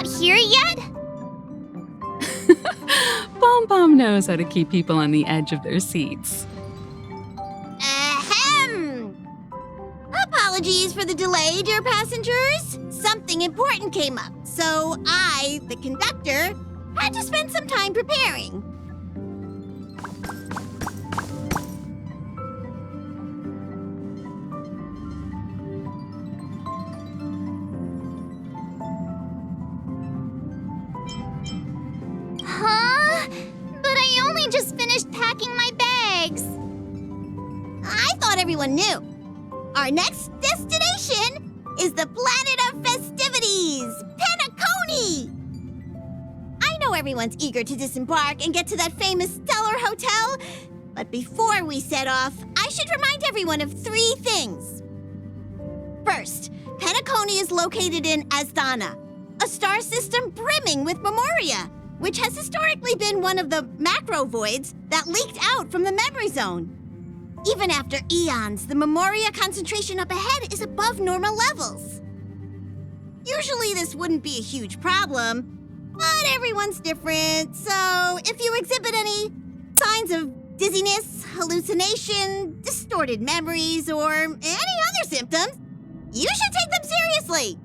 not here yet? Pom Pom knows how to keep people on the edge of their seats. Ahem! Apologies for the delay, dear passengers. Something important came up, so I, the conductor, had to spend some time preparing. Huh? But I only just finished packing my bags. I thought everyone knew. Our next destination is the planet of festivities, Penacony! I know everyone's eager to disembark and get to that famous Stellar Hotel, but before we set off, I should remind everyone of 3 things. First, Penacony is located in Asdana, a star system brimming with memoria, which has historically been one of the macro voids that leaked out from the memory zone. Even after eons, the memoria concentration up ahead is above normal levels. Usually this wouldn't be a huge problem, but everyone's different, so if you exhibit any signs of dizziness, hallucination, distorted memories, or any other symptoms, you should take them seriously.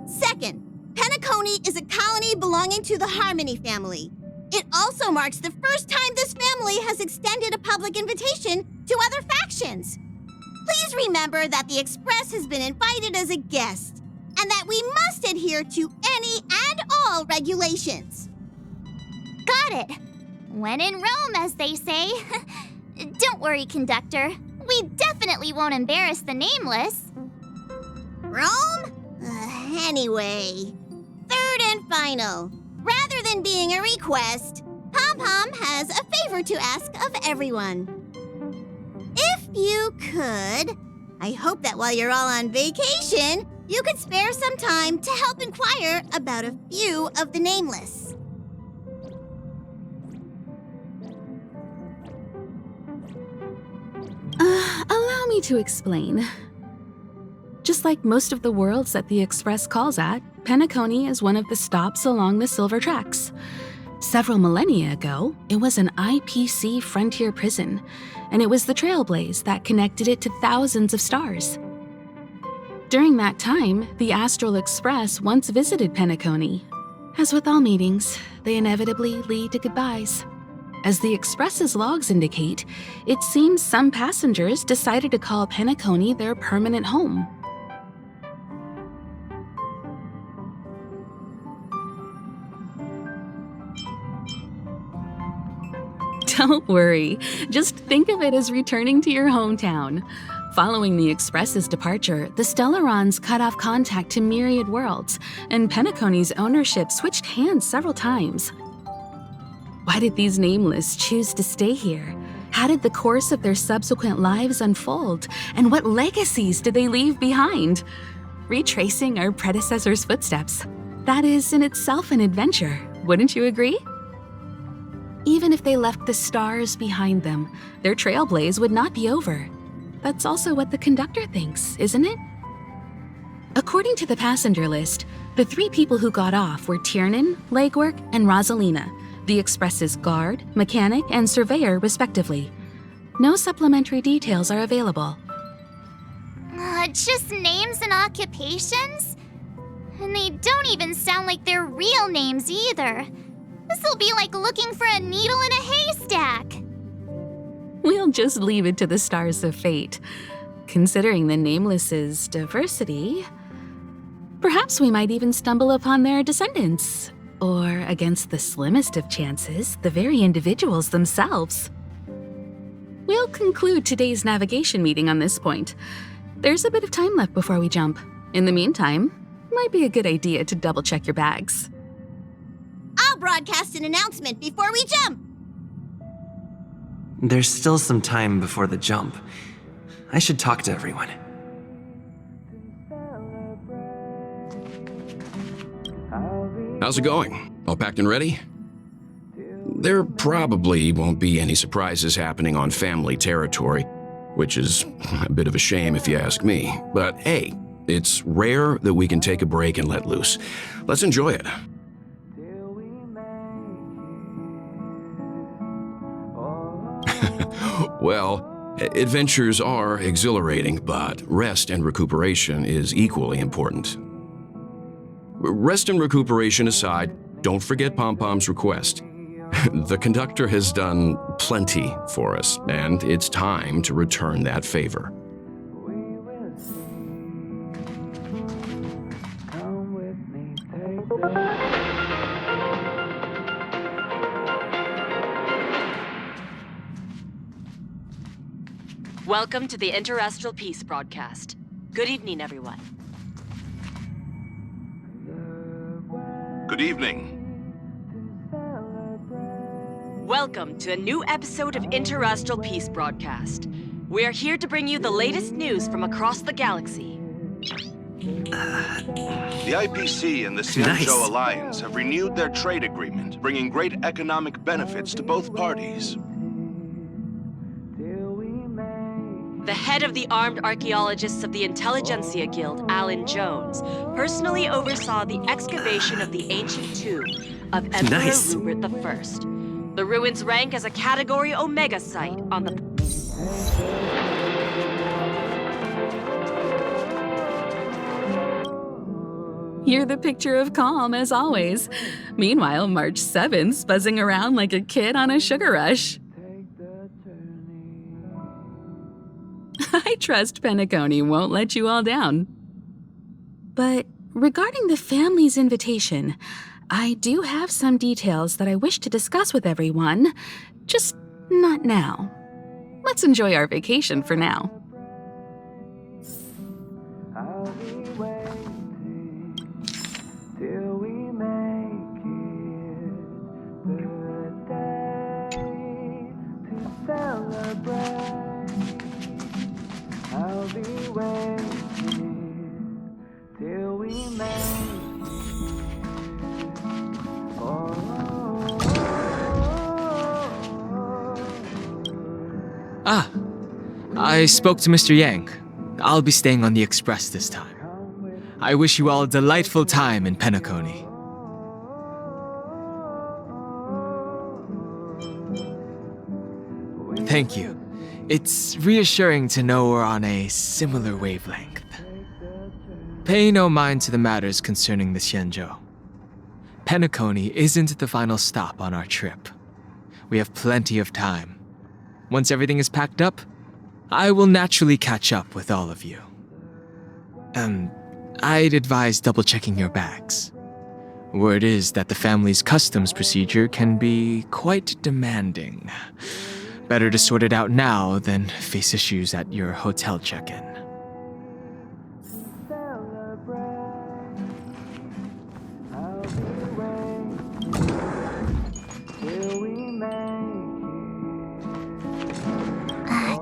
Second, Penacony is a colony belonging to the Harmony family. It also marks the first time this family has extended a public invitation to other factions. Please remember that the Express has been invited as a guest, and that we must adhere to any and all regulations. Got it. When in Rome, as they say. Don't worry, conductor. We definitely won't embarrass the nameless. Rome? Anyway, third and final. Rather than being a request, Pom Pom has a favor to ask of everyone. If you could, I hope that while you're all on vacation, you could spare some time to help inquire about a few of the nameless. Allow me to explain. Just like most of the worlds that the Express calls at, Penacony is one of the stops along the Silver Tracks. Several millennia ago, it was an IPC frontier prison, and it was the trailblaze that connected it to thousands of stars. During that time, the Astral Express once visited Penacony. As with all meetings, they inevitably lead to goodbyes. As the Express's logs indicate, it seems some passengers decided to call Penacony their permanent home. Don't worry, just think of it as returning to your hometown. Following the Express's departure, the Stellarons cut off contact to myriad worlds, and Penacony's ownership switched hands several times. Why did these nameless choose to stay here? How did the course of their subsequent lives unfold? And what legacies did they leave behind? Retracing our predecessors' footsteps. That is in itself an adventure, wouldn't you agree? Even if they left the stars behind them, their trailblaze would not be over. That's also what the conductor thinks, isn't it? According to the passenger list, the 3 people who got off were Tiernan, Legwork, and Rosalina, the Express's guard, mechanic, and surveyor, respectively. No supplementary details are available. Just names and occupations? And they don't even sound like their real names either. This'll be like looking for a needle in a haystack. We'll just leave it to the stars of fate. Considering the Nameless's diversity, perhaps we might even stumble upon their descendants. Or, against the slimmest of chances, the very individuals themselves. We'll conclude today's navigation meeting on this point. There's a bit of time left before we jump. In the meantime, might be a good idea to double-check your bags. I'll broadcast an announcement before we jump. There's still some time before the jump. I should talk to everyone. How's it going? All packed and ready? There probably won't be any surprises happening on family territory, which is a bit of a shame if you ask me. But hey, It's rare that we can take a break and let loose. Let's enjoy it. Well, adventures are exhilarating, but rest and recuperation is equally important. Rest and recuperation aside, don't forget Pom Pom's request. The conductor has done plenty for us, and it's time to return that favor. Welcome to the Interastral Peace broadcast. Good evening, everyone. Good evening. Welcome to a new episode of Interastral Peace broadcast. We are here to bring you the latest news from across the galaxy. The IPC and the Xianzhou Nice. Alliance have renewed their trade agreement, bringing great economic benefits to both parties. The head of the Armed Archaeologists of the Intelligentsia Guild, Alan Jones, personally oversaw the excavation of the ancient tomb of Emperor Nice. Rupert I. The ruins rank as a Category Omega site on the... You're the picture of calm, as always. Meanwhile, March 7th's buzzing around like a kid on a sugar rush. I trust Penacony won't let you all down. But regarding the family's invitation, I do have some details that I wish to discuss with everyone, just not now. Let's enjoy our vacation for now. Ah, I spoke to Mr. Yang. I'll be staying on the express this time. I wish you all a delightful time in Penacony. Thank you. It's reassuring to know we're on a similar wavelength. Pay no mind to the matters concerning the Xianzhou. Penacony isn't the final stop on our trip. We have plenty of time. Once everything is packed up, I will naturally catch up with all of you. I'd advise double-checking your bags. Word is that the family's customs procedure can be quite demanding. Better to sort it out now than face issues at your hotel check-in.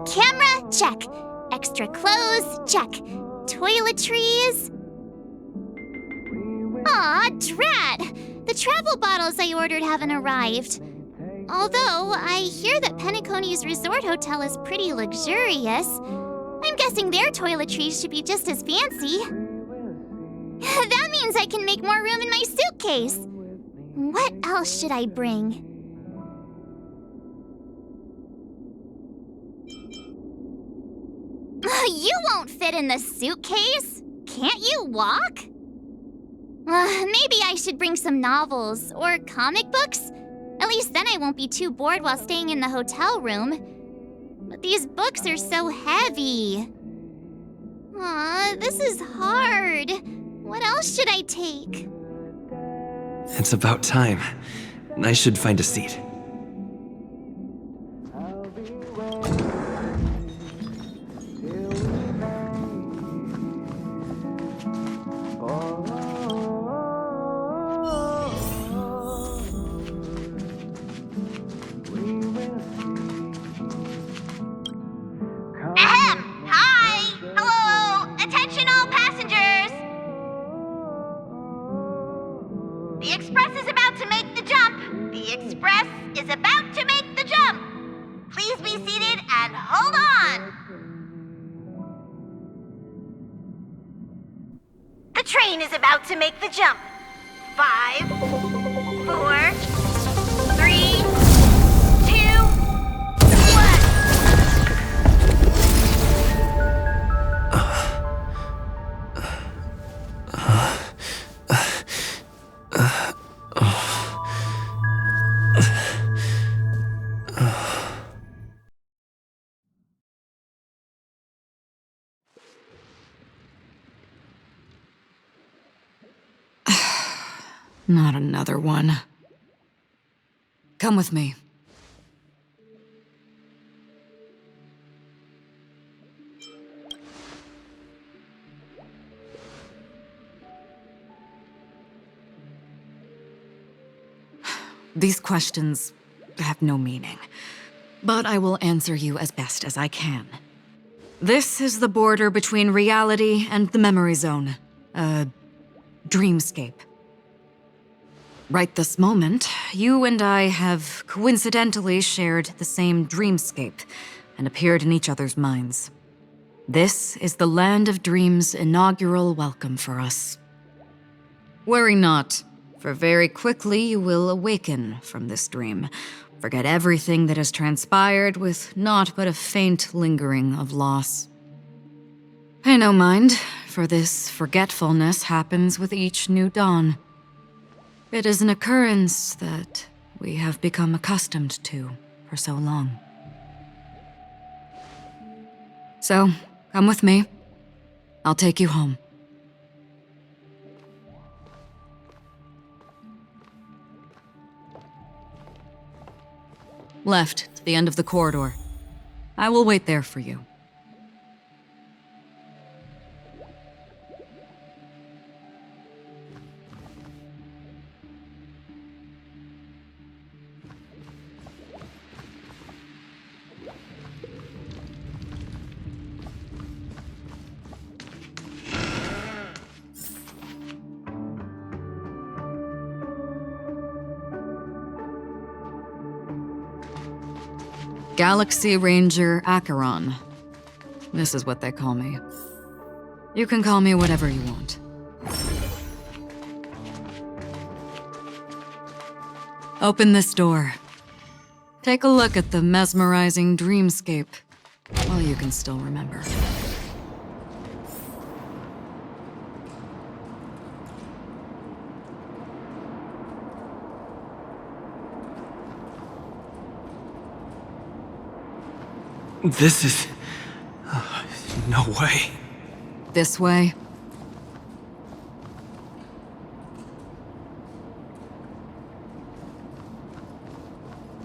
Camera, check. Extra clothes, check. Toiletries. Aw, drat! The travel bottles I ordered haven't arrived. Although, I hear that Penacony's resort hotel is pretty luxurious. I'm guessing their toiletries should be just as fancy. That means I can make more room in my suitcase. What else should I bring? You won't fit in the suitcase. Can't you walk? Maybe I should bring some novels or comic books. At least then I won't be too bored while staying in the hotel room. But these books are so heavy. Aw, this is hard. What else should I take? It's about time. I should find a seat. Ahem! Hi! Hello! Attention all passengers! The express is about to make the jump! The express is about to make the jump! Please be seated and hold on! train is about to make the jump. 5, 4, 3, 2, 1. Not another one. Come with me. These questions have no meaning, but I will answer you as best as I can. This is the border between reality and the memory zone, a dreamscape. Right this moment, you and I have coincidentally shared the same dreamscape and appeared in each other's minds. This is the Land of Dreams' inaugural welcome for us. Worry not, for very quickly you will awaken from this dream, forget everything that has transpired with naught but a faint lingering of loss. Pay no mind, for this forgetfulness happens with each new dawn. It is an occurrence that we have become accustomed to for so long. So, come with me. I'll take you home. Left, to the end of the corridor. I will wait there for you. Galaxy Ranger Acheron. This is what they call me. You can call me whatever you want. Open this door. Take a look at the mesmerizing dreamscape while you can still remember. This is... no way. This way?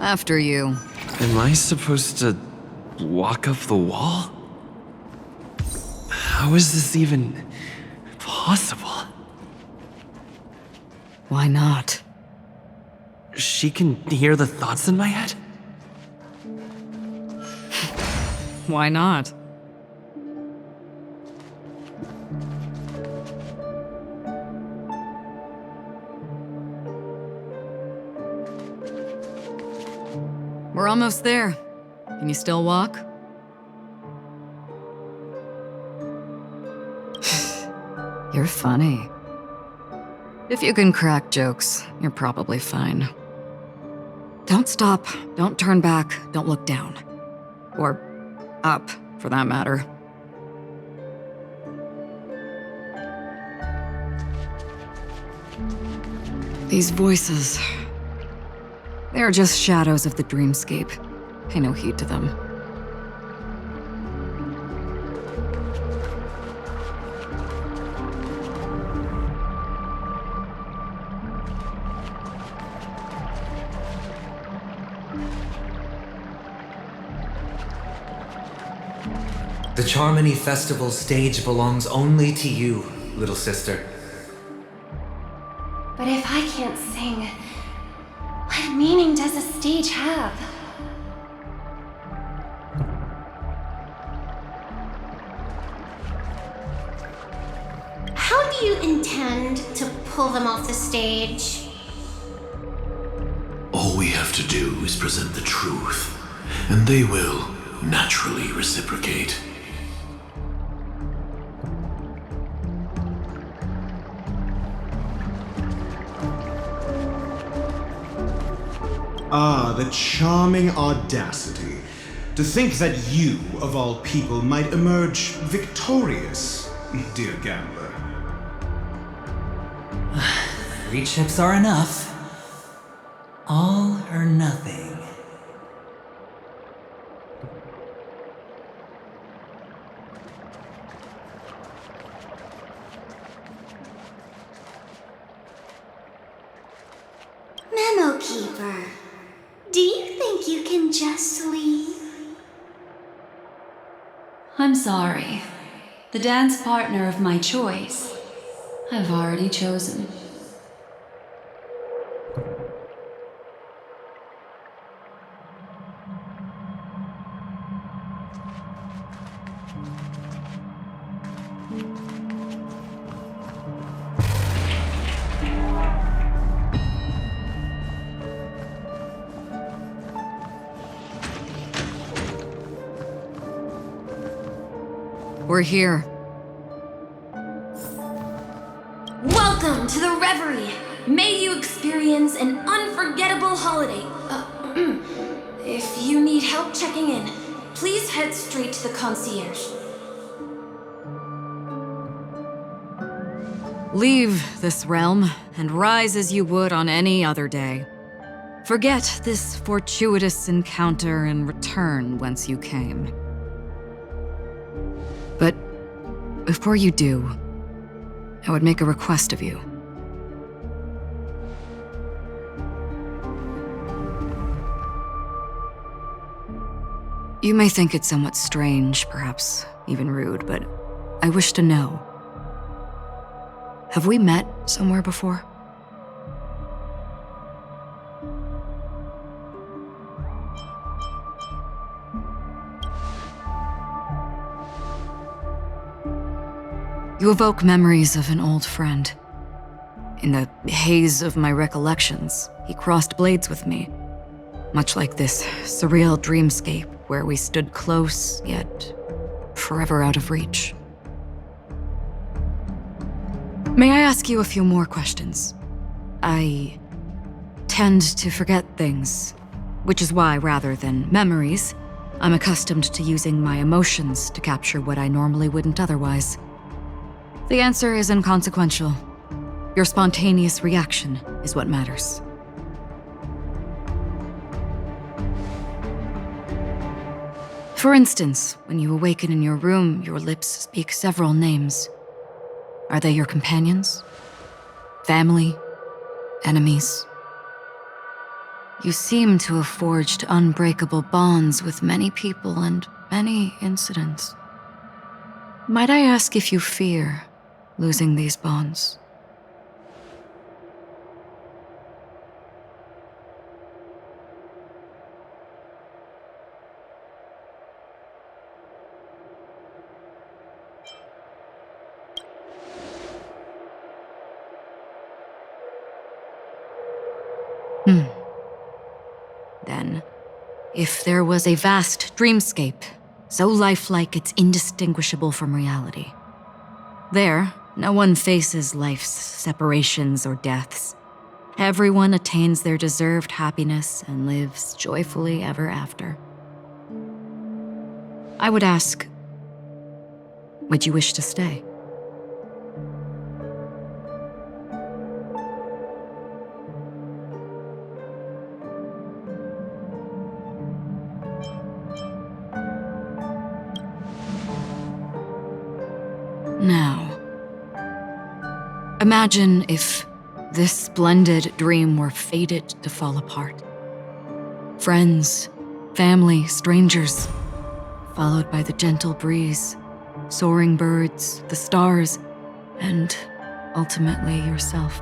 After you. Am I supposed to walk up the wall? How is this even possible? Why not? She can hear the thoughts in my head? Why not? We're almost there. Can you still walk? You're funny. If you can crack jokes, you're probably fine. Don't stop, don't turn back, don't look down. Or up, for that matter. These voices... they are just shadows of the dreamscape. Pay no heed to them. The Charmony Festival stage belongs only to you, little sister. But if I can't sing, what meaning does a stage have? How do you intend to pull them off the stage? All we have to do is present the truth, and they will naturally reciprocate. Ah, the charming audacity. To think that you, of all people, might emerge victorious, dear gambler. 3 chips are enough. All or nothing. Memo Keeper, do you think you can just leave? I'm sorry. The dance partner of my choice, I've already chosen. We're here. Welcome to the Reverie! May you experience an unforgettable holiday. If you need help checking in, please head straight to the concierge. Leave this realm and rise as you would on any other day. Forget this fortuitous encounter and return whence you came. But before you do, I would make a request of you. You may think it somewhat strange, perhaps even rude, but I wish to know. Have we met somewhere before? You evoke memories of an old friend. In the haze of my recollections, he crossed blades with me, much like this surreal dreamscape where we stood close, yet forever out of reach. May I ask you a few more questions? I tend to forget things, which is why, rather than memories, I'm accustomed to using my emotions to capture what I normally wouldn't otherwise. The answer is inconsequential. Your spontaneous reaction is what matters. For instance, when you awaken in your room, your lips speak several names. Are they your companions? Family? Enemies? You seem to have forged unbreakable bonds with many people and many incidents. Might I ask if you fear losing these bonds? Then, if there was a vast dreamscape, so lifelike it's indistinguishable from reality, there, no one faces life's separations or deaths. Everyone attains their deserved happiness and lives joyfully ever after. I would ask, would you wish to stay? Now, imagine if this splendid dream were fated to fall apart. Friends, family, strangers, followed by the gentle breeze, soaring birds, the stars, and ultimately yourself.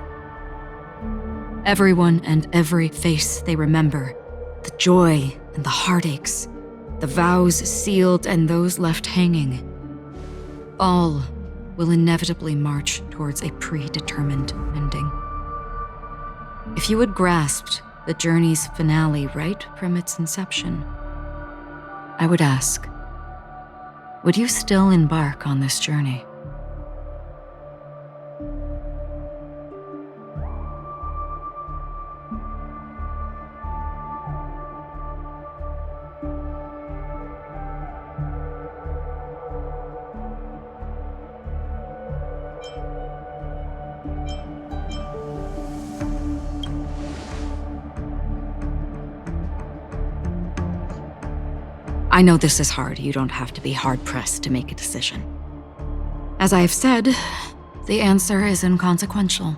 Everyone and every face they remember, the joy and the heartaches, the vows sealed and those left hanging, all will inevitably march towards a predetermined ending. If you had grasped the journey's finale right from its inception, I would ask, would you still embark on this journey? I know this is hard. You don't have to be hard-pressed to make a decision. As I have said, the answer is inconsequential.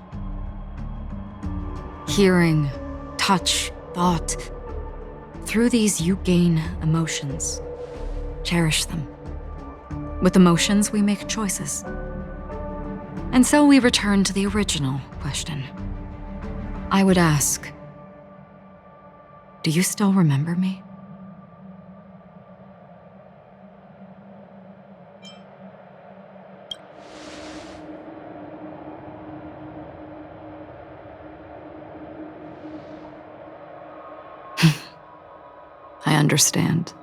Hearing, touch, thought. Through these, you gain emotions. Cherish them. With emotions, we make choices. And so we return to the original question. I would ask, do you still remember me? I understand.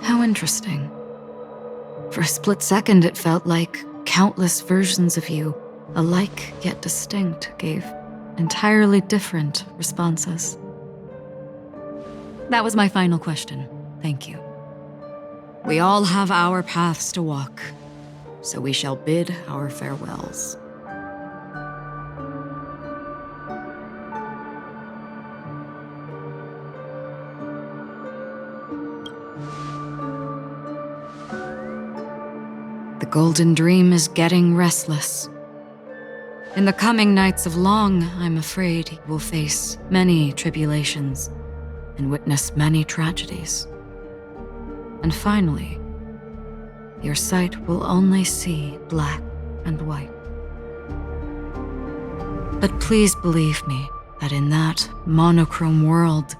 How interesting. For a split second, it felt like countless versions of you, alike yet distinct, gave entirely different responses. That was my final question. Thank you. We all have our paths to walk, so we shall bid our farewells. The Golden Dream is getting restless. In the coming nights of Long, I'm afraid you will face many tribulations and witness many tragedies. And finally, your sight will only see black and white. But please believe me that in that monochrome world,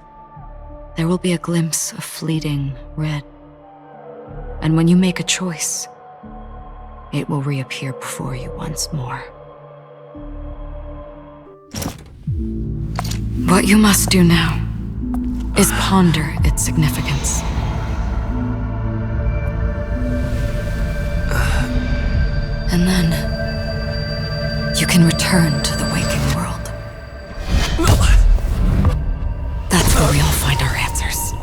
there will be a glimpse of fleeting red. And when you make a choice, it will reappear before you once more. What you must do now is ponder its significance. And then you can return to the waking world. That's where we all find our answers.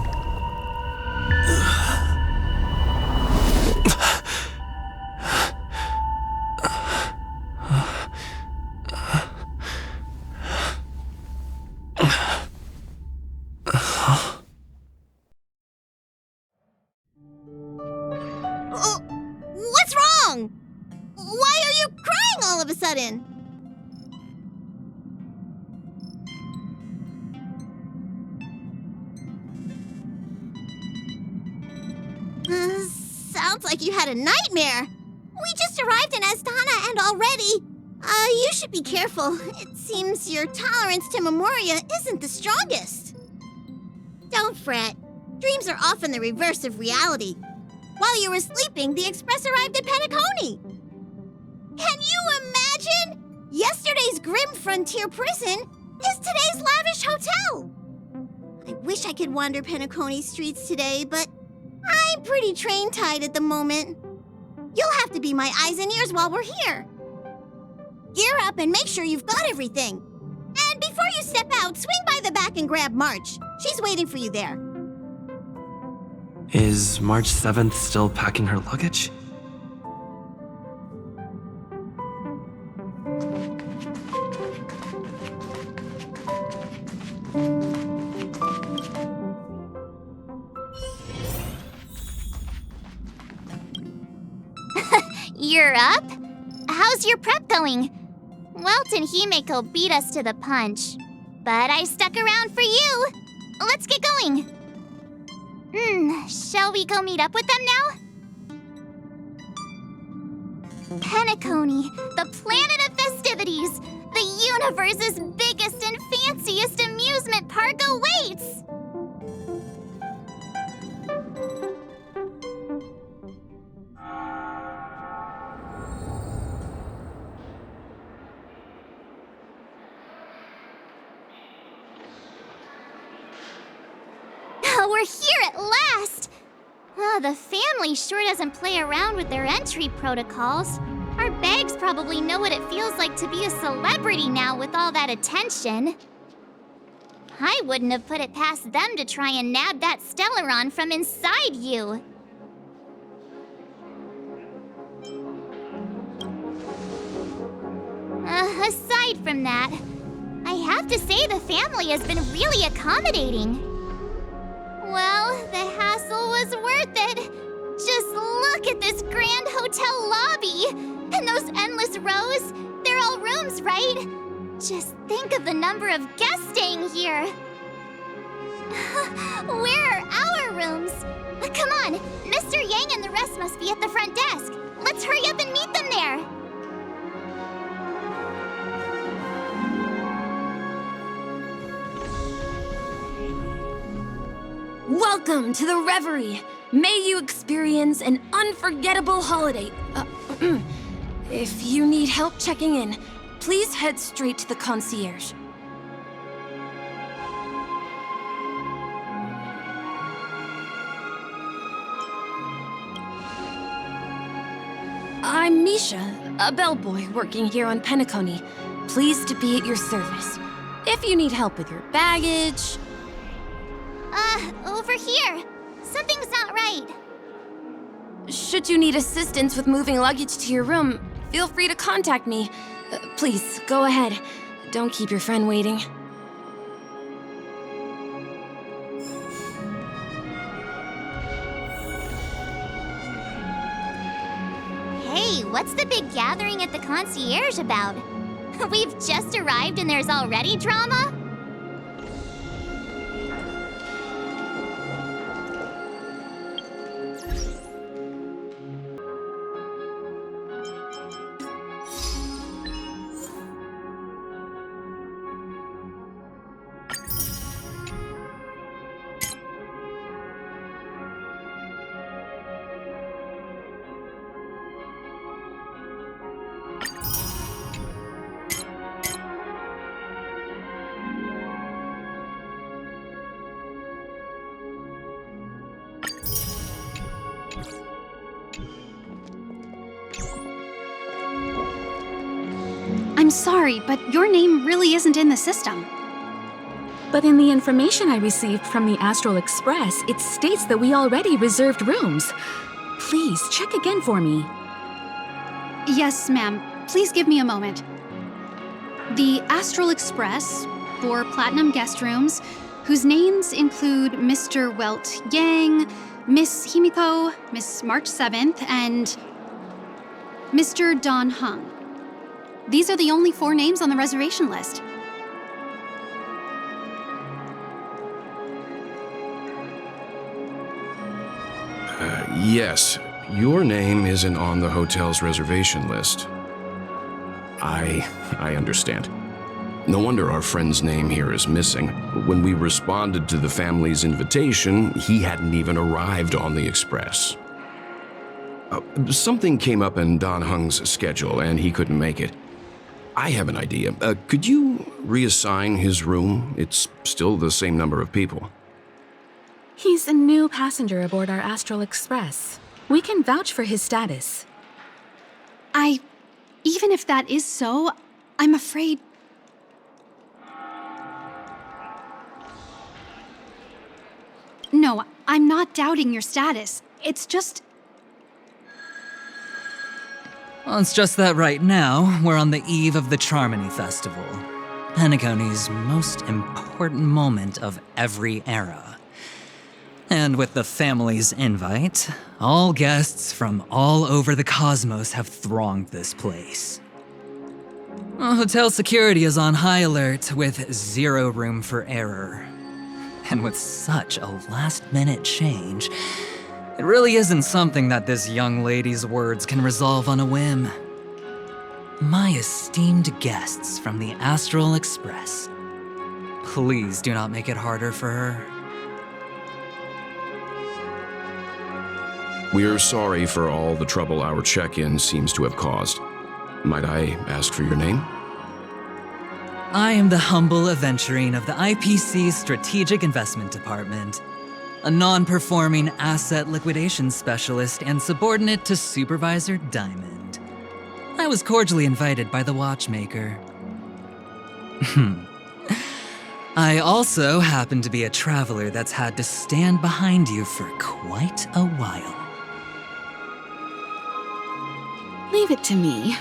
What's wrong? Why are you crying all of a sudden? Sounds like you had a nightmare. We just arrived in Astana and already... you should be careful. It seems your tolerance to Memoria isn't the strongest. Don't fret. Dreams are often the reverse of reality. While you were sleeping, the express arrived at Penacony. Can you imagine? Yesterday's grim frontier prison is today's lavish hotel. I wish I could wander Penacony's streets today, but I'm pretty train-tied at the moment. You'll have to be my eyes and ears while we're here. Gear up and make sure you've got everything. And before you step out, swing by the back and grab March. She's waiting for you there. Is March 7th still packing her luggage? You're up? How's your prep going? Welt and Himeko beat us to the punch, but I stuck around for you. Let's get going. Shall we go meet up with them now? Penacony, the planet of festivities, the universe's biggest and fanciest amusement park awaits! We're here at last! The family sure doesn't play around with their entry protocols. Our bags probably know what it feels like to be a celebrity now with all that attention. I wouldn't have put it past them to try and nab that Stellaron from inside you. Aside from that, I have to say the family has been really accommodating. Well, the hassle was worth it. Just look at this grand hotel lobby. And those endless rows. They're all rooms, right? Just think of the number of guests staying here. Where are our rooms? Come on, Mr. Yang and the rest must be at the front desk. Let's hurry up and meet them there. Welcome to the Reverie. May you experience an unforgettable holiday. If you need help checking in, please head straight to the concierge. I'm Misha, a bellboy working here on Penacony. Pleased to be at your service. If you need help with your baggage... Over here. Something's not right. Should you need assistance with moving luggage to your room, feel free to contact me. Please, go ahead. Don't keep your friend waiting. Hey, what's the big gathering at the concierge about? We've just arrived and there's already drama? I'm sorry, but your name really isn't in the system. But in the information I received from the Astral Express, it states that we already reserved rooms. Please, check again for me. Yes, ma'am. Please give me a moment. The Astral Express, 4 platinum guest rooms, whose names include Mr. Welt Yang, Miss Himiko, Miss March 7th, and Mr. Don Hung. These are the only 4 names on the reservation list. Yes, your name isn't on the hotel's reservation list. I understand. No wonder our friend's name here is missing. When we responded to the family's invitation, he hadn't even arrived on the express. Something came up in Don Hung's schedule and he couldn't make it. I have an idea. Could you reassign his room? It's still the same number of people. He's a new passenger aboard our Astral Express. We can vouch for his status. Even if that is so, I'm afraid... No, I'm not doubting your status. It's just... Well, it's just that right now, we're on the eve of the Charmony Festival, Penacony's most important moment of every era. And with the family's invite, all guests from all over the cosmos have thronged this place. Hotel security is on high alert with 0 room for error. And with such a last-minute change, it really isn't something that this young lady's words can resolve on a whim. My esteemed guests from the Astral Express, please do not make it harder for her. We're sorry for all the trouble our check-in seems to have caused. Might I ask for your name? I am the humble aventurine of the IPC's Strategic Investment Department, a non-performing asset liquidation specialist and subordinate to Supervisor Diamond. I was cordially invited by the watchmaker. I also happen to be a traveler that's had to stand behind you for quite a while. Leave it to me.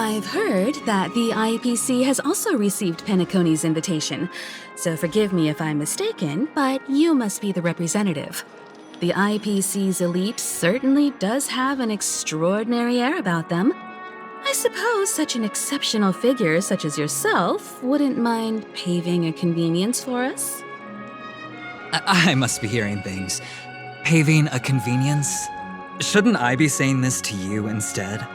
I've heard that the IPC has also received Penacony's invitation, so forgive me if I'm mistaken, but you must be the representative. The IPC's elite certainly does have an extraordinary air about them. I suppose such an exceptional figure such as yourself wouldn't mind paving a convenience for us? I must be hearing things. Paving a convenience? Shouldn't I be saying this to you instead?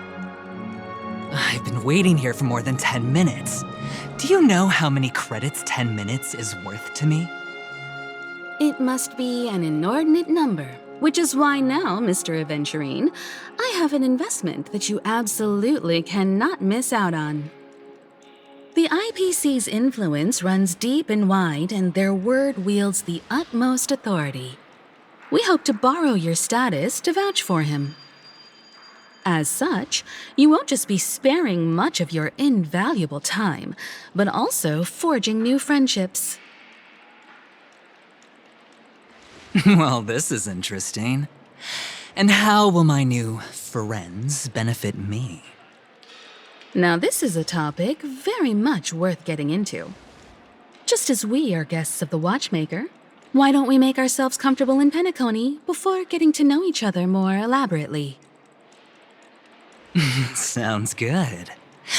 I've been waiting here for more than 10 minutes. Do you know how many credits 10 minutes is worth to me? It must be an inordinate number, which is why now, Mr. Aventurine, I have an investment that you absolutely cannot miss out on. The IPC's influence runs deep and wide, and their word wields the utmost authority. We hope to borrow your status to vouch for him. As such, you won't just be sparing much of your invaluable time, but also forging new friendships. Well, this is interesting. And how will my new friends benefit me? Now, this is a topic very much worth getting into. Just as we are guests of the Watchmaker, why don't we make ourselves comfortable in Penacony before getting to know each other more elaborately? Sounds good.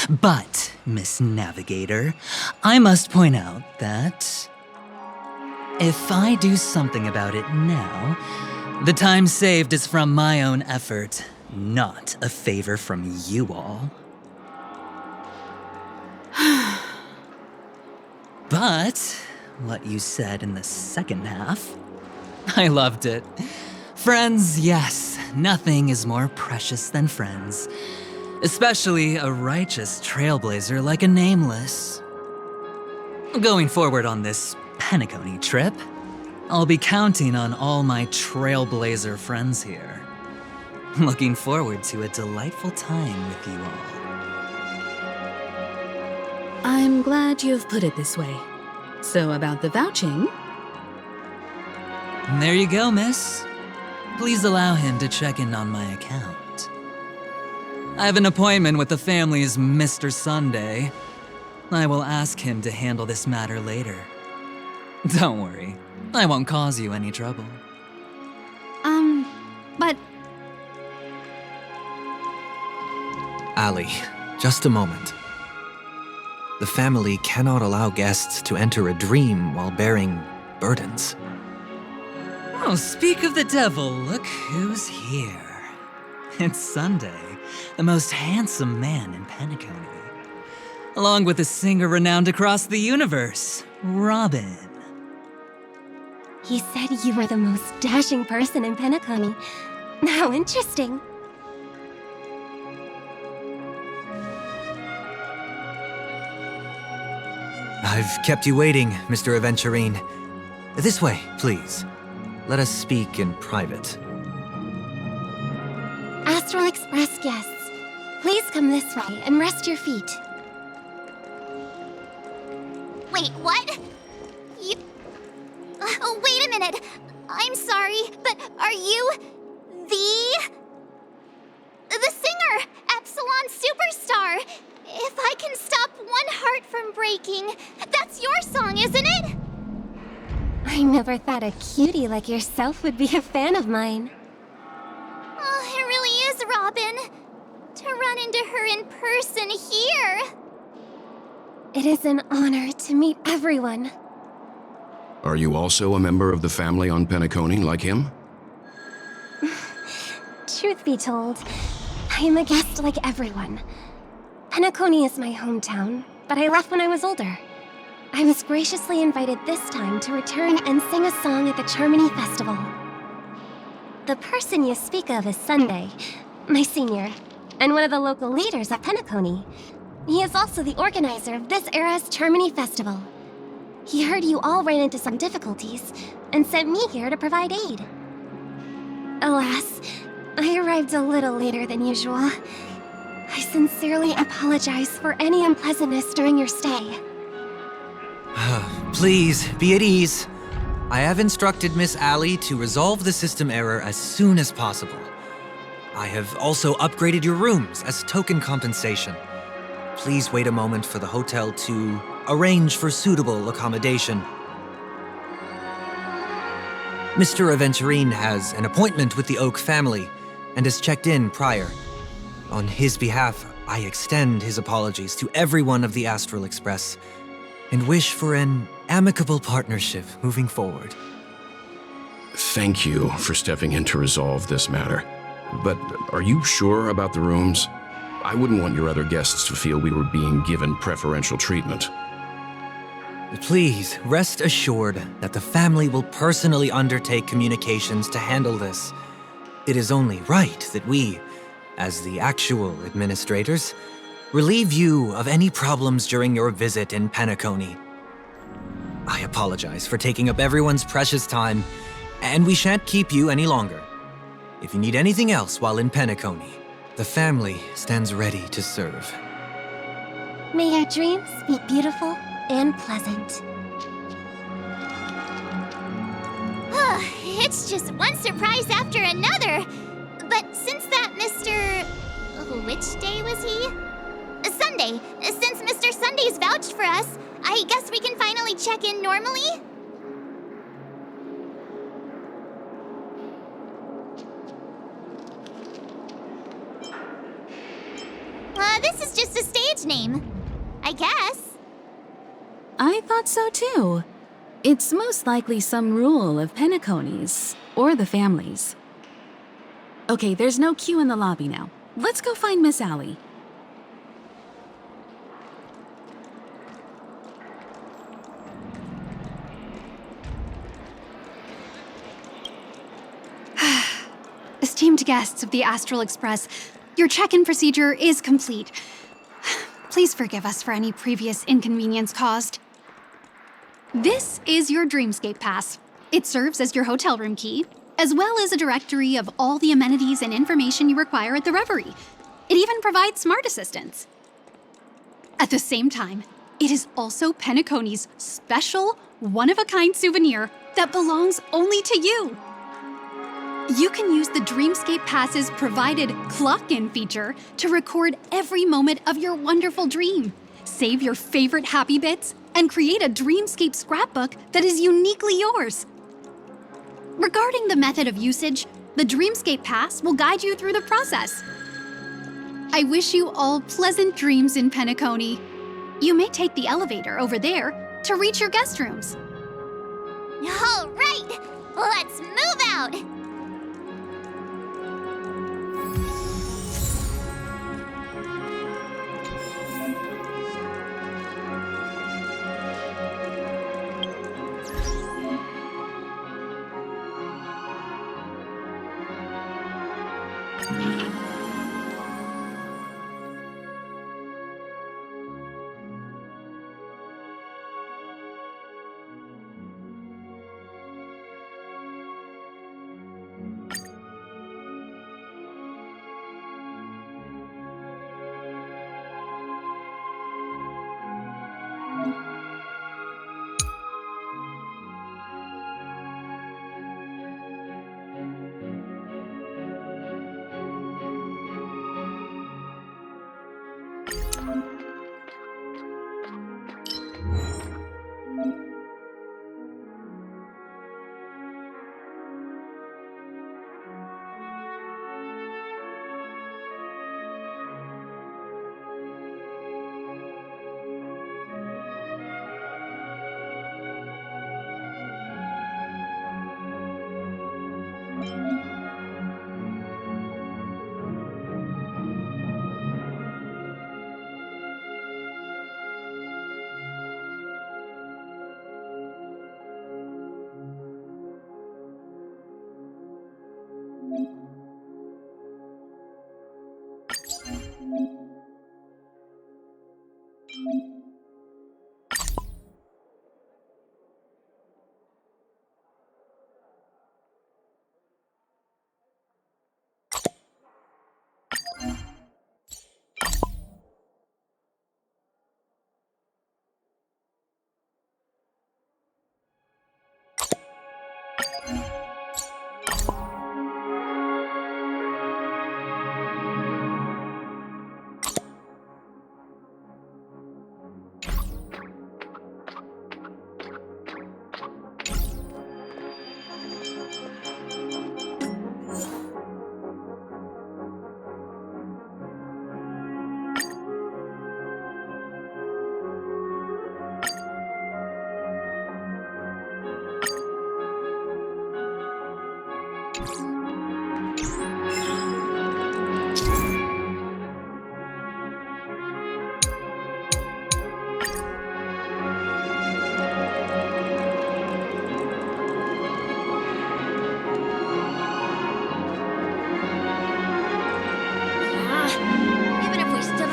But, Miss Navigator, I must point out that if I do something about it now, the time saved is from my own effort, not a favor from you all. But what you said in the second half, I loved it. Friends, yes, nothing is more precious than friends, especially a righteous trailblazer like a Nameless. Going forward on this Penacony trip, I'll be counting on all my trailblazer friends here. Looking forward to a delightful time with you all. I'm glad you've put it this way. So about the vouching... There you go, miss. Please allow him to check in on my account. I have an appointment with the family's Mr. Sunday. I will ask him to handle this matter later. Don't worry, I won't cause you any trouble. But... Ali, just a moment. The family cannot allow guests to enter a dream while bearing burdens. Oh, speak of the devil, look who's here. It's Sunday, the most handsome man in Penacony. Along with a singer renowned across the universe, Robin. He said you were the most dashing person in Penacony. How interesting. I've kept you waiting, Mr. Aventurine. This way, please. Let us speak in private. Astral Express guests, please come this way and rest your feet. Wait, what? You... Oh, wait a minute. I'm sorry, but are you... The singer, Epsilon Superstar? If I can stop one heart from breaking, that's your song, isn't it? I never thought a cutie like yourself would be a fan of mine. Oh, it really is, Robin. To run into her in person here. It is an honor to meet everyone. Are you also a member of the family on Penacony like him? Truth be told, I am a guest like everyone. Penacony is my hometown, but I left when I was older. I was graciously invited this time to return and sing a song at the Charmony Festival. The person you speak of is Sunday, my senior, and one of the local leaders at Penacony. He is also the organizer of this era's Charmony Festival. He heard you all ran into some difficulties and sent me here to provide aid. Alas, I arrived a little later than usual. I sincerely apologize for any unpleasantness during your stay. Please, be at ease. I have instructed Miss Ali to resolve the system error as soon as possible. I have also upgraded your rooms as token compensation. please wait a moment for the hotel to arrange for suitable accommodation. Mr. Aventurine has an appointment with the Oak family and has checked in prior. On his behalf, I extend his apologies to everyone of the Astral Express and wish for an amicable partnership moving forward. Thank you for stepping in to resolve this matter. But are you sure about the rooms? I wouldn't want your other guests to feel we were being given preferential treatment. Please rest assured that the family will personally undertake communications to handle this. It is only right that we, as the actual administrators, relieve you of any problems during your visit in Penacony. I apologize for taking up everyone's precious time, and we shan't keep you any longer. If you need anything else while in Penacony, the family stands ready to serve. May your dreams be beautiful and pleasant. It's just one surprise after another. But since that Mr. Which day was he? Sunday. Since Mr. Sunday's vouched for us, I guess we can finally check in normally? This is just a stage name. I guess. I thought so too. It's most likely some rule of Penacony's, or the family's. Okay, there's no queue in the lobby now. Let's go find Miss Allie. Esteemed guests of the Astral Express, your check-in procedure is complete. Please forgive us for any previous inconvenience caused. This is your Dreamscape Pass. It serves as your hotel room key, as well as a directory of all the amenities and information you require at the Reverie. It even provides smart assistants. At the same time, it is also Penacony's special, one-of-a-kind souvenir that belongs only to you. You can use the Dreamscape Pass's provided clock-in feature to record every moment of your wonderful dream, save your favorite happy bits, and create a Dreamscape scrapbook that is uniquely yours. Regarding the method of usage, the Dreamscape Pass will guide you through the process. I wish you all pleasant dreams in Penacony. You may take the elevator over there to reach your guest rooms. All right, let's move out.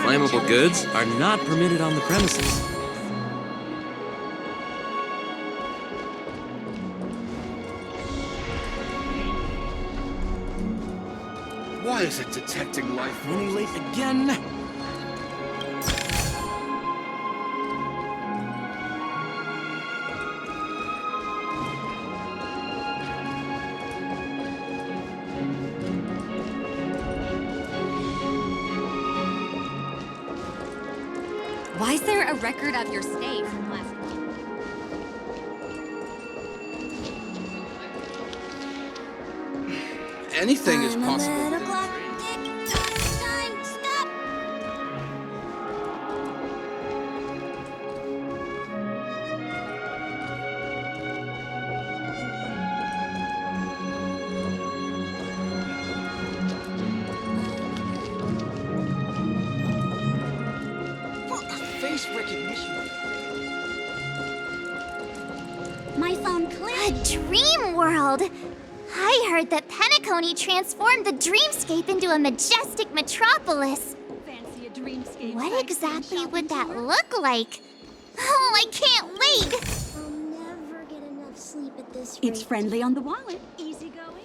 Flammable goods are not permitted on the premises. Why is it detecting life running late again? Why is there a record of your stay from last week? Anything is possible. Face recognition. My phone clicked. A dream world! I heard that Penacony transformed the dreamscape into a majestic metropolis. Fancy a dreamscape. What exactly would that look like? Oh, I can't wait! I'll never get enough sleep at this rate. It's friendly on the wallet. Easy going.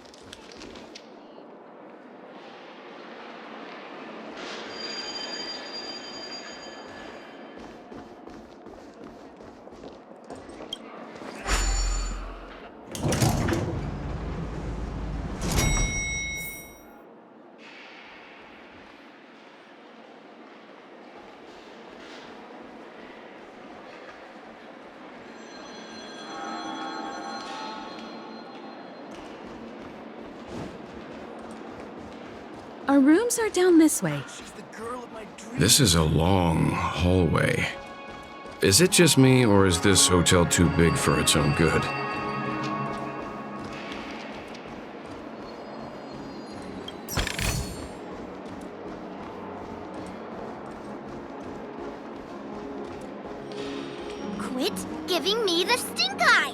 Our rooms are down this way. This is a long hallway. Is it just me, or is this hotel too big for its own good? Quit giving me the stink eye!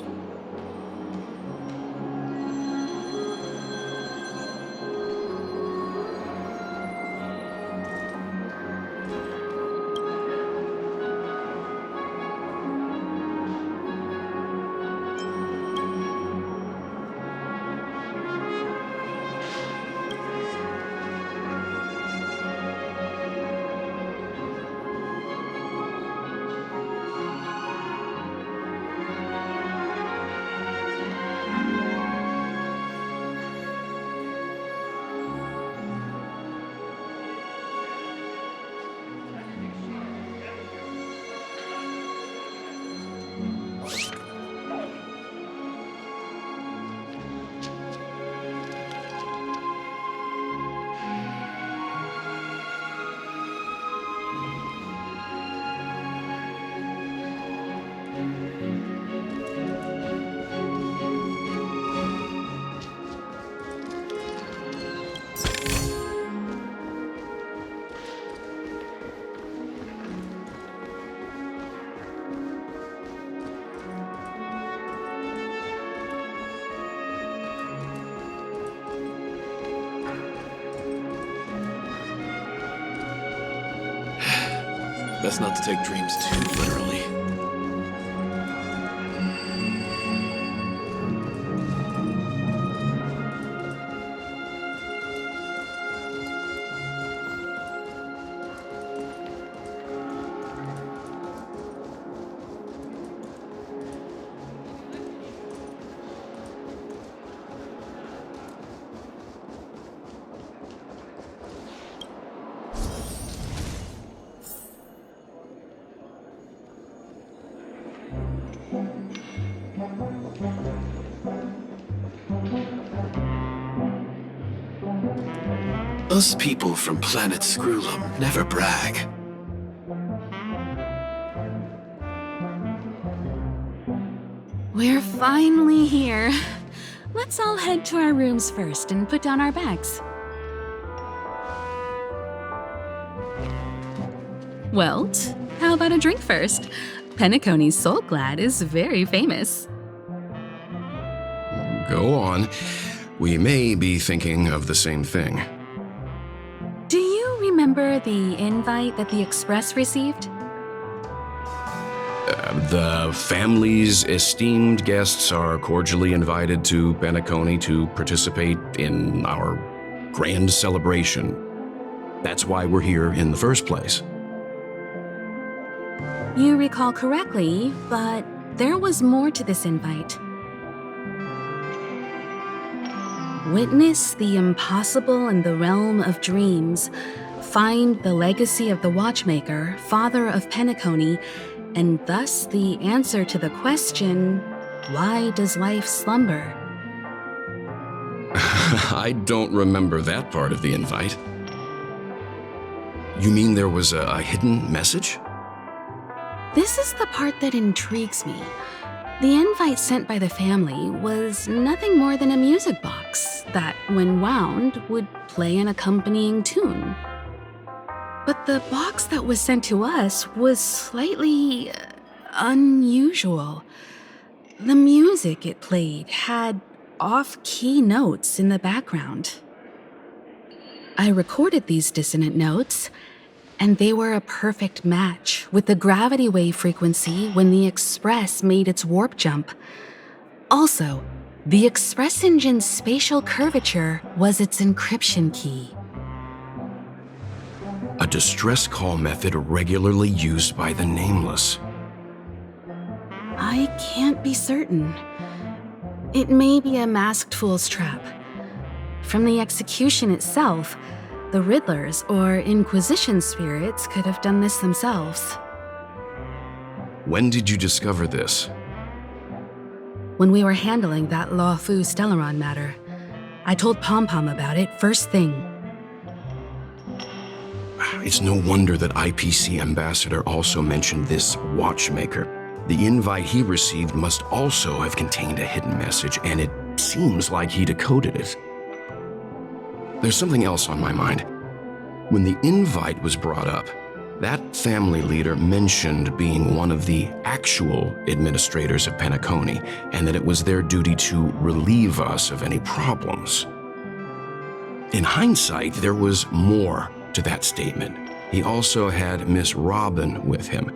Best not to take dreams too literally. Us people from planet Screwlum never brag. We're finally here. let's all head to our rooms first and put down our bags. Welt, how about a drink first? Penacony's Soul Glad is very famous. Go on. We may be thinking of the same thing. Do you remember the invite that the Express received? The family's esteemed guests are cordially invited to Penacony to participate in our grand celebration. That's why we're here in the first place. You recall correctly, but there was more to this invite. Witness the impossible in the realm of dreams, find the legacy of the Watchmaker, father of Penacony, and thus the answer to the question, why does life slumber? I don't remember that part of the invite. You mean there was a hidden message? This is the part that intrigues me. The invite sent by the family was nothing more than a music box that, when wound, would play an accompanying tune. But the box that was sent to us was slightly unusual. The music it played had off-key notes in the background. I recorded these dissonant notes, and they were a perfect match with the gravity wave frequency when the Express made its warp jump. Also, the Express engine's spatial curvature was its encryption key. A distress call method regularly used by the Nameless. I can't be certain. It may be a masked fool's trap. From the execution itself, the Riddlers or Inquisition spirits could have done this themselves. When did you discover this? When we were handling that Law Fu Stellaron matter, I told Pom Pom about it first thing. It's no wonder that IPC Ambassador also mentioned this Watchmaker. The invite he received must also have contained a hidden message, and it seems like he decoded it. There's something else on my mind. When the invite was brought up, that family leader mentioned being one of the actual administrators of Penacony, and that it was their duty to relieve us of any problems. In hindsight, there was more to that statement. He also had Miss Robin with him.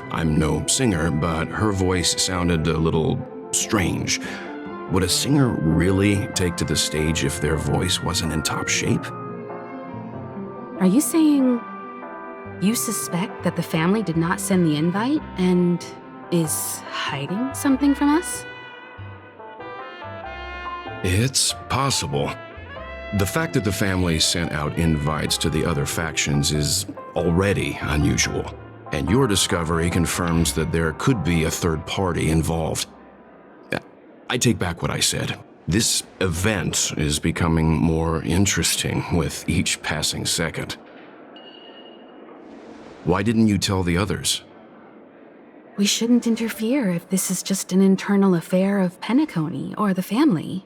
I'm no singer, but her voice sounded a little strange. Would a singer really take to the stage if their voice wasn't in top shape? Are you saying you suspect that the family did not send the invite and is hiding something from us? It's possible. The fact that the family sent out invites to the other factions is already unusual, and your discovery confirms that there could be a third party involved. I take back what I said. This event is becoming more interesting with each passing second. Why didn't you tell the others? We shouldn't interfere if this is just an internal affair of Penacony or the family.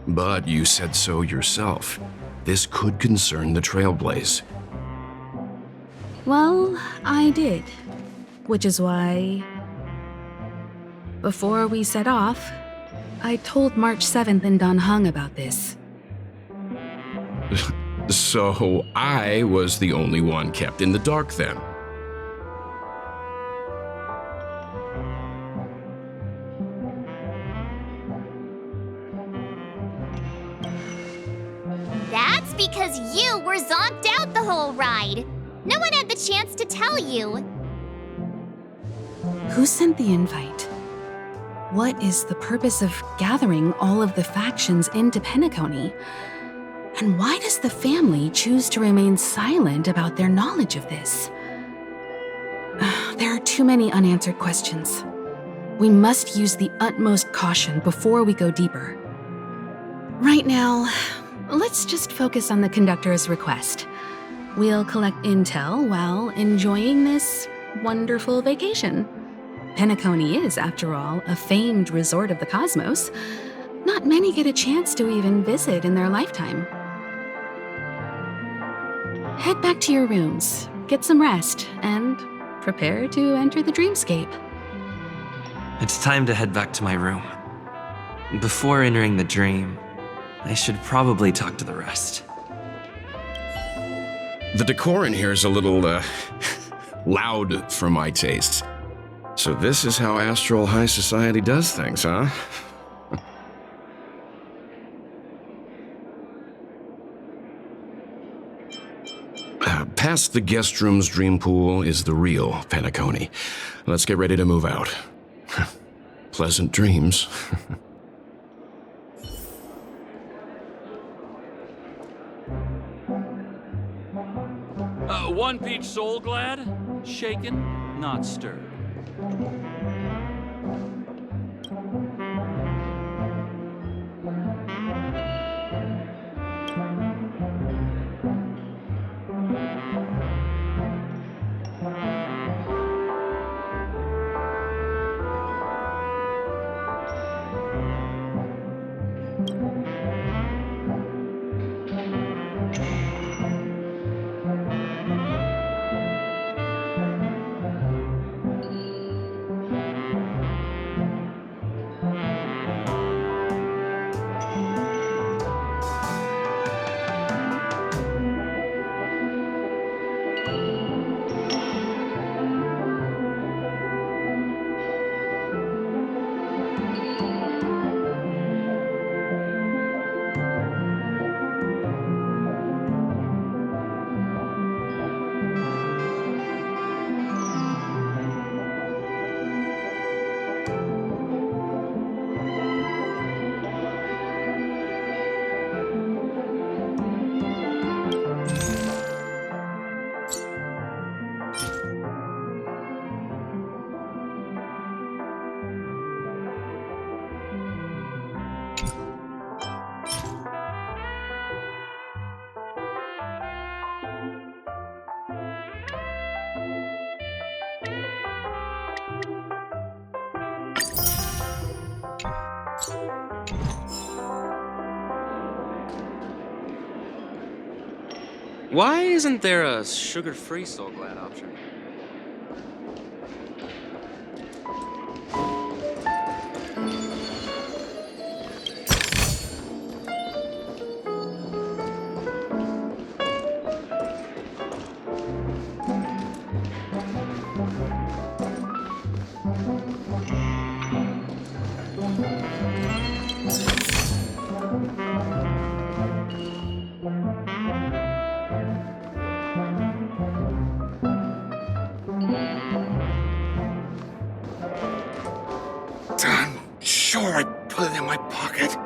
But you said so yourself. This could concern the Trailblaze. Well, I did. Which is why, before we set off, I told March 7th and Don Hung about this. So I was the only one kept in the dark then. That's because you were zonked out the whole ride. No one had the chance to tell you. Who sent the invite? What is the purpose of gathering all of the factions into Penacony? And why does the family choose to remain silent about their knowledge of this? There are too many unanswered questions. We must use the utmost caution before we go deeper. Right now, let's just focus on the conductor's request. We'll collect intel while enjoying this wonderful vacation. Penacony is, after all, a famed resort of the cosmos. Not many get a chance to even visit in their lifetime. Head back to your rooms, get some rest, and prepare to enter the dreamscape. It's time to head back to my room. Before entering the dream, I should probably talk to the rest. The decor in here is a little, loud for my taste. So this is how Astral High Society does things, huh? Past the guest room's dream pool is the real Penacony. Let's get ready to move out. Pleasant dreams. One peach soul glad, shaken, not stirred. Why isn't there a sugar-free Soul Glad option? Sure, I put it in my pocket.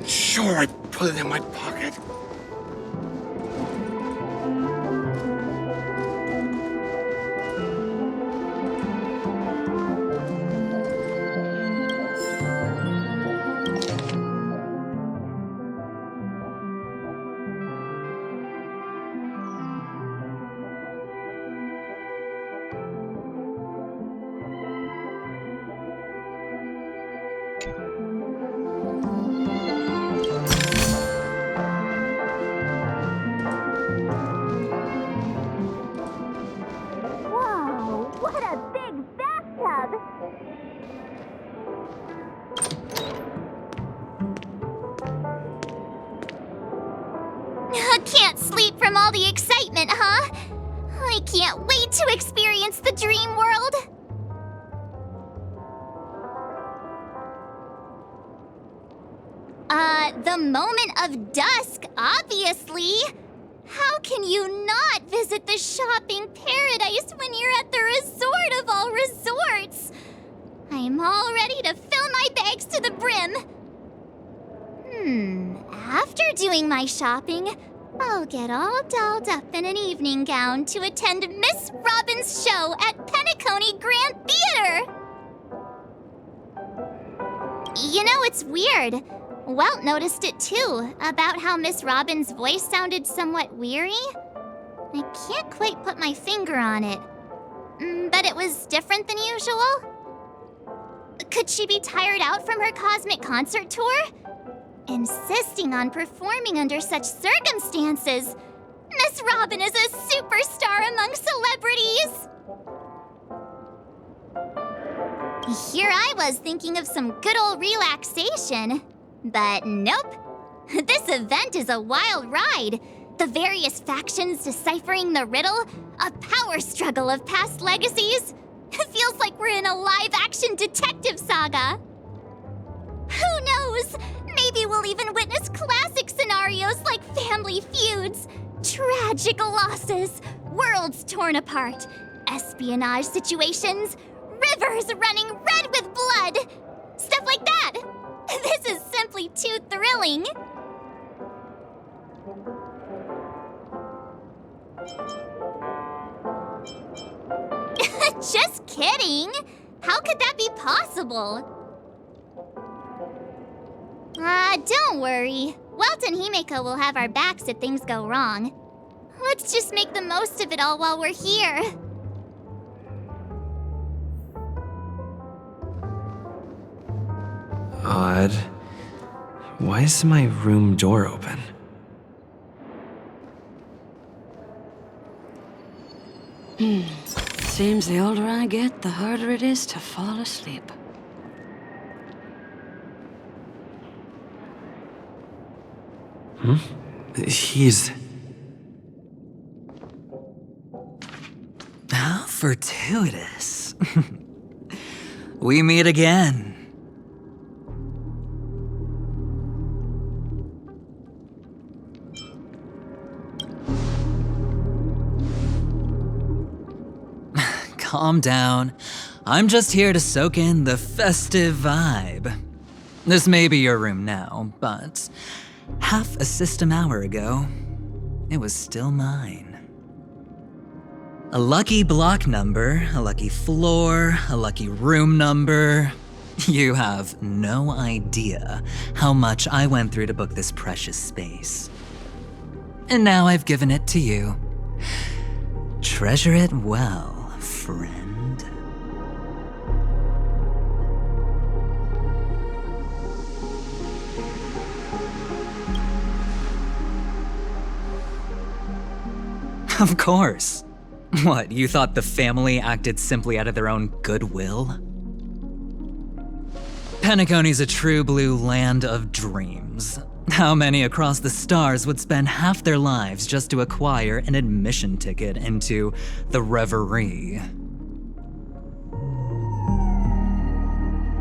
Sure, I put it in my pocket. Whoa, what a big bathtub! Can't sleep from all the excitement, huh? I can't wait to experience the dream world! The moment of dusk, obviously! How can you not visit the shopping paradise when you're at the resort of all resorts? I'm all ready to fill my bags to the brim. After doing my shopping, I'll get all dolled up in an evening gown to attend Miss Robin's show at Penacony Grand Theater! You know, it's weird. Welt noticed it too, about how Miss Robin's voice sounded somewhat weary. I can't quite put my finger on it. But it was different than usual? Could she be tired out from her cosmic concert tour? Insisting on performing under such circumstances. Miss Robin is a superstar among celebrities! Here I was thinking of some good old relaxation. But nope. This event is a wild ride. The various factions deciphering the riddle, a power struggle of past legacies. It feels like we're in a live-action detective saga. Who knows? Maybe we'll even witness classic scenarios like family feuds, tragic losses, worlds torn apart, espionage situations, rivers running red with blood. Stuff like that. This is simply too thrilling. Just kidding! How could that be possible? Don't worry. Welt and Himeko will have our backs if things go wrong. Let's just make the most of it all while we're here. Odd. Why is my room door open? Seems the older I get, the harder it is to fall asleep. He's... How fortuitous. We meet again. Calm down. I'm just here to soak in the festive vibe. This may be your room now, but half a system hour ago, it was still mine. A lucky block number, a lucky floor, a lucky room number. You have no idea how much I went through to book this precious space. And now I've given it to you. Treasure it well, friend. Of course. What, you thought the family acted simply out of their own goodwill? Penacony's a true blue land of dreams. How many across the stars would spend half their lives just to acquire an admission ticket into the Reverie?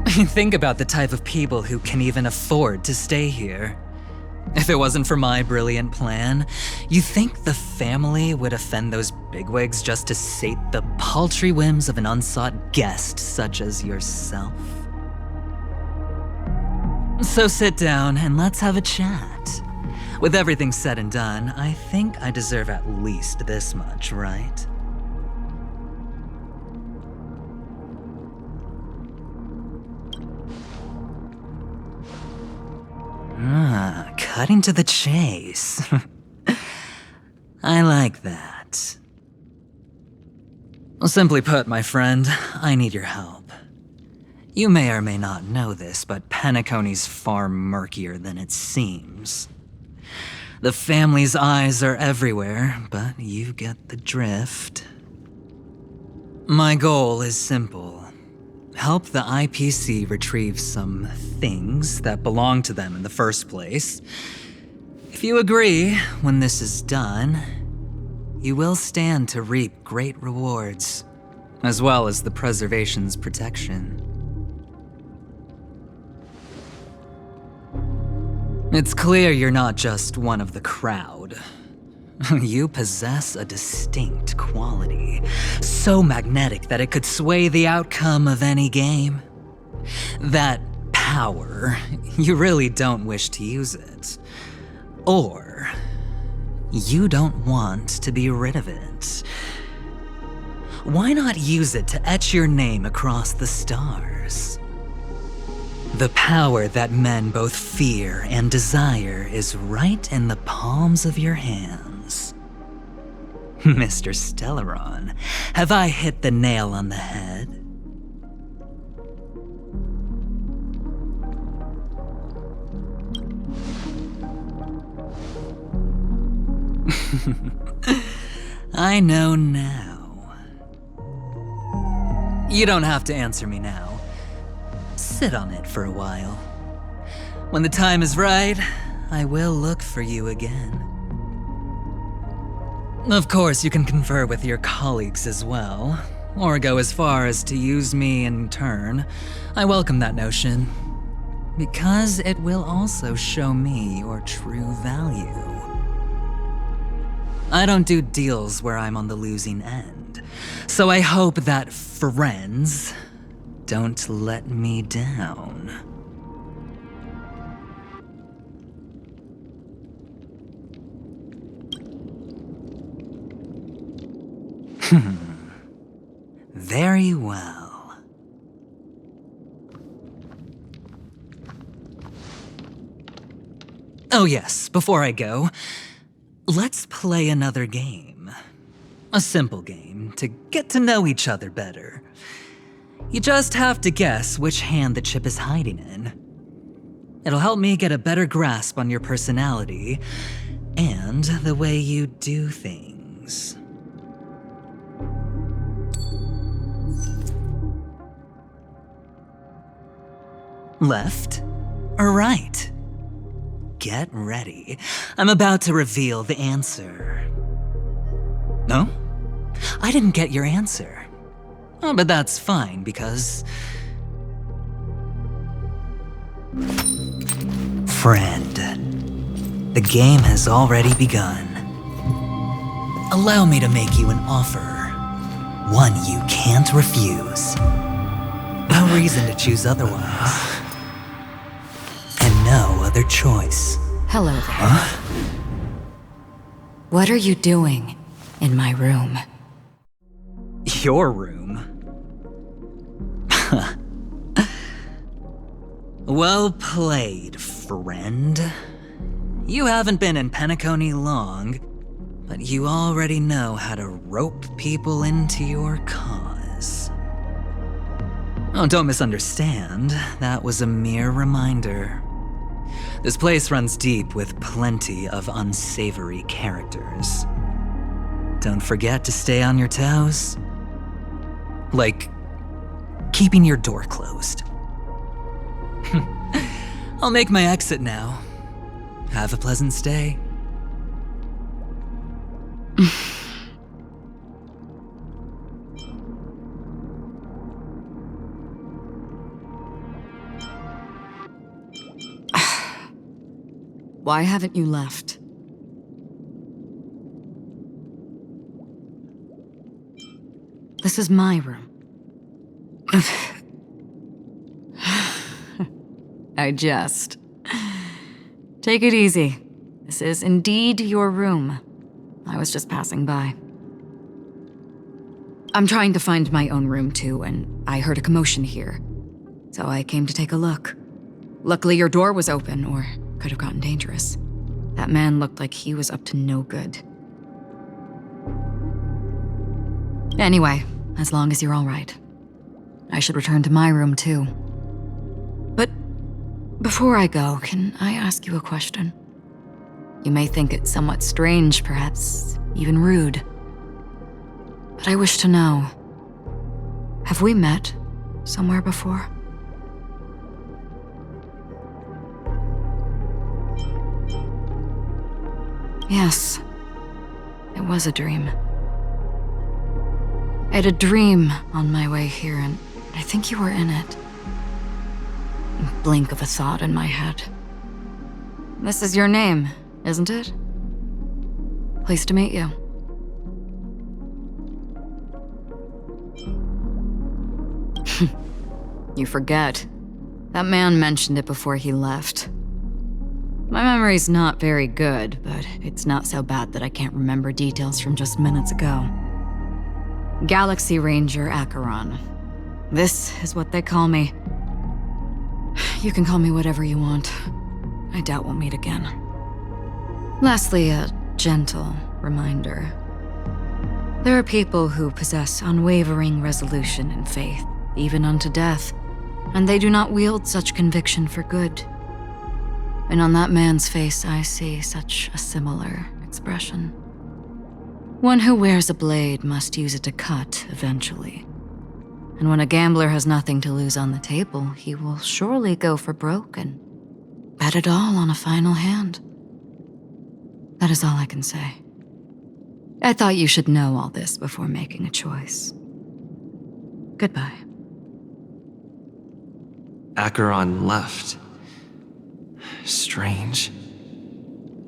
Think about the type of people who can even afford to stay here. If it wasn't for my brilliant plan, you think the family would offend those bigwigs just to sate the paltry whims of an unsought guest such as yourself? So sit down and let's have a chat. With everything said and done, I think I deserve at least this much, right? Cutting to the chase. I like that. Simply put, my friend, I need your help. You may or may not know this, but Penacony's far murkier than it seems. The family's eyes are everywhere, but you get the drift. My goal is simple. Help the IPC retrieve some things that belong to them in the first place. If you agree, when this is done, you will stand to reap great rewards, as well as the preservation's protection. It's clear you're not just one of the crowd. You possess a distinct quality, so magnetic that it could sway the outcome of any game. That power, you really don't wish to use it. Or You don't want to be rid of it. Why not use it to etch your name across the stars? The power that men both fear and desire is right in the palms of your hands. Mr. Stellaron, have I hit the nail on the head? I know now. You don't have to answer me now. Sit on it for a while. When the time is right, I will look for you again. Of course, you can confer with your colleagues as well, or go as far as to use me in turn. I welcome that notion, because it will also show me your true value. I don't do deals where I'm on the losing end, so I hope that friends don't let me down. Very well. Oh yes, before I go, let's play another game. A simple game to get to know each other better. You just have to guess which hand the chip is hiding in. It'll help me get a better grasp on your personality and the way you do things. Left or right? Get ready. I'm about to reveal the answer. No? I didn't get your answer. Oh, but that's fine because... Friend, the game has already begun. Allow me to make you an offer. One you can't refuse. No reason to choose otherwise. And no other choice. Hello there. Huh? What are you doing in my room? Your room? Well played, friend. You haven't been in Penacony long, but you already know how to rope people into your cause. Oh, don't misunderstand. That was a mere reminder. This place runs deep with plenty of unsavory characters. Don't forget to stay on your toes. Like, keeping your door closed. I'll make my exit now. Have a pleasant stay. Why haven't you left? This is my room. I jest. Take it easy. This is indeed your room. I was just passing by. I'm trying to find my own room too, and I heard a commotion here. So I came to take a look. Luckily your door was open, or could have gotten dangerous. That man looked like he was up to no good. Anyway, as long as you're all right. I should return to my room too. But before I go, can I ask you a question? You may think it somewhat strange, perhaps even rude. But I wish to know, have we met somewhere before? Yes, it was a dream. I had a dream on my way here, and I think you were in it. A blink of a thought in my head. This is your name, isn't it? Pleased to meet you. You forget. That man mentioned it before he left. My memory's not very good, but it's not so bad that I can't remember details from just minutes ago. Galaxy Ranger Acheron. This is what they call me. You can call me whatever you want. I doubt we'll meet again. Lastly, a gentle reminder. There are people who possess unwavering resolution and faith, even unto death, and they do not wield such conviction for good. And on that man's face, I see such a similar expression. One who wears a blade must use it to cut eventually. And when a gambler has nothing to lose on the table, he will surely go for broke and bet it all on a final hand. That is all I can say. I thought you should know all this before making a choice. Goodbye. Acheron left. Strange.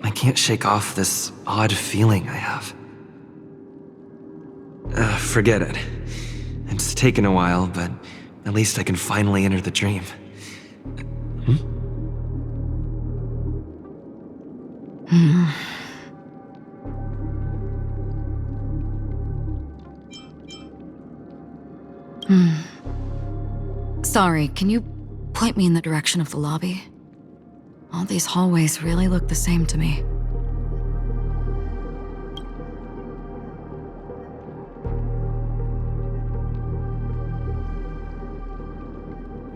I can't shake off this odd feeling I have. Forget it. It's taken a while, but at least I can finally enter the dream. Sorry, can you point me in the direction of the lobby? All these hallways really look the same to me.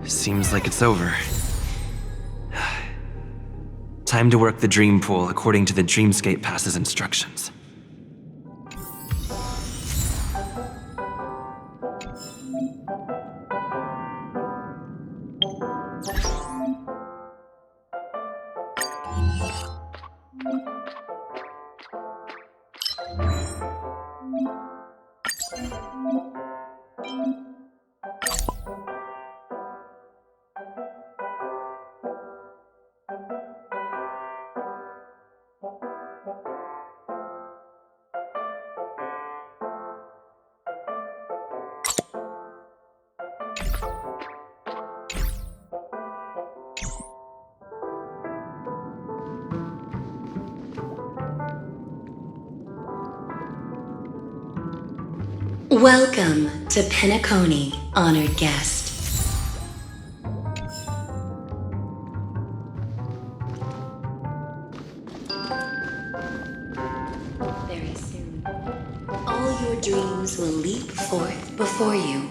Seems like it's over. Time to work the dream pool according to the Dreamscape Pass's instructions. Welcome to Penacony, honored guest. Very soon, all your dreams will leap forth before you.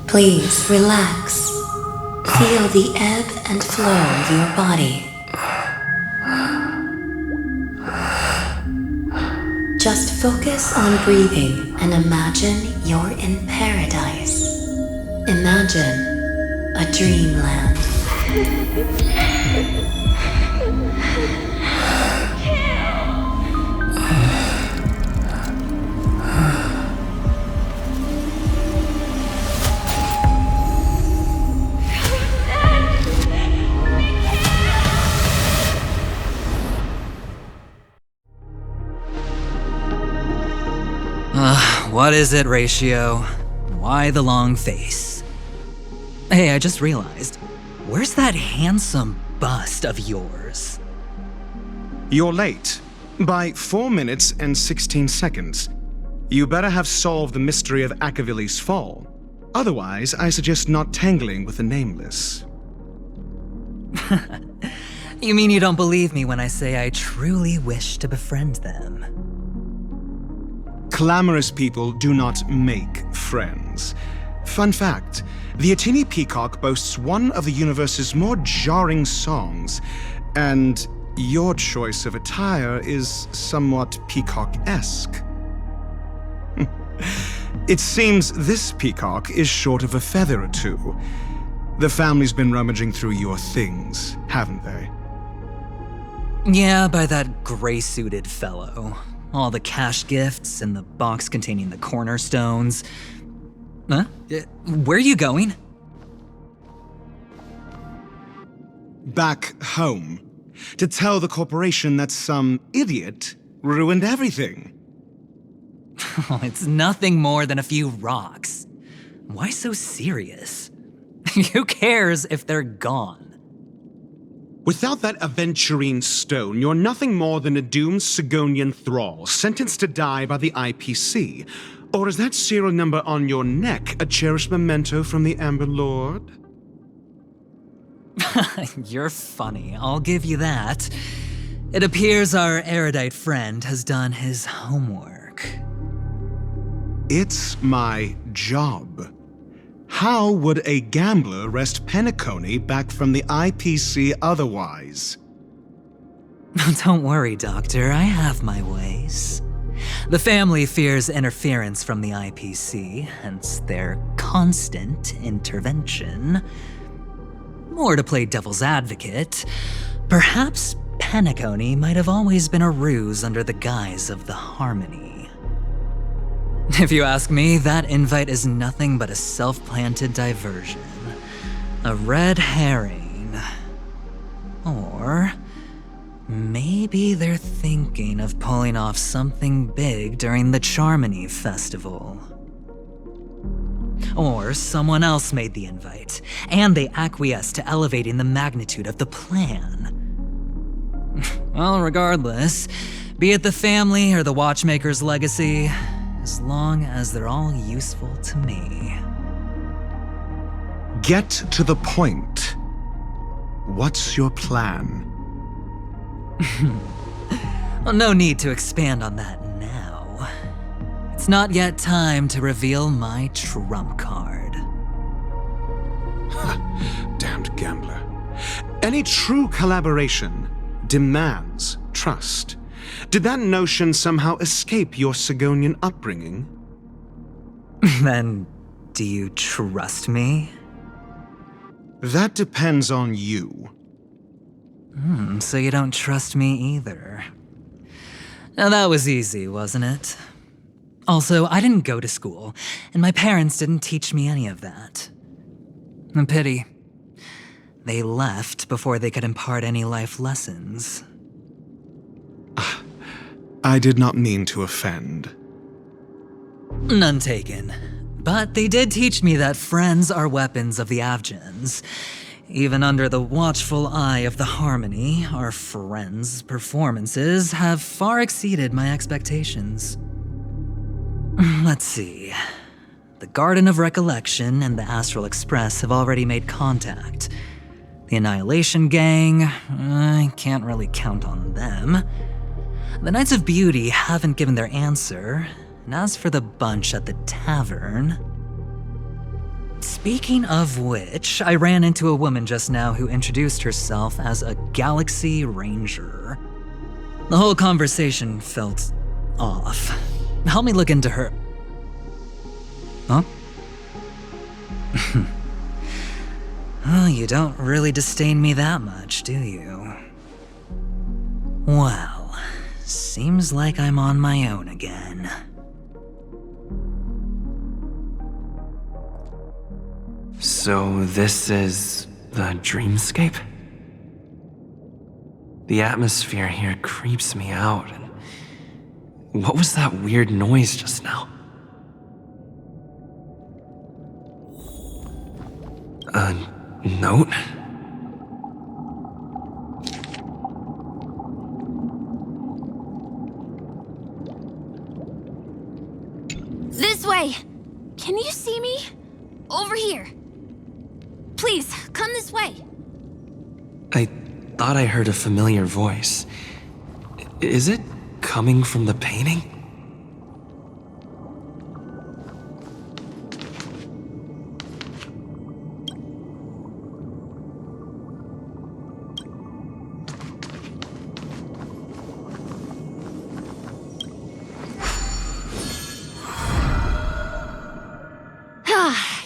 Please relax. Feel the ebb and flow of your body. Just focus on breathing and imagine you're in paradise. Imagine a dreamland. What is it, Ratio? Why the long face? Hey, I just realized, where's that handsome bust of yours? You're late. By 4 minutes and 16 seconds. You better have solved the mystery of Akavili's fall. Otherwise, I suggest not tangling with the Nameless. You mean you don't believe me when I say I truly wish to befriend them? Clamorous people do not make friends. Fun fact, the Atini Peacock boasts one of the universe's more jarring songs, and your choice of attire is somewhat peacock-esque. It seems this peacock is short of a feather or two. The family's been rummaging through your things, haven't they? Yeah, by that gray-suited fellow. All the cash gifts and the box containing the cornerstones. Huh? Where are you going? Back home. To tell the corporation that some idiot ruined everything. Oh, it's nothing more than a few rocks. Why so serious? Who cares if they're gone? Without that aventurine stone, you're nothing more than a doomed Sigonian thrall, sentenced to die by the IPC. Or is that serial number on your neck a cherished memento from the Amber Lord? You're funny, I'll give you that. It appears our erudite friend has done his homework. It's my job. How would a gambler wrest Penacony back from the IPC otherwise? Don't worry, Doctor, I have my ways. The family fears interference from the IPC, hence their constant intervention. Or to play devil's advocate, perhaps Penacony might have always been a ruse under the guise of the Harmony. If you ask me, that invite is nothing but a self-planted diversion. A red herring. Or maybe they're thinking of pulling off something big during the Charmony Festival. Or someone else made the invite, and they acquiesced to elevating the magnitude of the plan. Well, regardless, be it the family or the Watchmaker's legacy, as long as they're all useful to me. Get to the point. What's your plan? Well, no need to expand on that now. It's not yet time to reveal my trump card. Damned gambler. Any true collaboration demands trust. Did that notion somehow escape your Sigonian upbringing? Then, do you trust me? That depends on you. So you don't trust me either. Now that was easy, wasn't it? Also, I didn't go to school, and my parents didn't teach me any of that. A pity. They left before they could impart any life lessons. I did not mean to offend. None taken. But they did teach me that friends are weapons of the Avgens. Even under the watchful eye of the Harmony, our friends' performances have far exceeded my expectations. Let's see. The Garden of Recollection and the Astral Express have already made contact. The Annihilation Gang, I can't really count on them. The Knights of Beauty haven't given their answer, and as for the bunch at the tavern... Speaking of which, I ran into a woman just now who introduced herself as a Galaxy Ranger. The whole conversation felt off. Help me look into her... Huh? Oh, you don't really disdain me that much, do you? Well, seems like I'm on my own again. So this is the dreamscape? The atmosphere here creeps me out. And what was that weird noise just now? A note? This way! Can you see me? Over here. Please, come this way. thought I heard a familiar voice. Is it coming from the painting?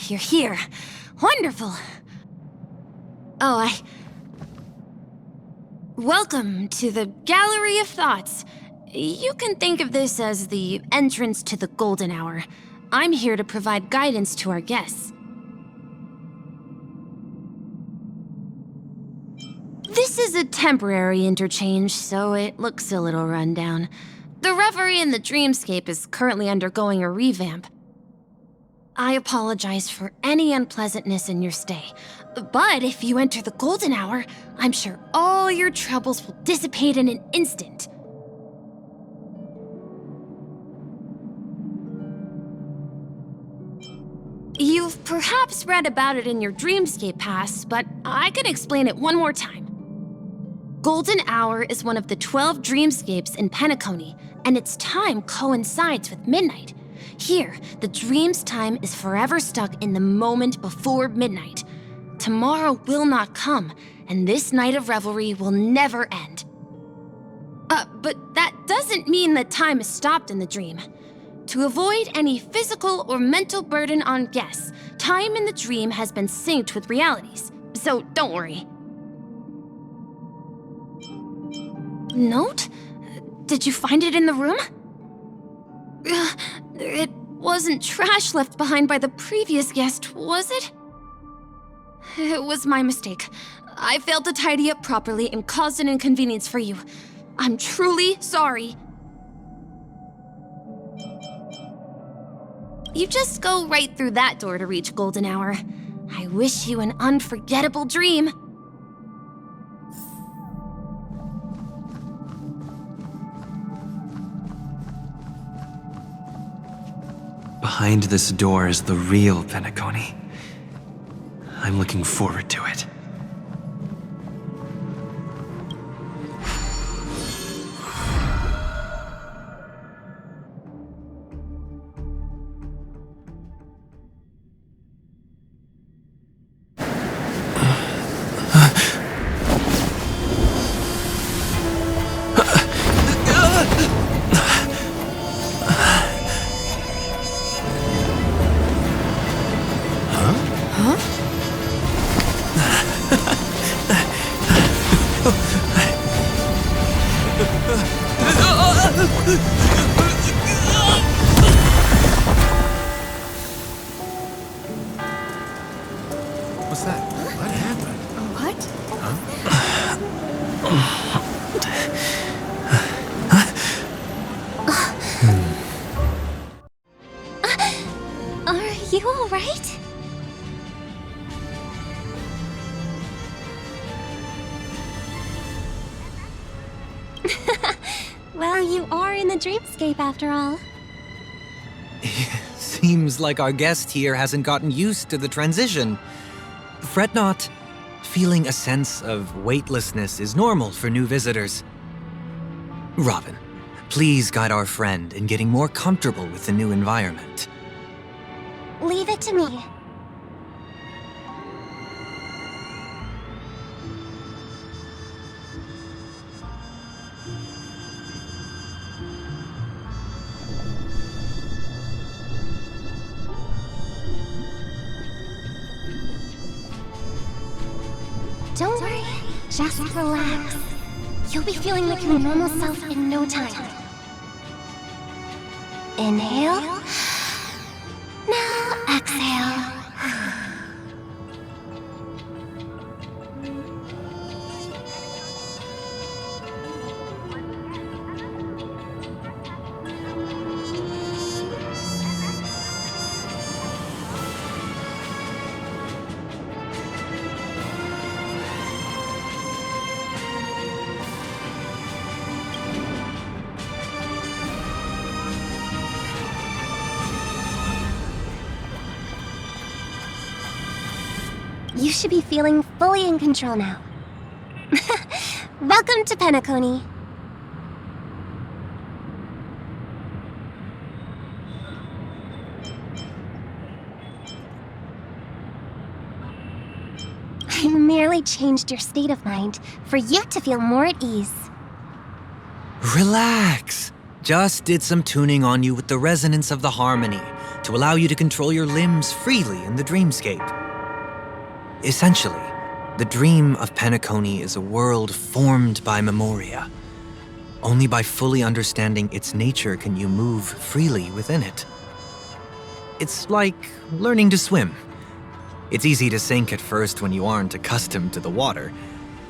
You're here. Wonderful. Welcome to the Gallery of Thoughts. You can think of this as the entrance to the Golden Hour. I'm here to provide guidance to our guests. This is a temporary interchange, so it looks a little rundown. The Reverie in the Dreamscape is currently undergoing a revamp. I apologize for any unpleasantness in your stay, but if you enter the Golden Hour, I'm sure all your troubles will dissipate in an instant. You've perhaps read about it in your Dreamscape Pass, but I can explain it one more time. Golden Hour is one of the 12 dreamscapes in Penacony, and its time coincides with midnight. Here, the dream's time is forever stuck in the moment before midnight. Tomorrow will not come, and this night of revelry will never end. But that doesn't mean that time is stopped in the dream. To avoid any physical or mental burden on guests, time in the dream has been synced with realities, so don't worry. Note? Did you find it in the room? It wasn't trash left behind by the previous guest, was it? It was my mistake. I failed to tidy up properly and caused an inconvenience for you. I'm truly sorry. You just go right through that door to reach Golden Hour. I wish you an unforgettable dream. Behind this door is the real Penacony. I'm looking forward to it. What's that? What happened? What? Are you all right? Well, you are in the dreamscape after all. Seems like our guest here hasn't gotten used to the transition. Fret not. Feeling a sense of weightlessness is normal for new visitors. Robin, please guide our friend in getting more comfortable with the new environment. Leave it to me. Don't worry, just relax. You'll be feeling like your normal self in no time. Inhale. Now exhale. You should be feeling fully in control now. Welcome to Penacony. I merely changed your state of mind for you to feel more at ease. Relax. Just did some tuning on you with the resonance of the harmony to allow you to control your limbs freely in the dreamscape. Essentially, the dream of Penacony is a world formed by memoria. Only by fully understanding its nature can you move freely within it. It's like learning to swim. It's easy to sink at first when you aren't accustomed to the water,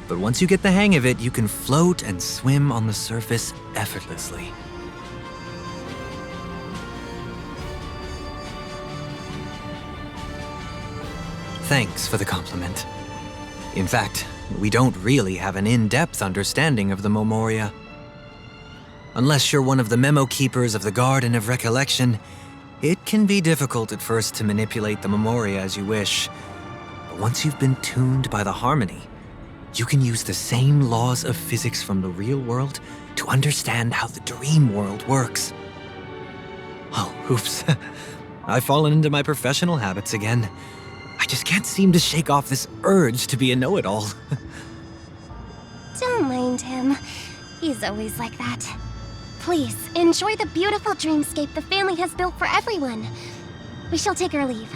but once you get the hang of it, you can float and swim on the surface effortlessly. Thanks for the compliment. In fact, we don't really have an in-depth understanding of the memoria. Unless you're one of the memo keepers of the Garden of Recollection, it can be difficult at first to manipulate the memoria as you wish. But once you've been tuned by the harmony, you can use the same laws of physics from the real world to understand how the dream world works. Oh, oops. I've fallen into my professional habits again. I just can't seem to shake off this urge to be a know-it-all. Don't mind him. He's always like that. Please, enjoy the beautiful dreamscape the family has built for everyone. We shall take our leave.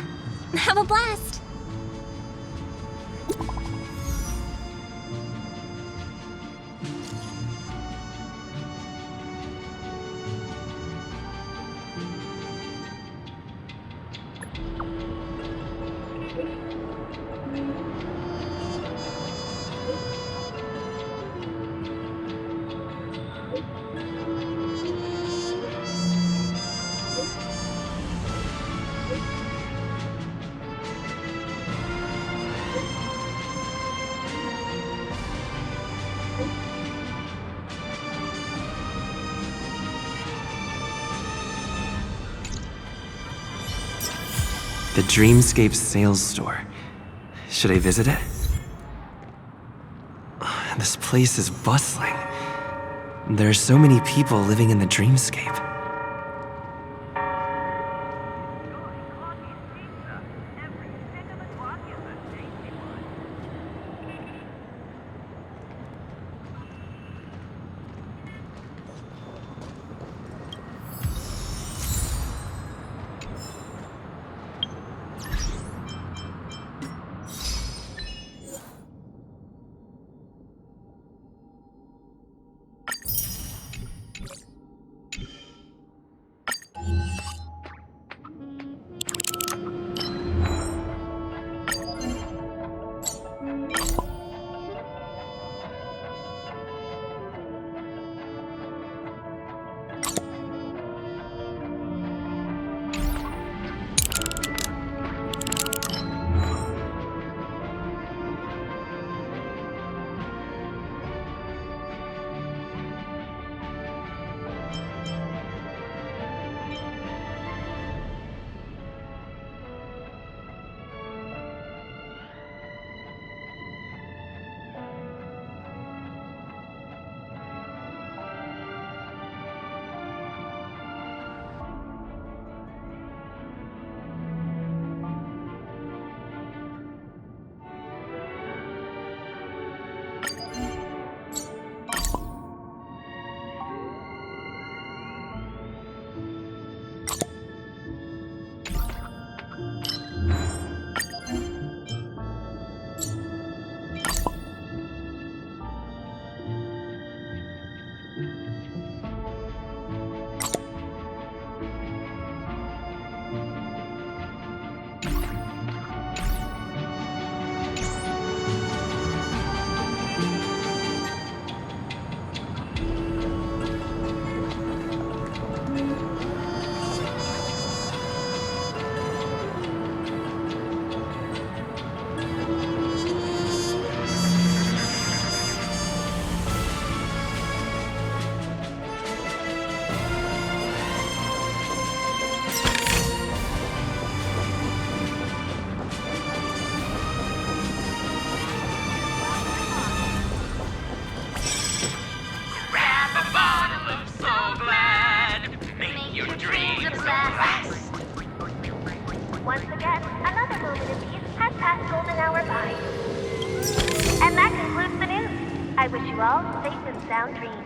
Have a blast! The Dreamscape sales store. Should I visit it? This place is bustling. There are so many people living in the Dreamscape. again, another moment of peace has passed golden hour by. And that concludes the news. I wish you all safe and sound dreams.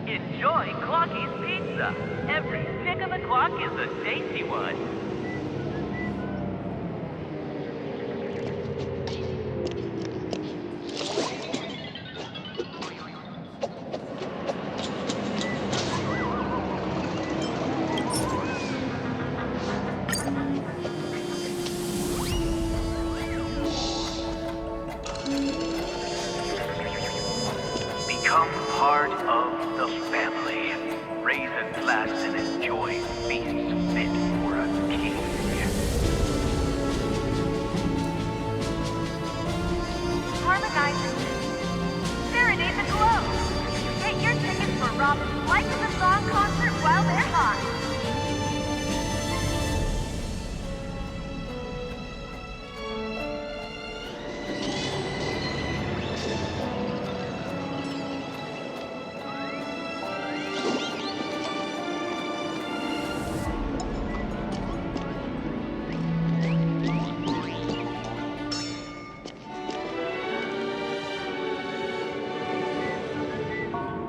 Enjoy Clocky's Pizza. Every pick of the clock is a tasty one. Become part of the family. Raise a glass and enjoy feasts fit for a king. Harmonizing. Serenade the glow. Get your tickets for Robin's Life of the Song concert while they're hot.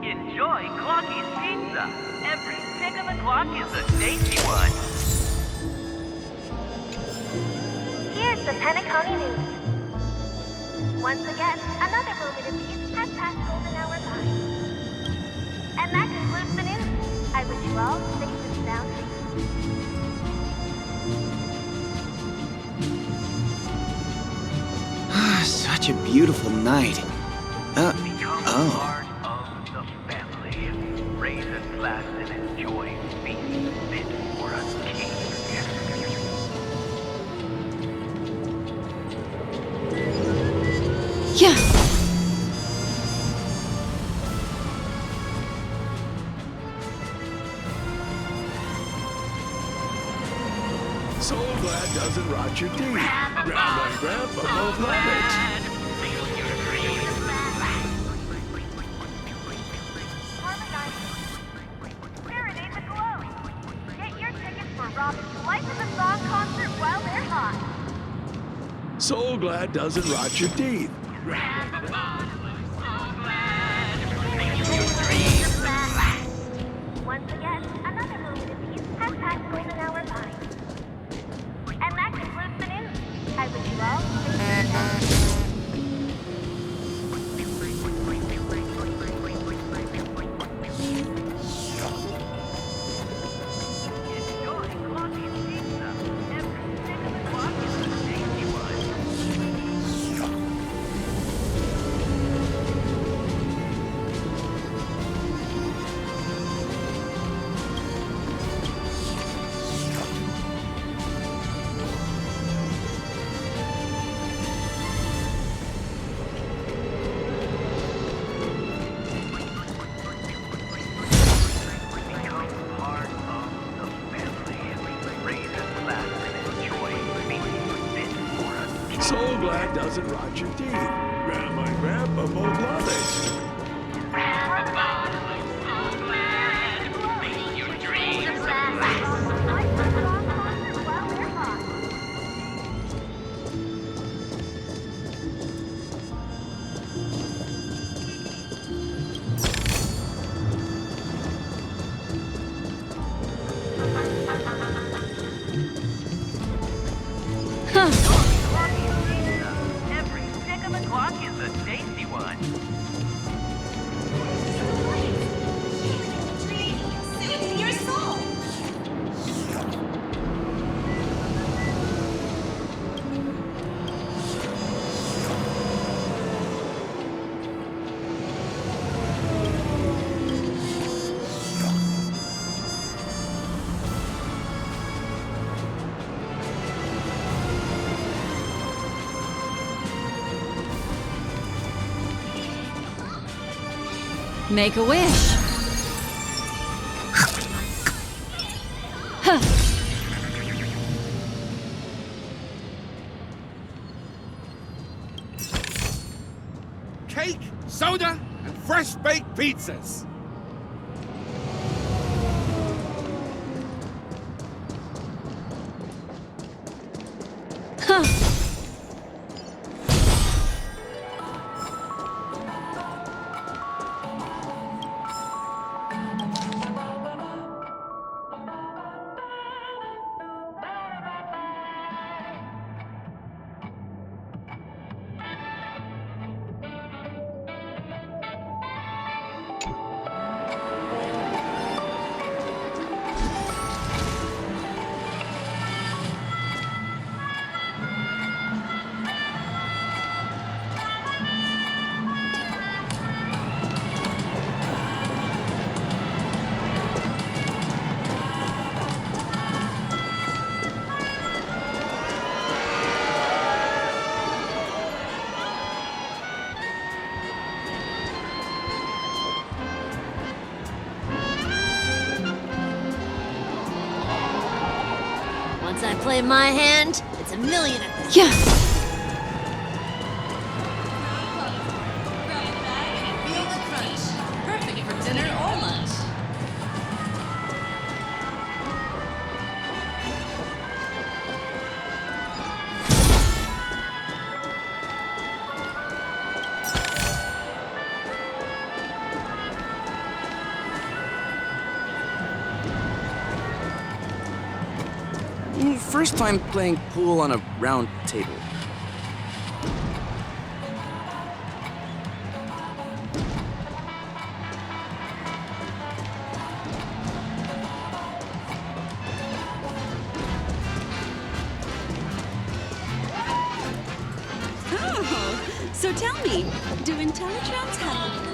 Enjoy Clocky's Pizza. Every pick of the clock is a tasty one. Here's the Penacony news. Once again, another moment of peace has passed golden hour by. And that concludes the news. I wish you all safe and sound dreams. Such a beautiful night. Oh. Raise a glass and enjoy feasts fit for a king. Yeah. So glad doesn't rot your teeth. Grandma and Grandpa both love it. Serenade the glow. Get your tickets for Robin's Life of the Song concert while they're hot. So glad doesn't rot your teeth. Once again, another moment of peace has passed golden hour by. And that concludes the news. I wish you all safe and sound. So glad doesn't rot your teeth. Grandma and Grandpa both love it. Every pick of the clock is a tasty one. Soothing your soul. Make a wish. Huh. Cake, soda, and fresh-baked pizzas. Once I play my hand, it's a million of them. Yeah. Feel the crunch. Perfect for dinner or lunch. First time playing pool on a round table. Oh, so tell me, do Intellitrons have...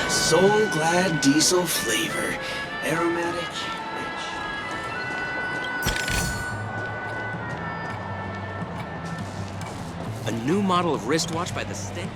Soul Glad diesel flavor. Aromatic, A new model of wristwatch by the Stink?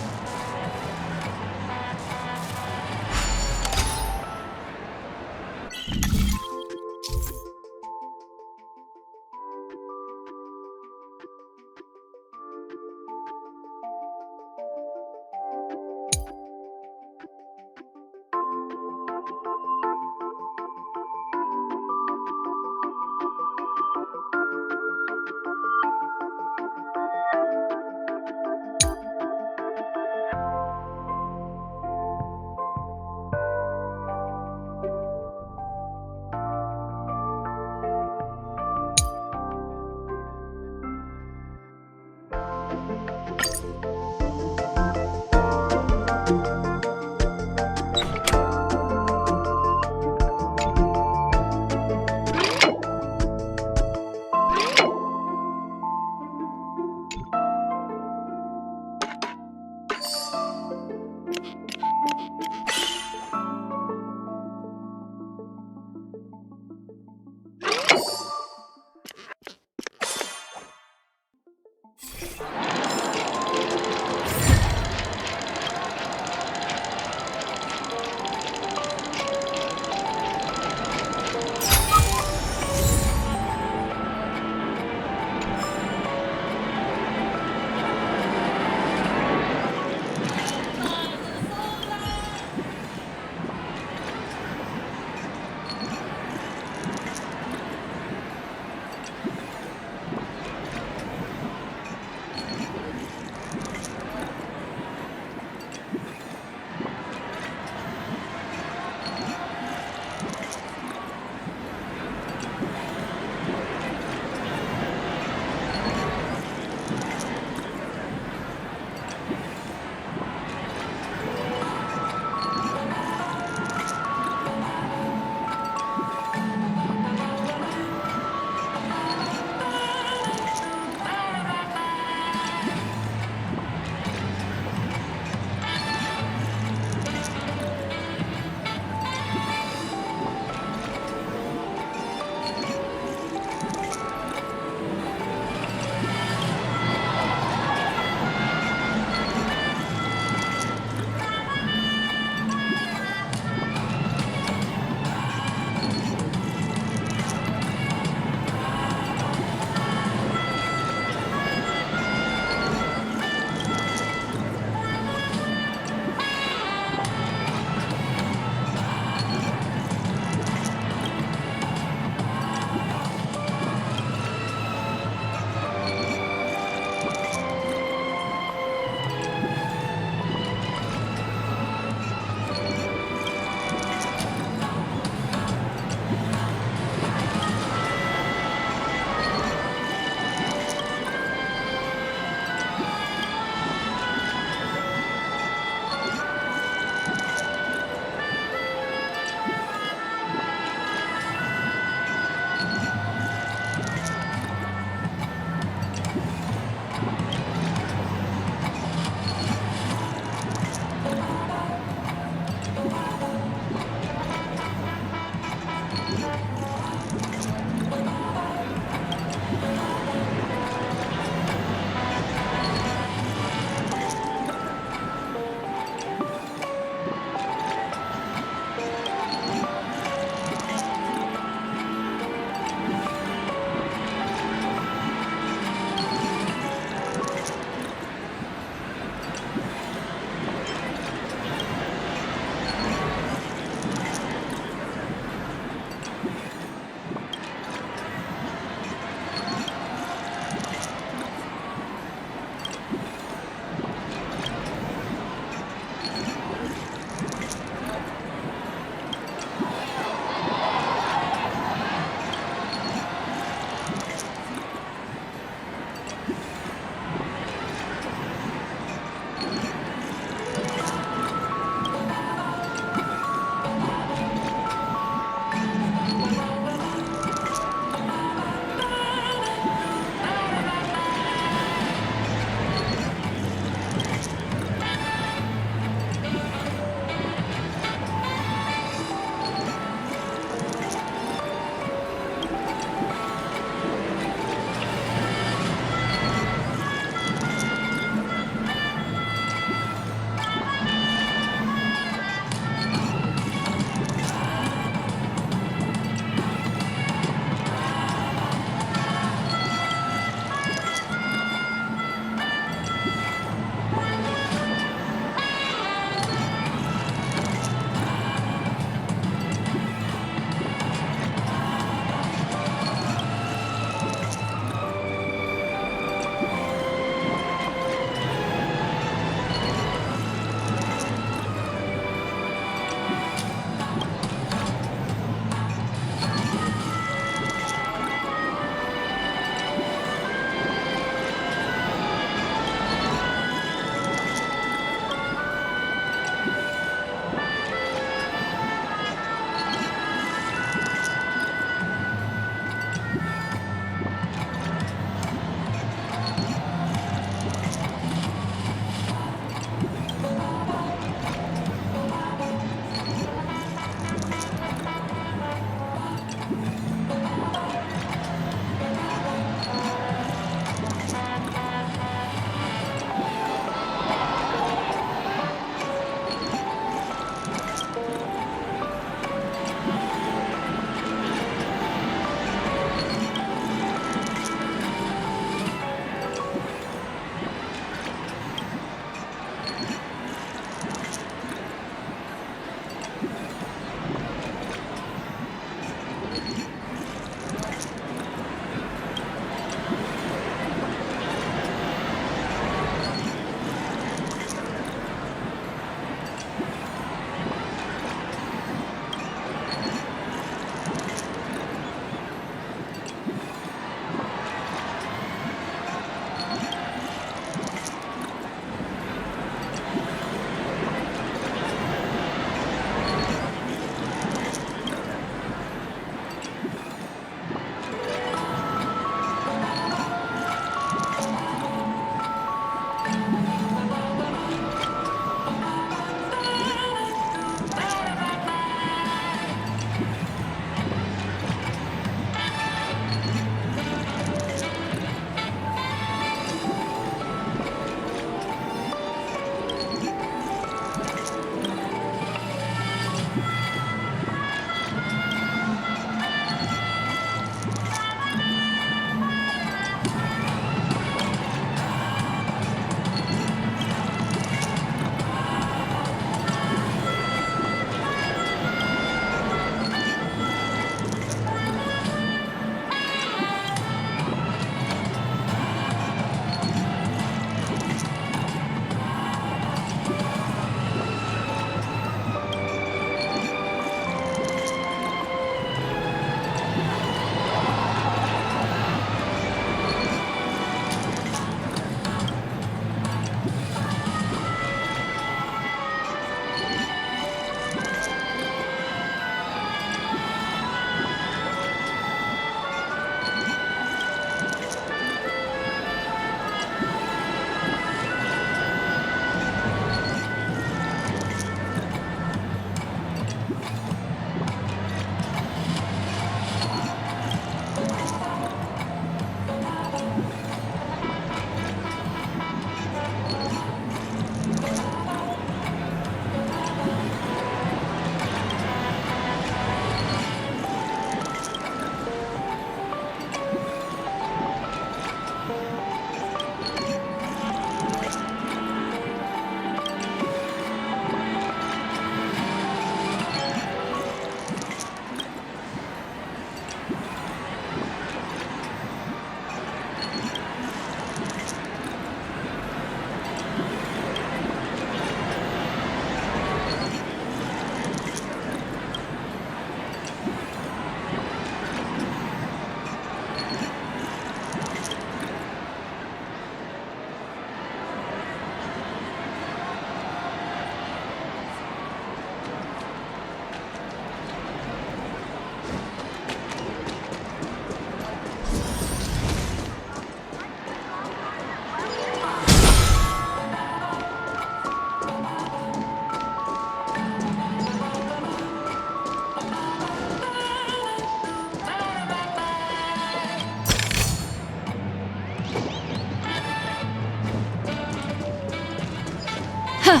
Enjoy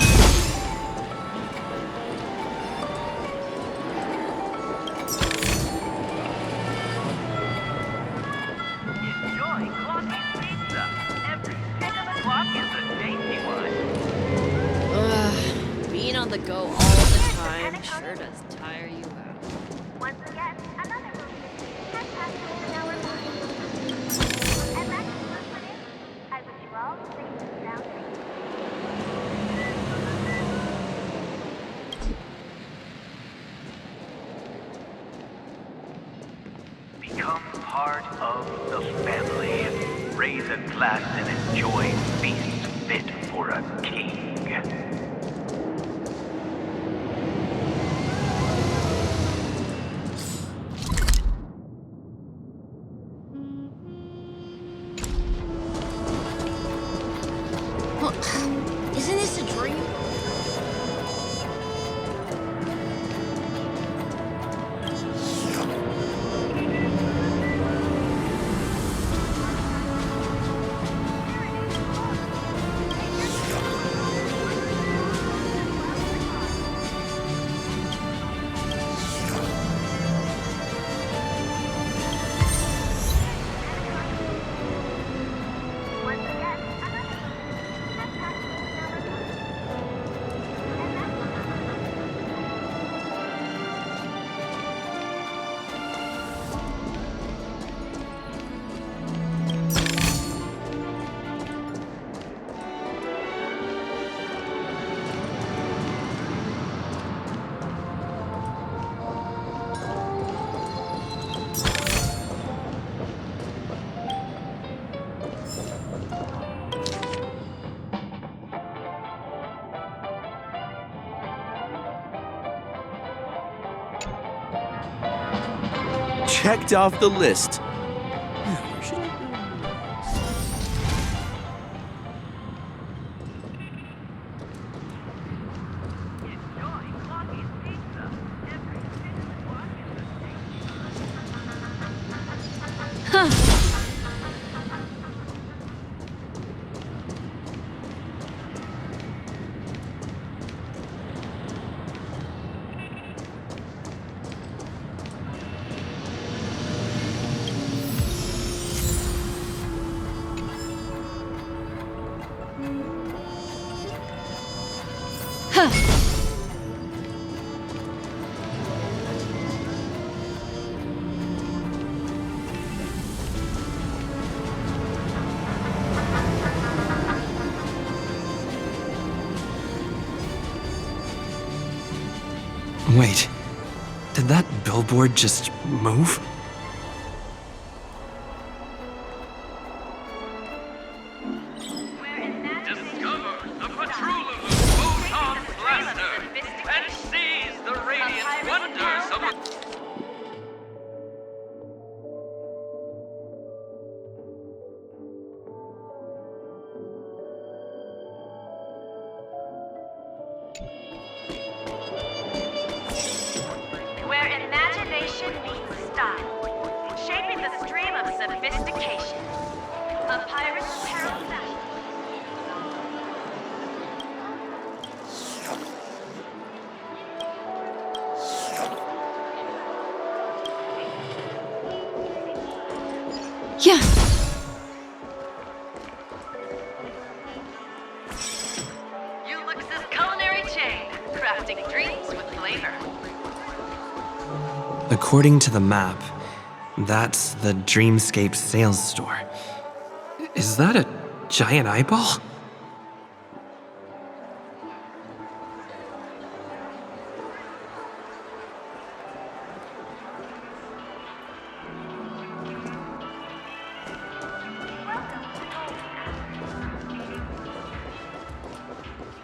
Clocky's pizza. Every pick of the clock is a tasty one. Being on the go all the time sure does tire you out. Once again, another movie has passed golden hour by. And that concludes the news. I wish you all safe and sound sleep. Become part of the family. Raise a glass and enjoy feasts fit for a king. Isn't this a dream? Checked off the list. Wait, did that billboard just move? Discover the patrol of the photon blaster and seize the radiant wonders of Where imagination meets style, shaping the stream of sophistication. A pirate's apparel fashion. Yeah. Ulix's culinary chain, crafting dreams with flavor. According to the map, that's the Dreamscape sales store. Is that a giant eyeball?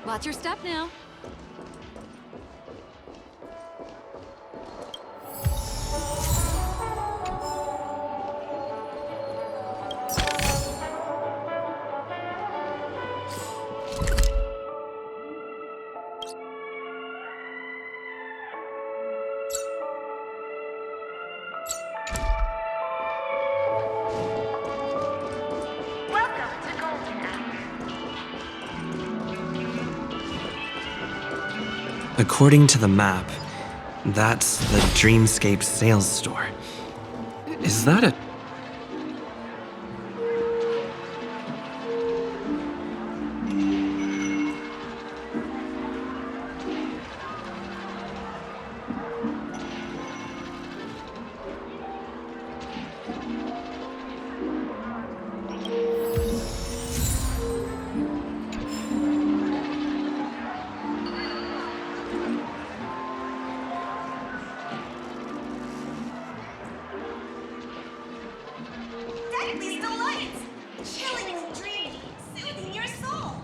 Watch your step now. Welcome to Golden Hour. According to the map, that's the Dreamscape sales store. Is that a... These delights! Chillingly dreamy, soothing your soul!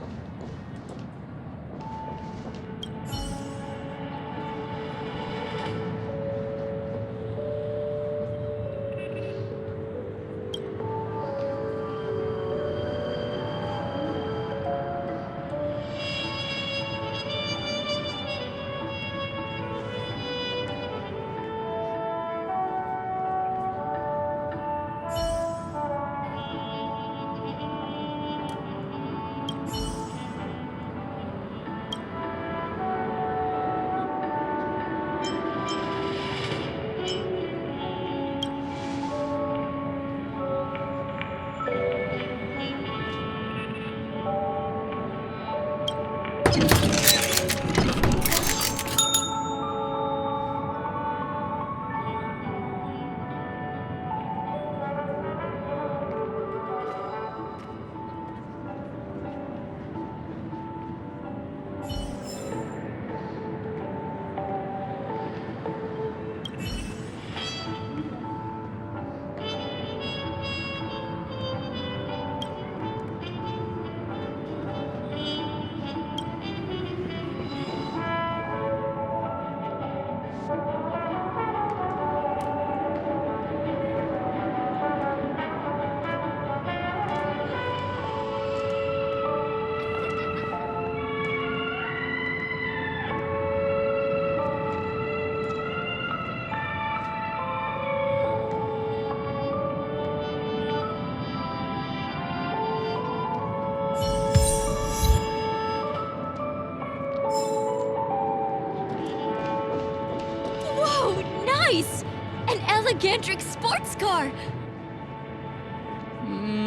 Nice! An Elegantric sports car!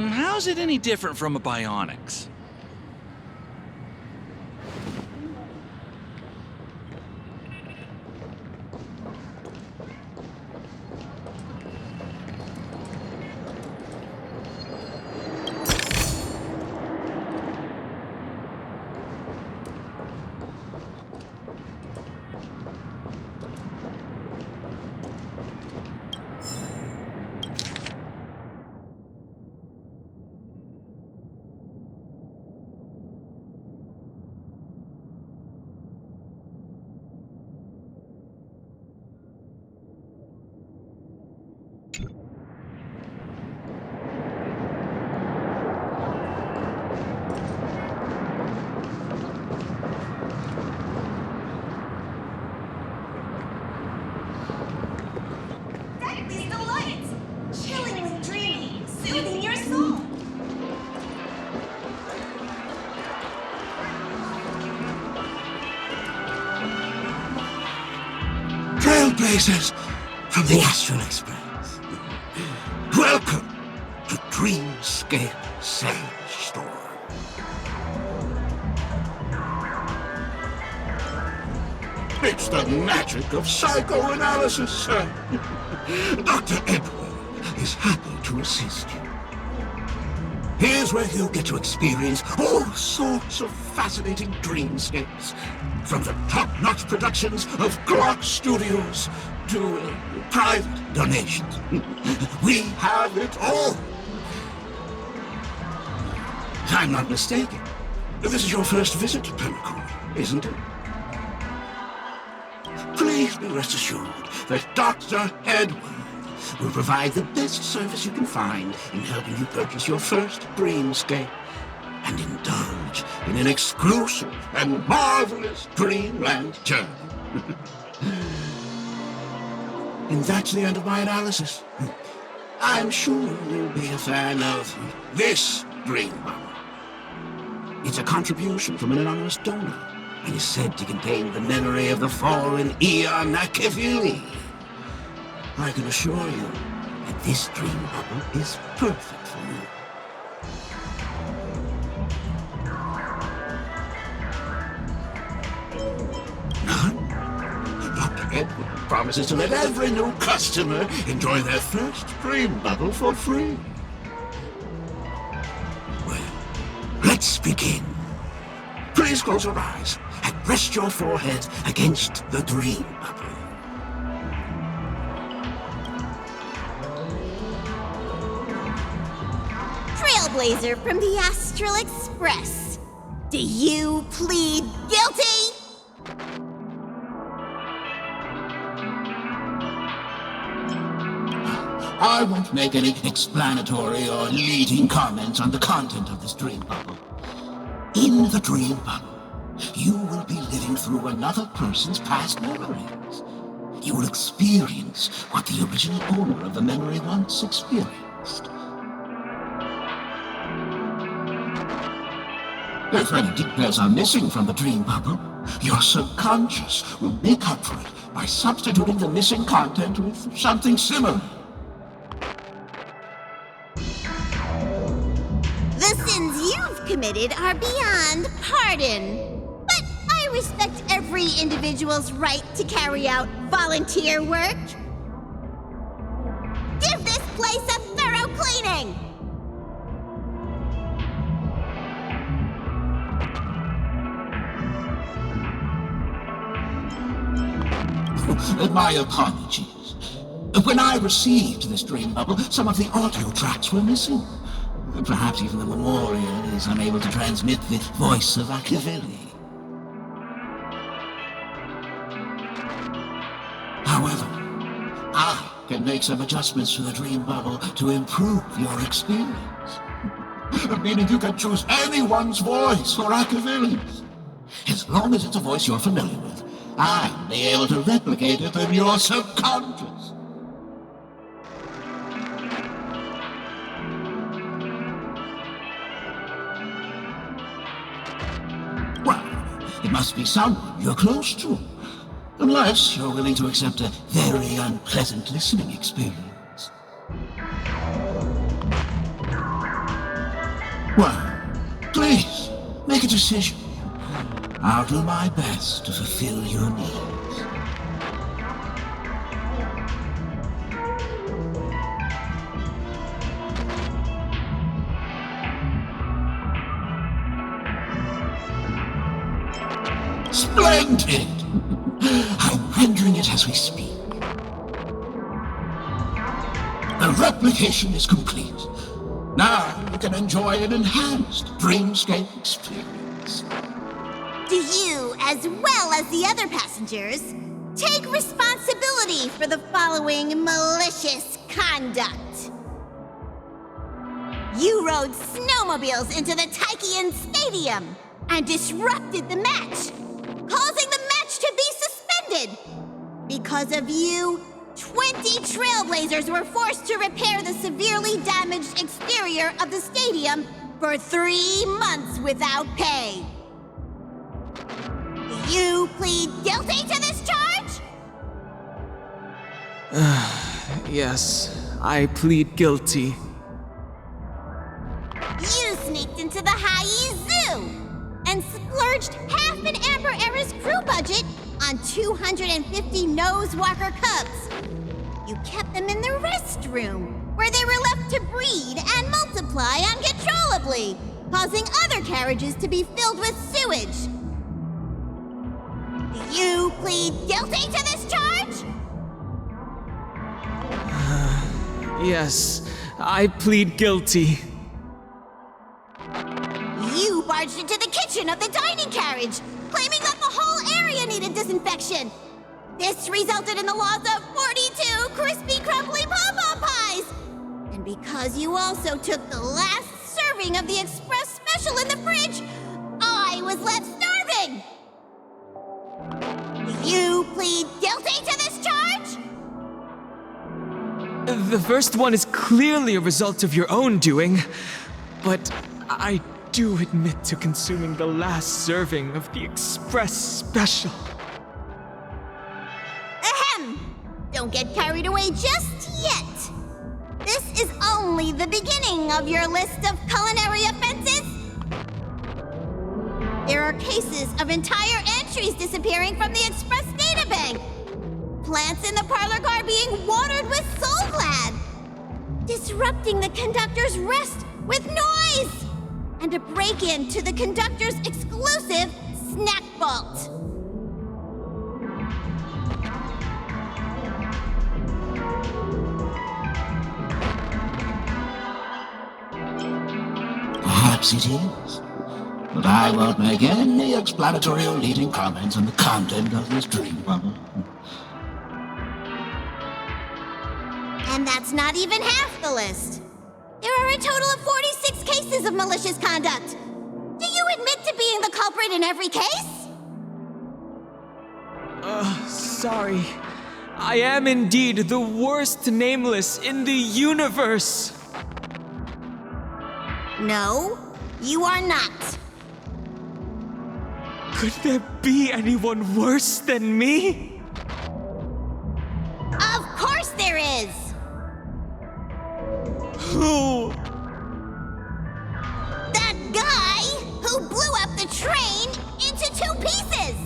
How's it any different from a Bionics? These delights! Chillingly dreamy, soothing your soul! Trailblazers from the Astral Express. Welcome to Dreamscape Sales Store. It's the magic of psychoanalysis, sir. Dr. Edward is happy to assist you. Here's where you'll get to experience all sorts of fascinating dreamscapes. From the top-notch productions of Glock Studios to private donations. We have it all. If I'm not mistaken, this is your first visit to Penacony, isn't it? Please be rest assured that Dr. Edward will provide the best service you can find in helping you purchase your first dreamscape and indulge in an exclusive and marvelous dreamland journey. And that's the end of my analysis. I'm sure you'll be a fan of this dream bubble. It's a contribution from an anonymous donor. and is said to contain the memory of the fallen Eon Nakavili. I can assure you that this dream bubble is perfect for you. Dr. Edward promises to let every new customer enjoy their first dream bubble for free. Well, let's begin. Please close your eyes and rest your forehead against the dream bubble. Trailblazer from the Astral Express. Do you plead guilty? I won't make any explanatory or leading comments on the content of this dream bubble. In the dream bubble, you will be living through another person's past memories. You will experience what the original owner of the memory once experienced. If any details are missing from the dream bubble, your subconscious will make up for it by substituting the missing content with something similar. The sins you've committed are beyond pardon. But I respect every individual's right to carry out volunteer work. Give this place a thorough cleaning! My apologies. When I received this dream bubble, some of the audio tracks were missing. Perhaps even the memorial is unable to transmit the voice of Akavili. However, I can make some adjustments to the dream bubble to improve your experience. Meaning you can choose anyone's voice for Akavili's. As long as it's a voice you're familiar with, I'll be able to replicate it in your subconscious. Well, it must be someone you're close to. Unless you're willing to accept a very unpleasant listening experience. Well, please, make a decision. I'll do my best to fulfill your needs. Splendid! I'm rendering it as we speak. The replication is complete. Now you can enjoy an enhanced dreamscape experience. Do you, as well as the other passengers, take responsibility for the following malicious conduct? You rode snowmobiles into the Taikian Stadium and disrupted the match, causing the match to be suspended. Because of you, 20 Trailblazers were forced to repair the severely damaged exterior of the stadium for 3 months without pay. Do you plead guilty to this charge? Yes, I plead guilty. You sneaked into the Haie Zoo and splurged half an Amber Era's crew budget on 250 Nosewalker cubs. You kept them in the restroom, where they were left to breed and multiply uncontrollably, causing other carriages to be filled with sewage. Do you plead guilty to this charge? Yes, I plead guilty. You barged into the kitchen of the dining carriage, claiming that the whole area needed disinfection. This resulted in the loss of 42 crispy, crumbly pom-pom pies. And because you also took the last serving of the express special in the fridge, I was left starving. Do you plead guilty to this charge? The first one is clearly a result of your own doing, but I do admit to consuming the last serving of the Express Special. Ahem! Don't get carried away just yet. This is only the beginning of your list of culinary offenses. There are cases of entire entries disappearing from the Express databank. Plants in the parlor car being watered with Soulglad. Disrupting the conductor's rest with noise. And a break-in to the conductor's exclusive snack vault. Perhaps it is. But I won't make any explanatory or leading comments on the content of this dream bubble. And that's not even half the list. There are a total of 46 cases of malicious conduct. Do you admit to being the culprit in every case? Sorry. I am indeed the worst nameless in the universe. No, you are not. Could there be anyone worse than me? Of course there is! Who? That guy who blew up the train into 2 pieces!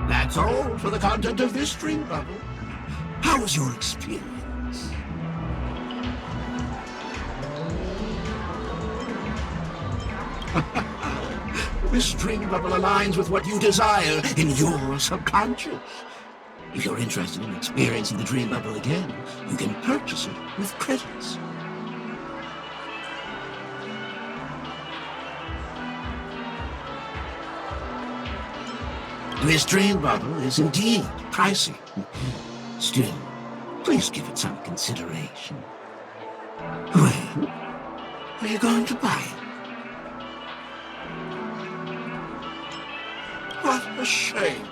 That's all for the content of this dream bubble. How was your experience? This dream bubble aligns with what you desire in your subconscious. If you're interested in experiencing the dream bubble again, you can purchase it with credits. This dream bubble is indeed pricey. Still, please give it some consideration. When are you going to buy it? What a shame.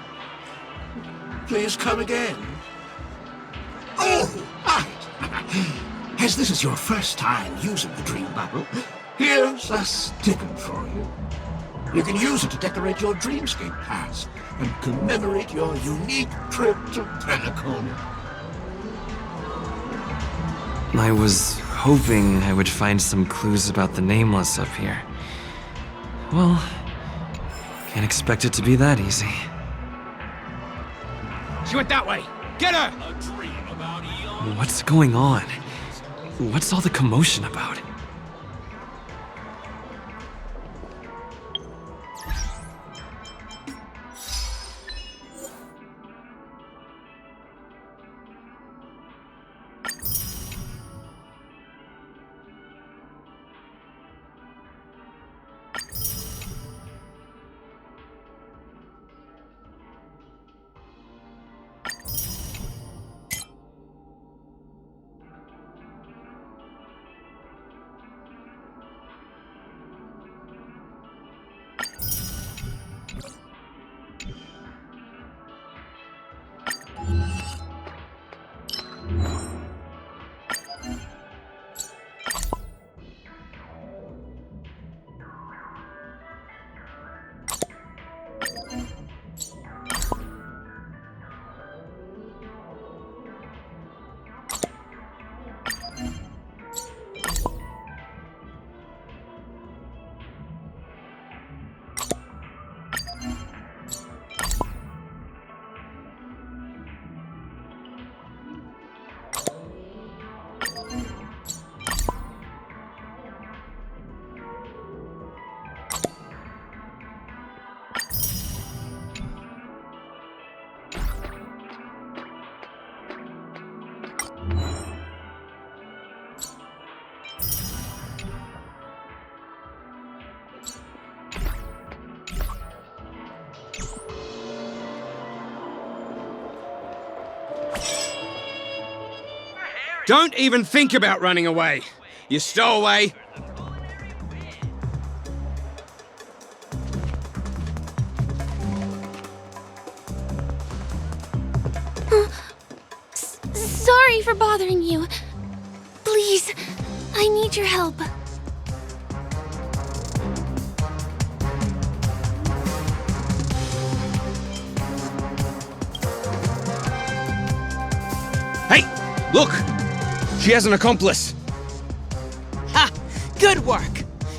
Please come again. Oh, right. As this is your first time using the dream bubble, here's a sticker for you. You can use it to decorate your dreamscape pass and commemorate your unique trip to Penacony. I was hoping I would find some clues about the Nameless up here. Well, can't expect it to be that easy. She went that way! Get her! What's going on? What's all the commotion about? Don't even think about running away. You stowaway. Sorry for bothering you. Please, I need your help. Hey, look! She has an accomplice. Ha! Good work!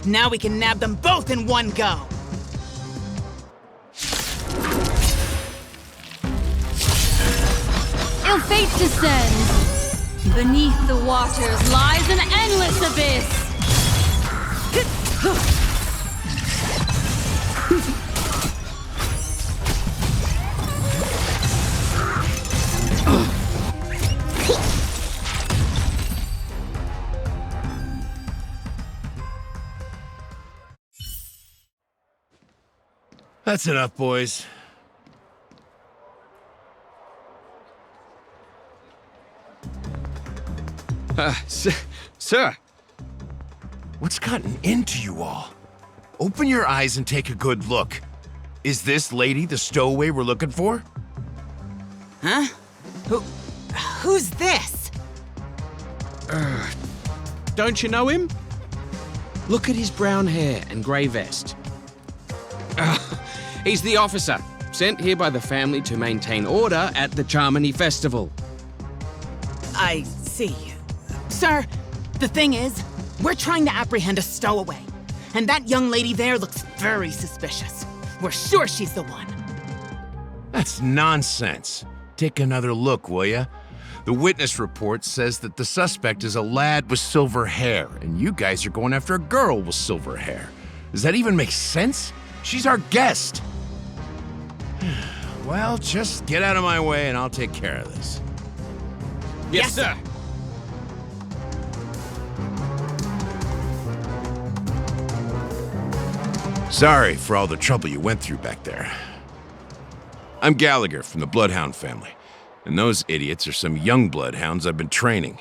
Now we can nab them both in one go. Ill fate descends. Beneath the waters lies an endless abyss. That's enough, boys. Sir. What's gotten into you all? Open your eyes and take a good look. Is this lady the stowaway we're looking for? Huh? Who's this? Don't you know him? Look at his brown hair and grey vest. He's the officer, sent here by the family to maintain order at the Charmony Festival. I see. Sir, the thing is, we're trying to apprehend a stowaway. And that young lady there looks very suspicious. We're sure she's the one. That's nonsense. Take another look, will ya? The witness report says that the suspect is a lad with silver hair, and you guys are going after a girl with silver hair. Does that even make sense? She's our guest. Well, just get out of my way and I'll take care of this. Yes, sir. Sorry for all the trouble you went through back there. I'm Gallagher from the Bloodhound family, and those idiots are some young bloodhounds I've been training.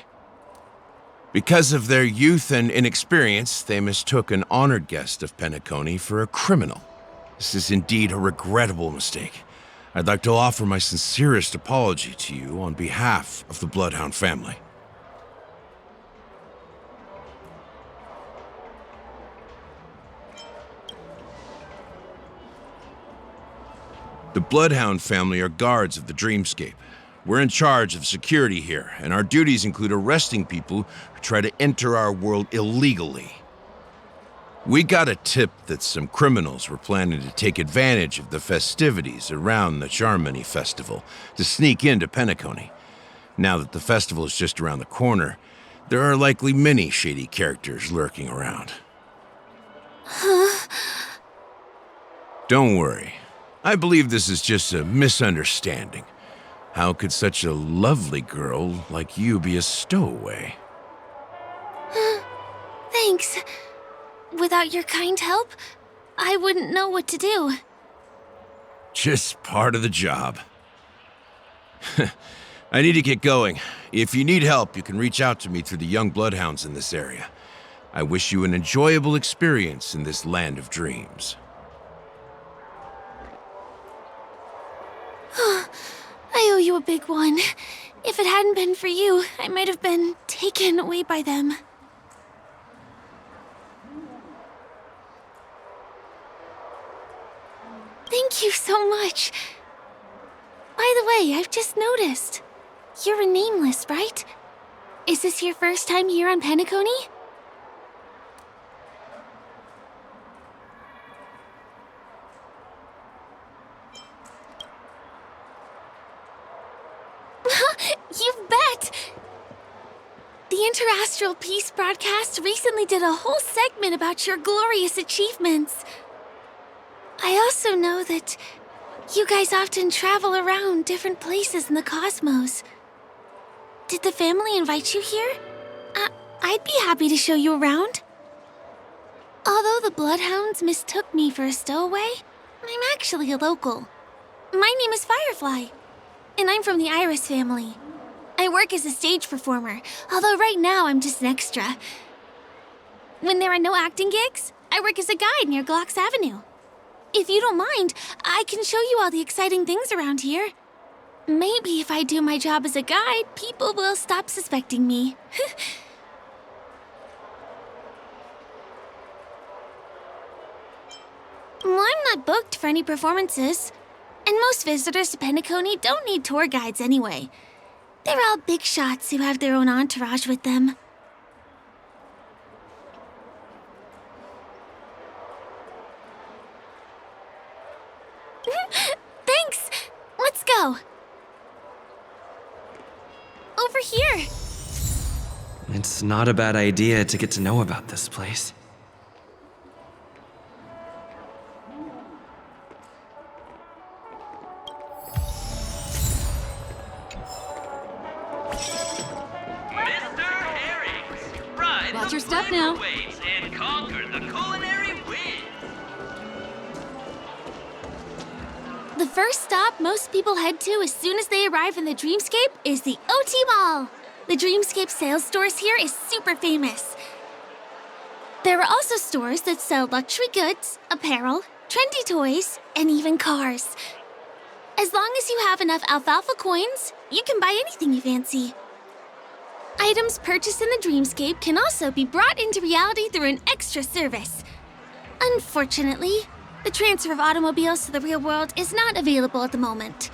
Because of their youth and inexperience, they mistook an honored guest of Penacony for a criminal. This is indeed a regrettable mistake. I'd like to offer my sincerest apology to you on behalf of the Bloodhound family. The Bloodhound family are guards of the Dreamscape. We're in charge of security here, and our duties include arresting people who try to enter our world illegally. We got a tip that some criminals were planning to take advantage of the festivities around the Charmony Festival to sneak into Penacony. Now that the festival is just around the corner, there are likely many shady characters lurking around. Huh? Don't worry. I believe this is just a misunderstanding. How could such a lovely girl like you be a stowaway? Thanks. Without your kind help, I wouldn't know what to do. Just part of the job. I need to get going. If you need help, you can reach out to me through the young bloodhounds in this area. I wish you an enjoyable experience in this land of dreams. I owe you a big one. If it hadn't been for you, I might have been taken away by them. Thank you so much. By the way, I've just noticed. You're a nameless, right? Is this your first time here on Penacony? You bet! The Interastral Peace broadcast recently did a whole segment about your glorious achievements. I also know that you guys often travel around different places in the cosmos. Did the family invite you here? I'd be happy to show you around. Although the Bloodhounds mistook me for a stowaway, I'm actually a local. My name is Firefly, and I'm from the Iris family. I work as a stage performer, although right now I'm just an extra. When there are no acting gigs, I work as a guide near Glocks Avenue. If you don't mind, I can show you all the exciting things around here. Maybe if I do my job as a guide, people will stop suspecting me. Well, I'm not booked for any performances. And most visitors to Penacony don't need tour guides anyway. They're all big shots who have their own entourage with them. Thanks! Let's go! Over here! It's not a bad idea to get to know about this place. Watch your step now. And conquer the culinary wind. The first stop most people head to as soon as they arrive in the Dreamscape is the OT Mall. The Dreamscape sales stores here is super famous. There are also stores that sell luxury goods, apparel, trendy toys, and even cars. As long as you have enough alfalfa coins, you can buy anything you fancy. Items purchased in the Dreamscape can also be brought into reality through an extra service. Unfortunately, the transfer of automobiles to the real world is not available at the moment.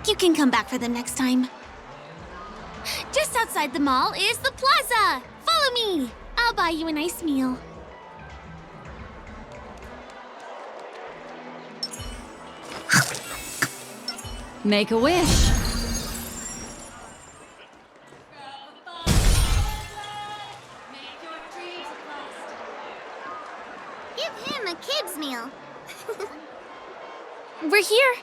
You can come back for them next time. Just outside the mall is the plaza! Follow me! I'll buy you a nice meal. Make a wish. Give him a kid's meal. We're here.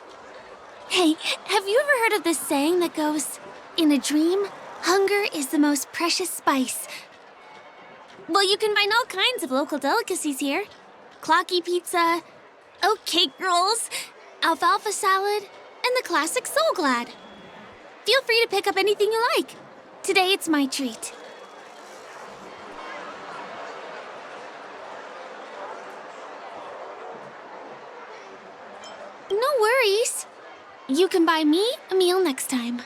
Hey, have you ever heard of this saying that goes, in a dream, hunger is the most precious spice? Well, you can find all kinds of local delicacies here. Clocky pizza, oat cake rolls, alfalfa salad, and the classic Soul Glad. Feel free to pick up anything you like. Today it's my treat. No worries. You can buy me a meal next time.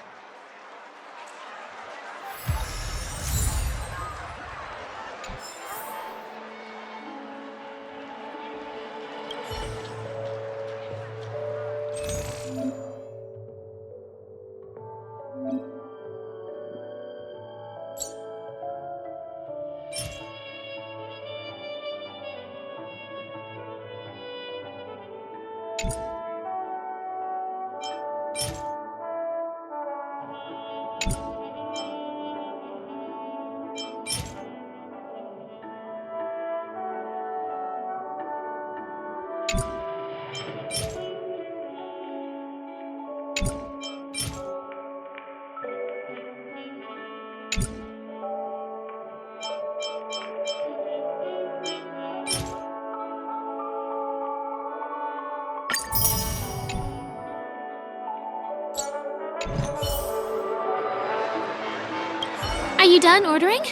Are you done ordering?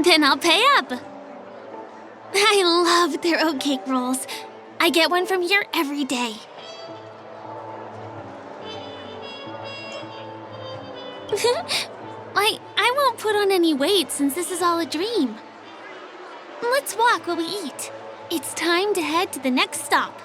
Then I'll pay up. I love their oat cake rolls. I get one from here every day. I won't put on any weight since this is all a dream. Let's walk while we eat. It's time to head to the next stop.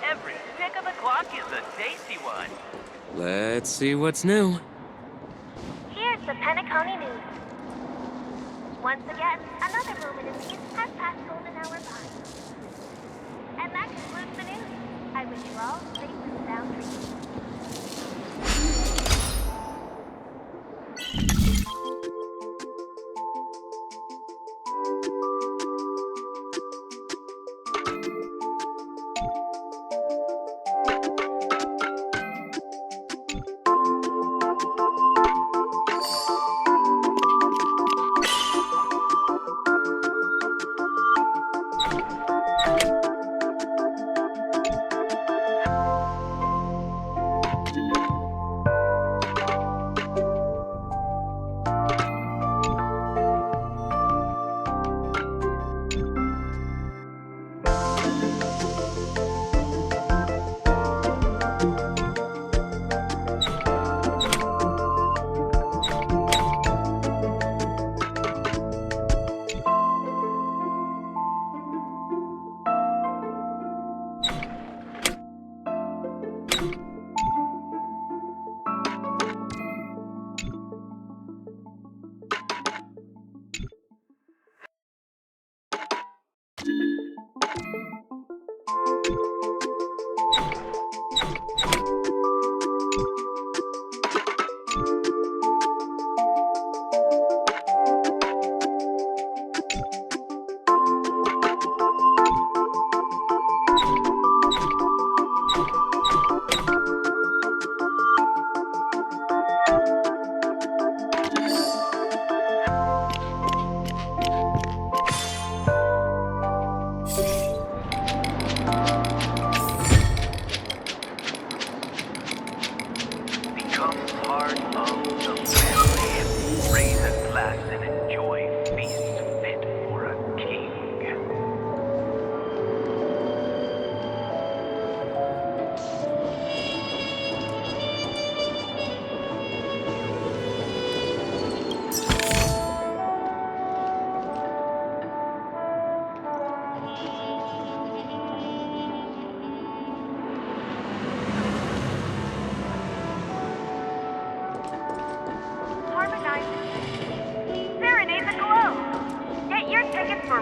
Every tick of the clock is a tasty one. Let's see what's new. Here's the Penacony news. Once again, another moment in peace has passed golden hour by. And that concludes the news.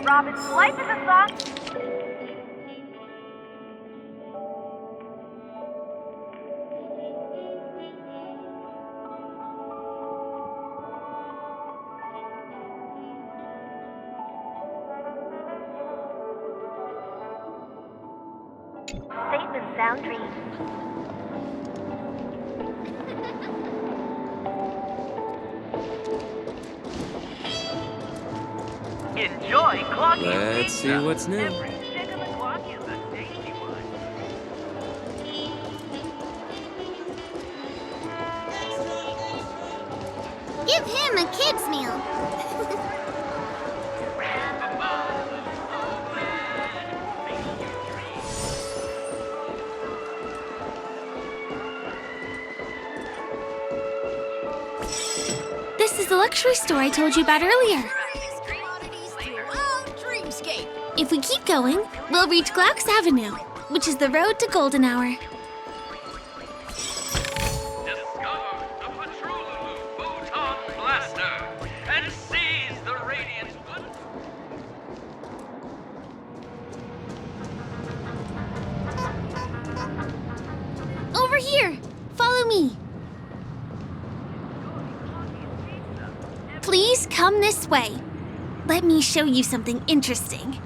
Robin's life is a song. Safe and sound dreams. Enjoy Clocky's Let's see pizza. what's new. Every stick of the clock is a tasty one. Give him a kid's meal. This is the luxury store I told you about earlier. If we keep going, we'll reach Glauc's Avenue, which is the road to Golden Hour. Blaster and seize the radiant. Over here! Follow me! Please come this way. Let me show you something interesting.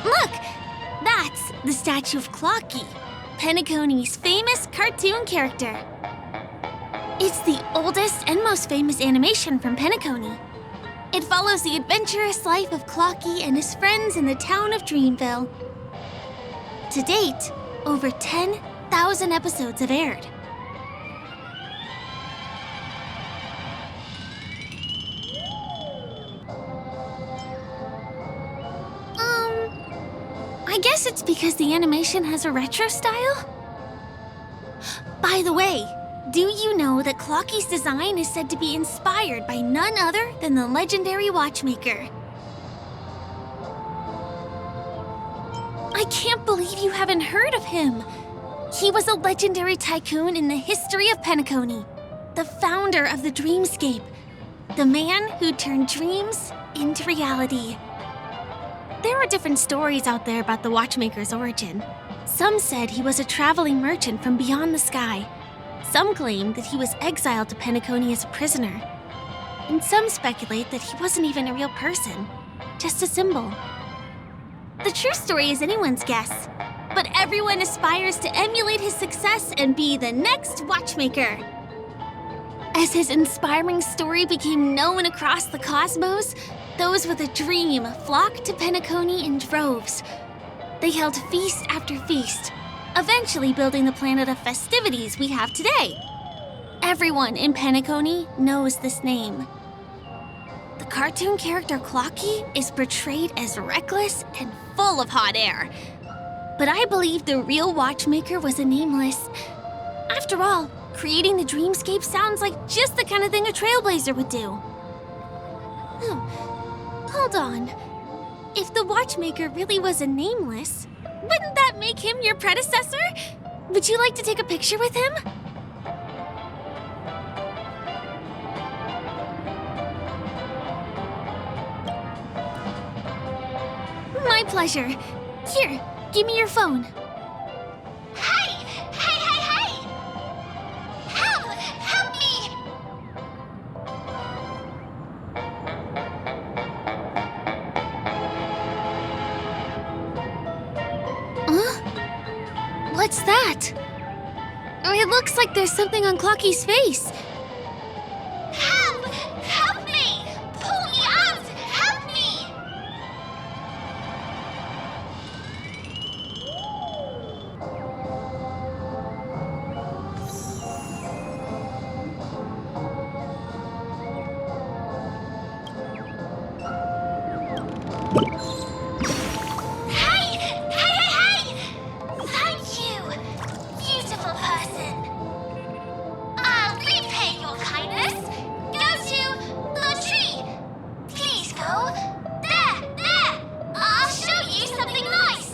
Look! That's the statue of Clocky, Penacony's famous cartoon character. It's the oldest and most famous animation from Penacony. It follows the adventurous life of Clocky and his friends in the town of Dreamville. To date, over 10,000 episodes have aired. I guess it's because the animation has a retro style? By the way, do you know that Clocky's design is said to be inspired by none other than the legendary watchmaker? I can't believe you haven't heard of him. He was a legendary tycoon in the history of Penacony, the founder of the Dreamscape, the man who turned dreams into reality. There are different stories out there about the watchmaker's origin. Some said he was a traveling merchant from beyond the sky. Some claim that he was exiled to Penacony as a prisoner. And some speculate that he wasn't even a real person, just a symbol. The true story is anyone's guess, but everyone aspires to emulate his success and be the next watchmaker. As his inspiring story became known across the cosmos, those with a dream flocked to Penacony in droves. They held feast after feast, eventually building the planet of festivities we have today. Everyone in Penacony knows this name. The cartoon character Clocky is portrayed as reckless and full of hot air. But I believe the real watchmaker was a nameless. After all, creating the Dreamscape sounds like just the kind of thing a trailblazer would do. Hold on. If the watchmaker really was a nameless, wouldn't that make him your predecessor? Would you like to take a picture with him? My pleasure. Here, give me your phone. Hey! Hey, hey, hey! Help! Help me! What's that? It looks like there's something on Clocky's face. Help! Help me! Pull me out! Help me! Hey! Hey, hey, hey! Thank you, beautiful person. I'll repay your kindness. Go to the tree. Please go. There. I'll show you something nice.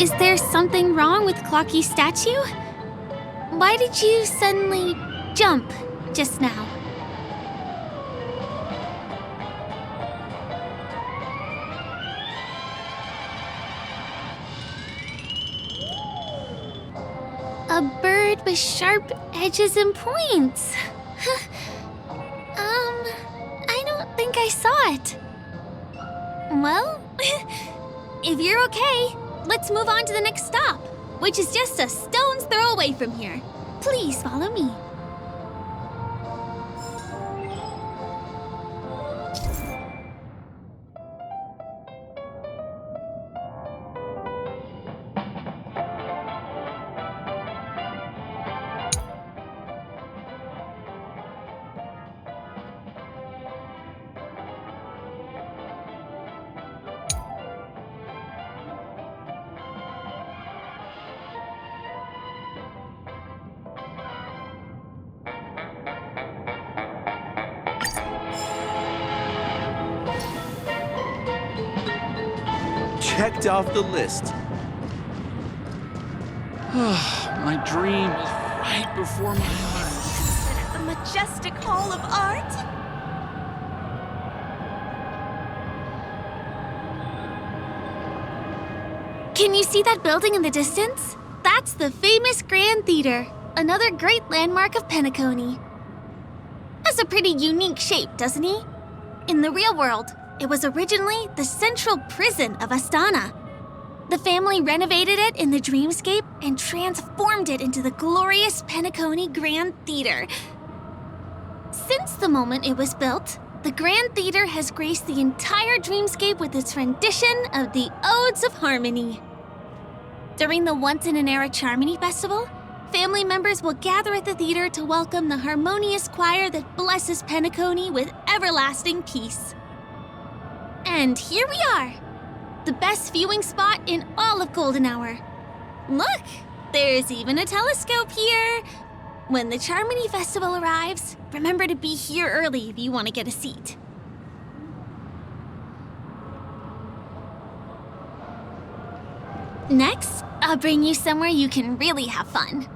Is there something wrong with Clocky's statue? Why did you suddenly jump just now? A bird with sharp edges and points. I don't think I saw it. Well, if you're okay, let's move on to the next stop, which is just a stone's throw away from here. Please follow me. Checked off the list. My dream is right before my eyes. The majestic hall of art? Can you see that building in the distance? That's the famous Grand Theater, another great landmark of Penacony. Has a pretty unique shape, doesn't he? In the real world, it was originally the central prison of Astana. The family renovated it in the dreamscape and transformed it into the glorious Penacony Grand Theater. Since the moment it was built, the Grand Theater has graced the entire dreamscape with its rendition of the Odes of Harmony. During the Once-in-an-Era Charmony Festival, family members will gather at the theater to welcome the harmonious choir that blesses Penacony with everlasting peace. And here we are, the best viewing spot in all of Golden Hour. Look, there's even a telescope here. When the Charmony Festival arrives, remember to be here early if you want to get a seat. Next, I'll bring you somewhere you can really have fun.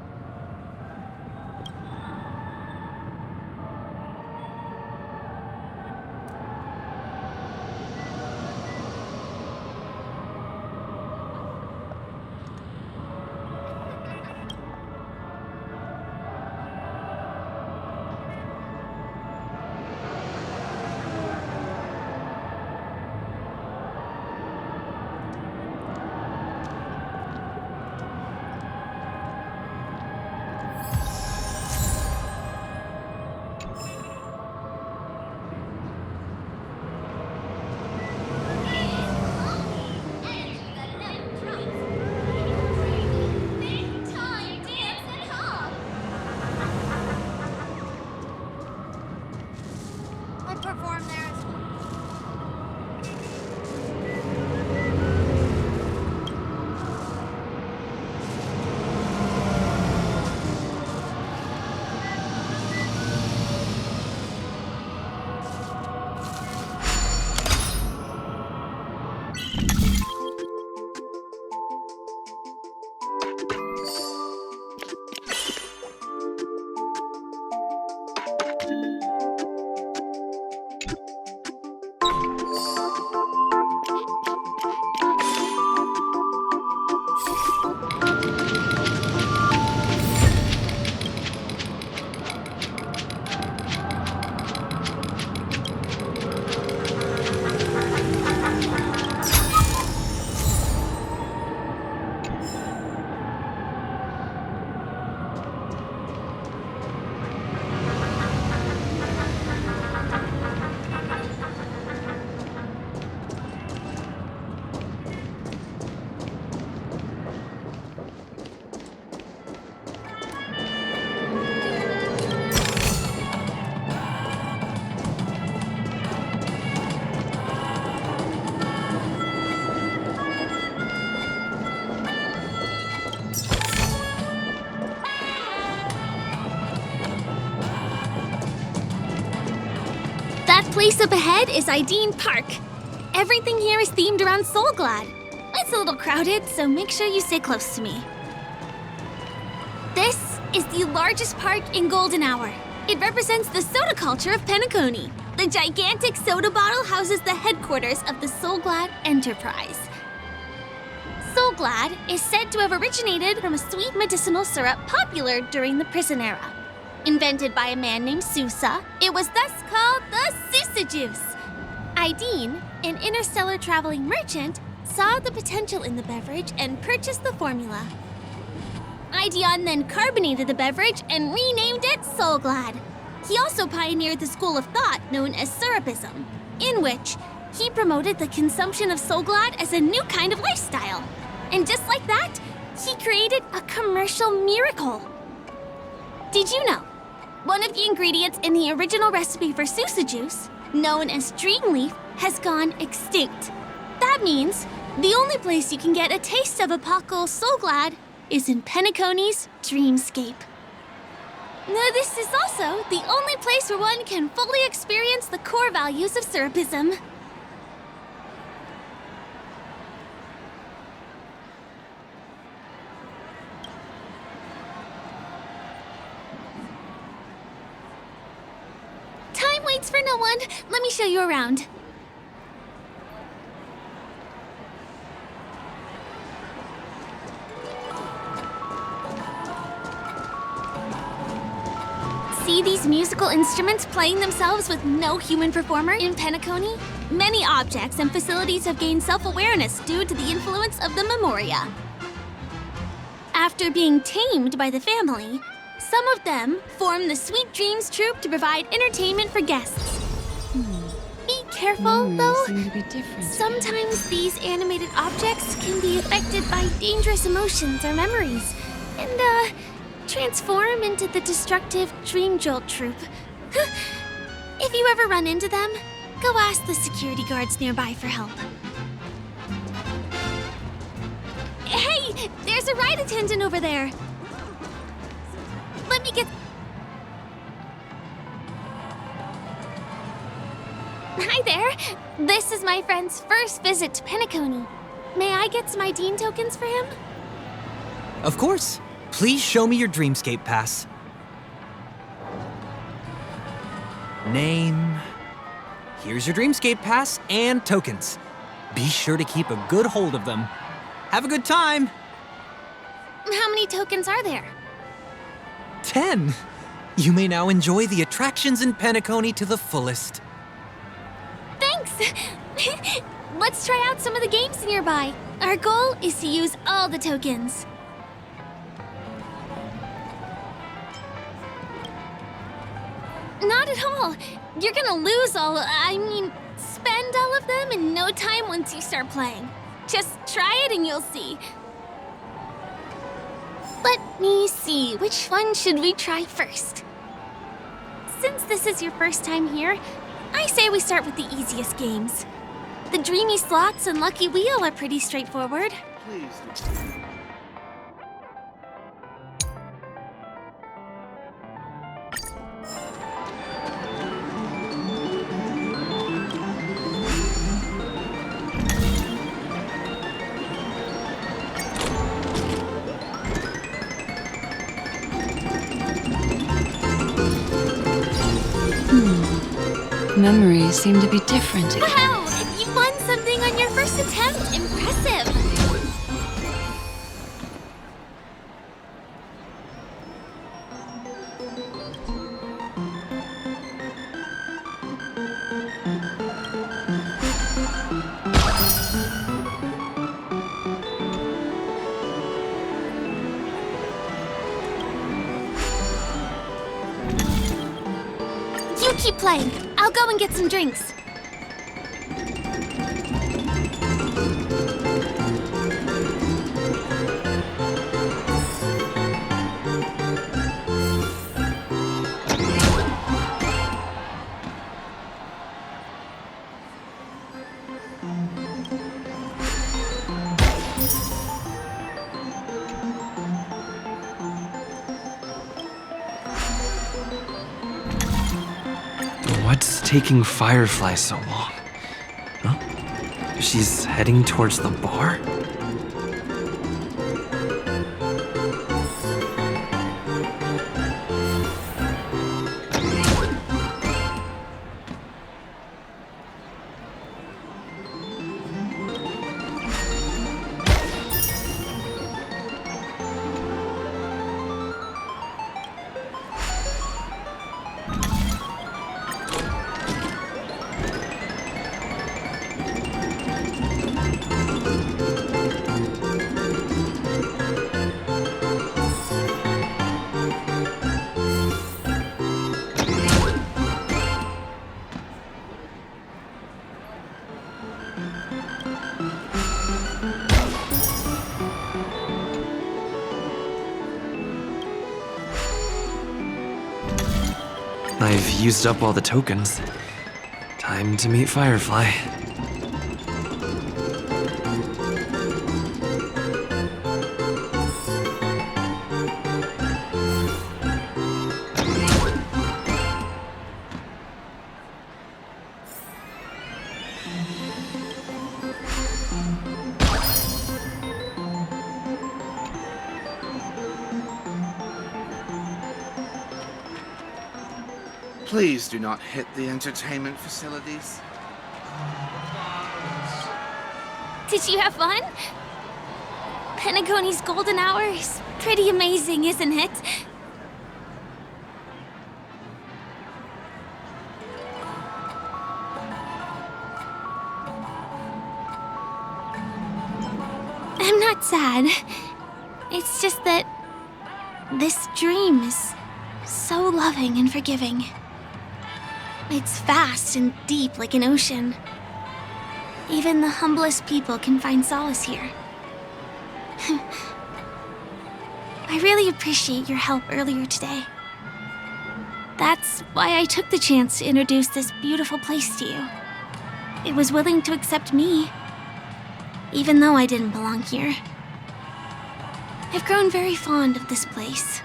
That place up ahead is Ideen Park. Everything here is themed around Soulglad. it's a little crowded, so make sure you stay close to me. This is the largest park in Golden Hour. It represents the soda culture of Penacony. The gigantic soda bottle houses the headquarters of the Soulglad Enterprise. Soulglad is said to have originated from a sweet medicinal syrup popular during the prison era. Invented by a man named Sousa, it was thus called the Sousa Juice. Ideen, an interstellar traveling merchant, saw the potential in the beverage and purchased the formula. Ideon then carbonated the beverage and renamed it Soulglad. He also pioneered the school of thought known as Syrupism, in which he promoted the consumption of Soulglad as a new kind of lifestyle. And just like that, he created a commercial miracle. Did you know? One of the ingredients in the original recipe for Sousa Juice, known as Dreamleaf, has gone extinct. That means the only place you can get a taste of Apocal Soulglad is in Penacony's Dreamscape. Now, this is also the only place where one can fully experience the core values of Syrupism. Time waits for no one. Let me show you around. See these musical instruments playing themselves with no human performer in Penacony? Many objects and facilities have gained self-awareness due to the influence of the Memoria. After being tamed by the family, some of them form the Sweet Dreams Troupe to provide entertainment for guests. Be careful, though. Sometimes these animated objects can be affected by dangerous emotions or memories, and, transform into the destructive Dream Jolt Troupe. If you ever run into them, go ask the security guards nearby for help. Hey, there's a ride attendant over there. Let me get... Hi there. This is my friend's first visit to Penacony. May I get some Ideen tokens for him? Of course. Please show me your Dreamscape pass. Name. Here's your Dreamscape pass and tokens. Be sure to keep a good hold of them. Have a good time. How many tokens are there? 10. You may now enjoy the attractions in Penacony to the fullest. Thanks. Let's try out some of the games nearby. Our goal is to use all the tokens. Not at all. You're gonna lose spend all of them in no time once you start playing. Just try it and you'll see. Let me see, which one should we try first? Since this is your first time here, I say we start with the easiest games. The Dreamy Slots and Lucky Wheel are pretty straightforward. Please. Memories seem to be different again. Wow! You won something on your first attempt! Impressive! You keep playing. I'll go and get some drinks. What's taking Firefly so long? Huh? She's heading towards the bar? I've used up all the tokens. Time to meet Firefly. Please do not hit the entertainment facilities. Did you have fun? Penacony's golden hour is pretty amazing, isn't it? I'm not sad. It's just that this dream is so loving and forgiving. It's vast and deep like an ocean. Even the humblest people can find solace here. I really appreciate your help earlier today. That's why I took the chance to introduce this beautiful place to you. It was willing to accept me, even though I didn't belong here. I've grown very fond of this place,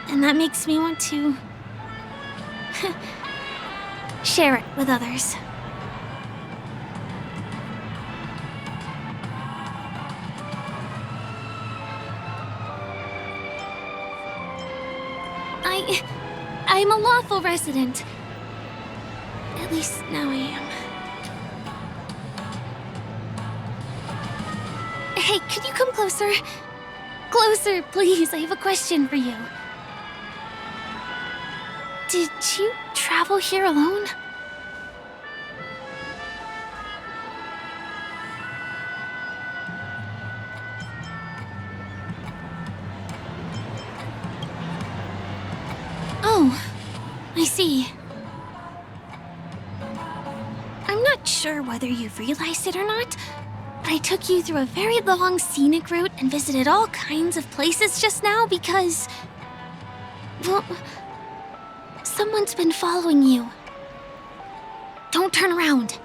and that makes me want to share it with others. I'm a lawful resident. At least now I am. Hey, could you come closer? Closer, please. I have a question for you. Did you travel here alone? Oh, I see. I'm not sure whether you've realized it or not, but I took you through a very long scenic route and visited all kinds of places just now because, well, someone's been following you. Don't turn around.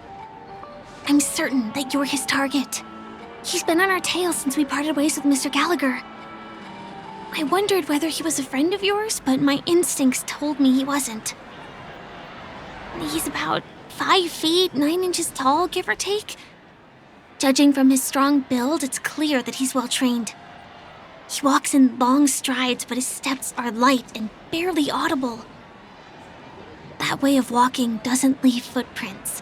I'm certain that you're his target. He's been on our tail since we parted ways with Mr. Gallagher. I wondered whether he was a friend of yours, but my instincts told me he wasn't. He's about 5 feet, 9 inches tall, give or take. Judging from his strong build, it's clear that he's well trained. He walks in long strides, but his steps are light and barely audible. That way of walking doesn't leave footprints.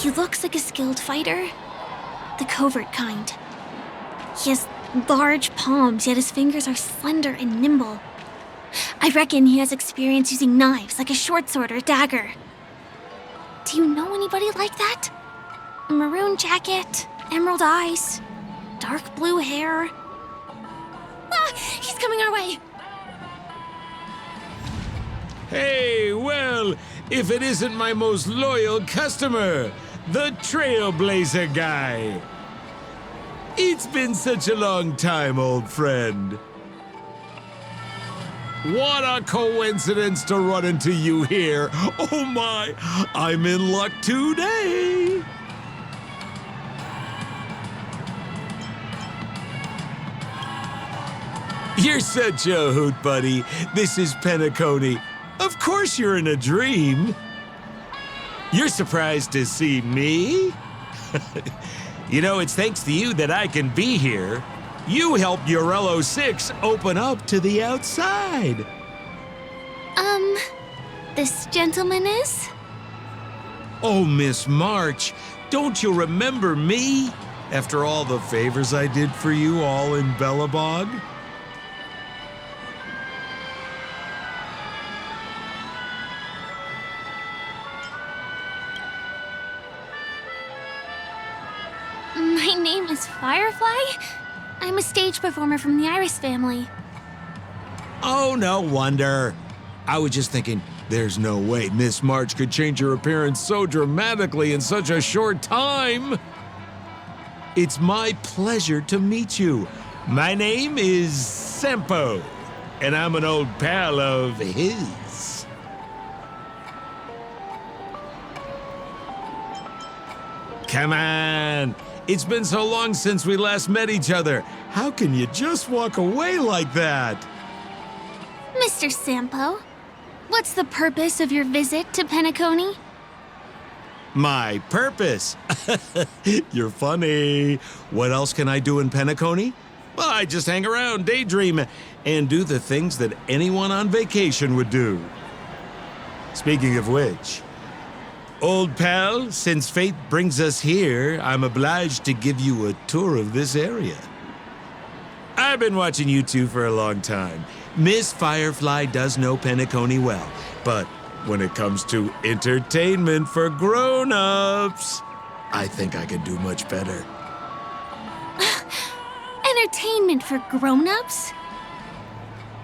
He looks like a skilled fighter, the covert kind. He has large palms, yet his fingers are slender and nimble. I reckon he has experience using knives, like a short sword or dagger. Do you know anybody like that? A maroon jacket, emerald eyes, dark blue hair. Ah! He's coming our way! Hey, well, if it isn't my most loyal customer, the Trailblazer guy. It's been such a long time, old friend. What a coincidence to run into you here. Oh my, I'm in luck today. You're such a hoot, buddy. This is Penacony. Of course you're in a dream. You're surprised to see me? You know, it's thanks to you that I can be here. You helped Urello 6 open up to the outside. This gentleman is? Oh, Miss March, don't you remember me? After all the favors I did for you all in Bellabog? My name is Firefly. I'm a stage performer from the Iris family. Oh, no wonder. I was just thinking, there's no way Miss March could change her appearance so dramatically in such a short time. It's my pleasure to meet you. My name is Sempo. and I'm an old pal of his. Come on! It's been so long since we last met each other. How can you just walk away like that? Mr. Sampo, what's the purpose of your visit to Penacony? My purpose? You're funny. What else can I do in Penacony? Well, I just hang around, daydream, and do the things that anyone on vacation would do. Speaking of which, old pal, since fate brings us here, I'm obliged to give you a tour of this area. I've been watching you two for a long time. Miss Firefly does know Penacony well, but when it comes to entertainment for grown-ups, I think I can do much better. Entertainment for grown-ups?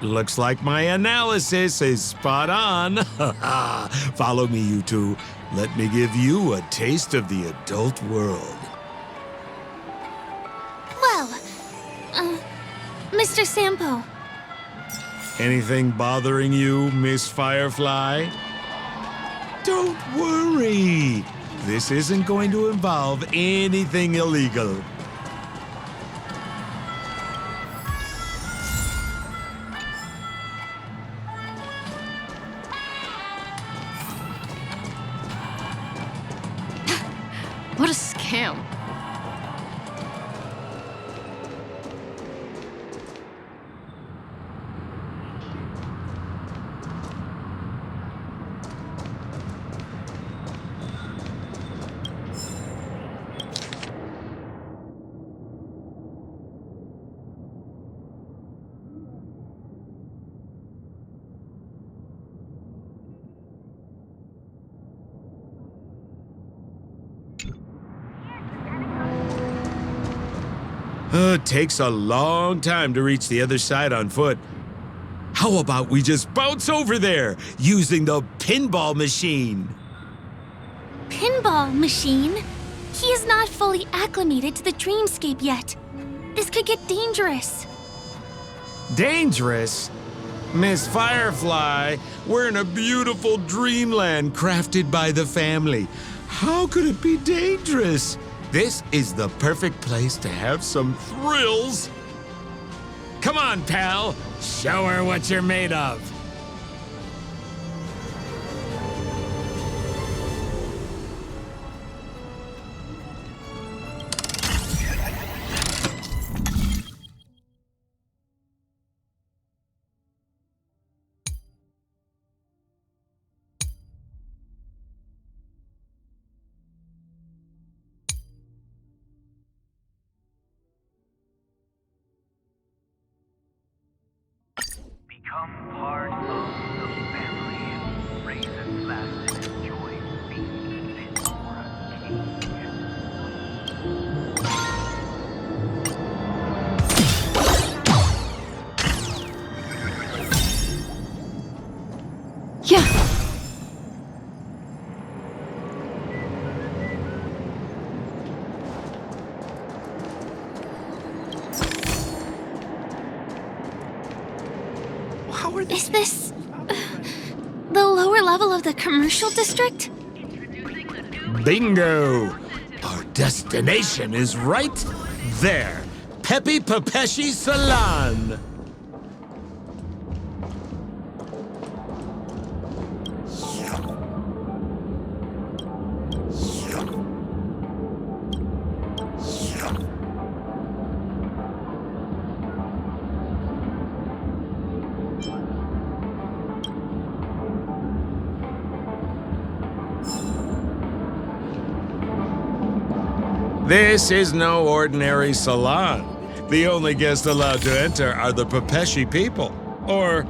Looks like my analysis is spot on. Follow me, you two. Let me give you a taste of the adult world. Well, Mr. Sampo. Anything bothering you, Miss Firefly? Don't worry. This isn't going to involve anything illegal. What a scam. It takes a long time to reach the other side on foot. How about we just bounce over there using the pinball machine? Pinball machine? He is not fully acclimated to the dreamscape yet. This could get dangerous. Dangerous? Miss Firefly, we're in a beautiful dreamland crafted by the family. How could it be dangerous? This is the perfect place to have some thrills. Come on, pal. Show her what you're made of. Become part of the family. Raise and last and enjoy being fit for a king. Yeah. Is this the lower level of the commercial district? Bingo! Our destination is right there. Peppy Papeshi Salon. This is no ordinary salon. The only guests allowed to enter are the Papeshi people, or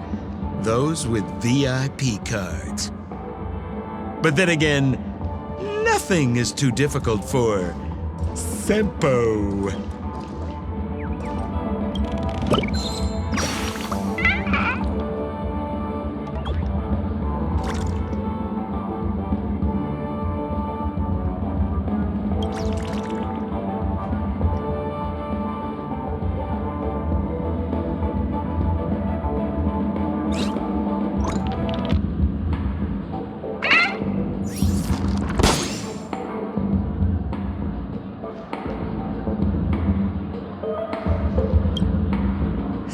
those with VIP cards. But then again, nothing is too difficult for Sampo.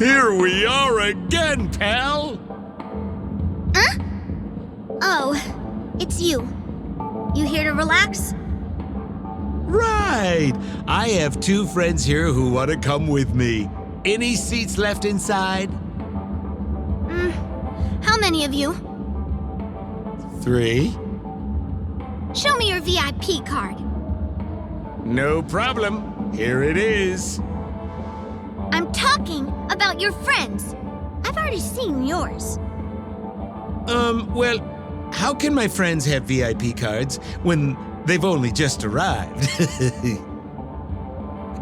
Here we are again, pal! Huh? Oh, it's you. You here to relax? Right! I have 2 friends here who want to come with me. Any seats left inside? How many of you? 3. Show me your VIP card. No problem. Here it is. I'm talking about your friends. I've already seen yours. Well, how can my friends have VIP cards when they've only just arrived?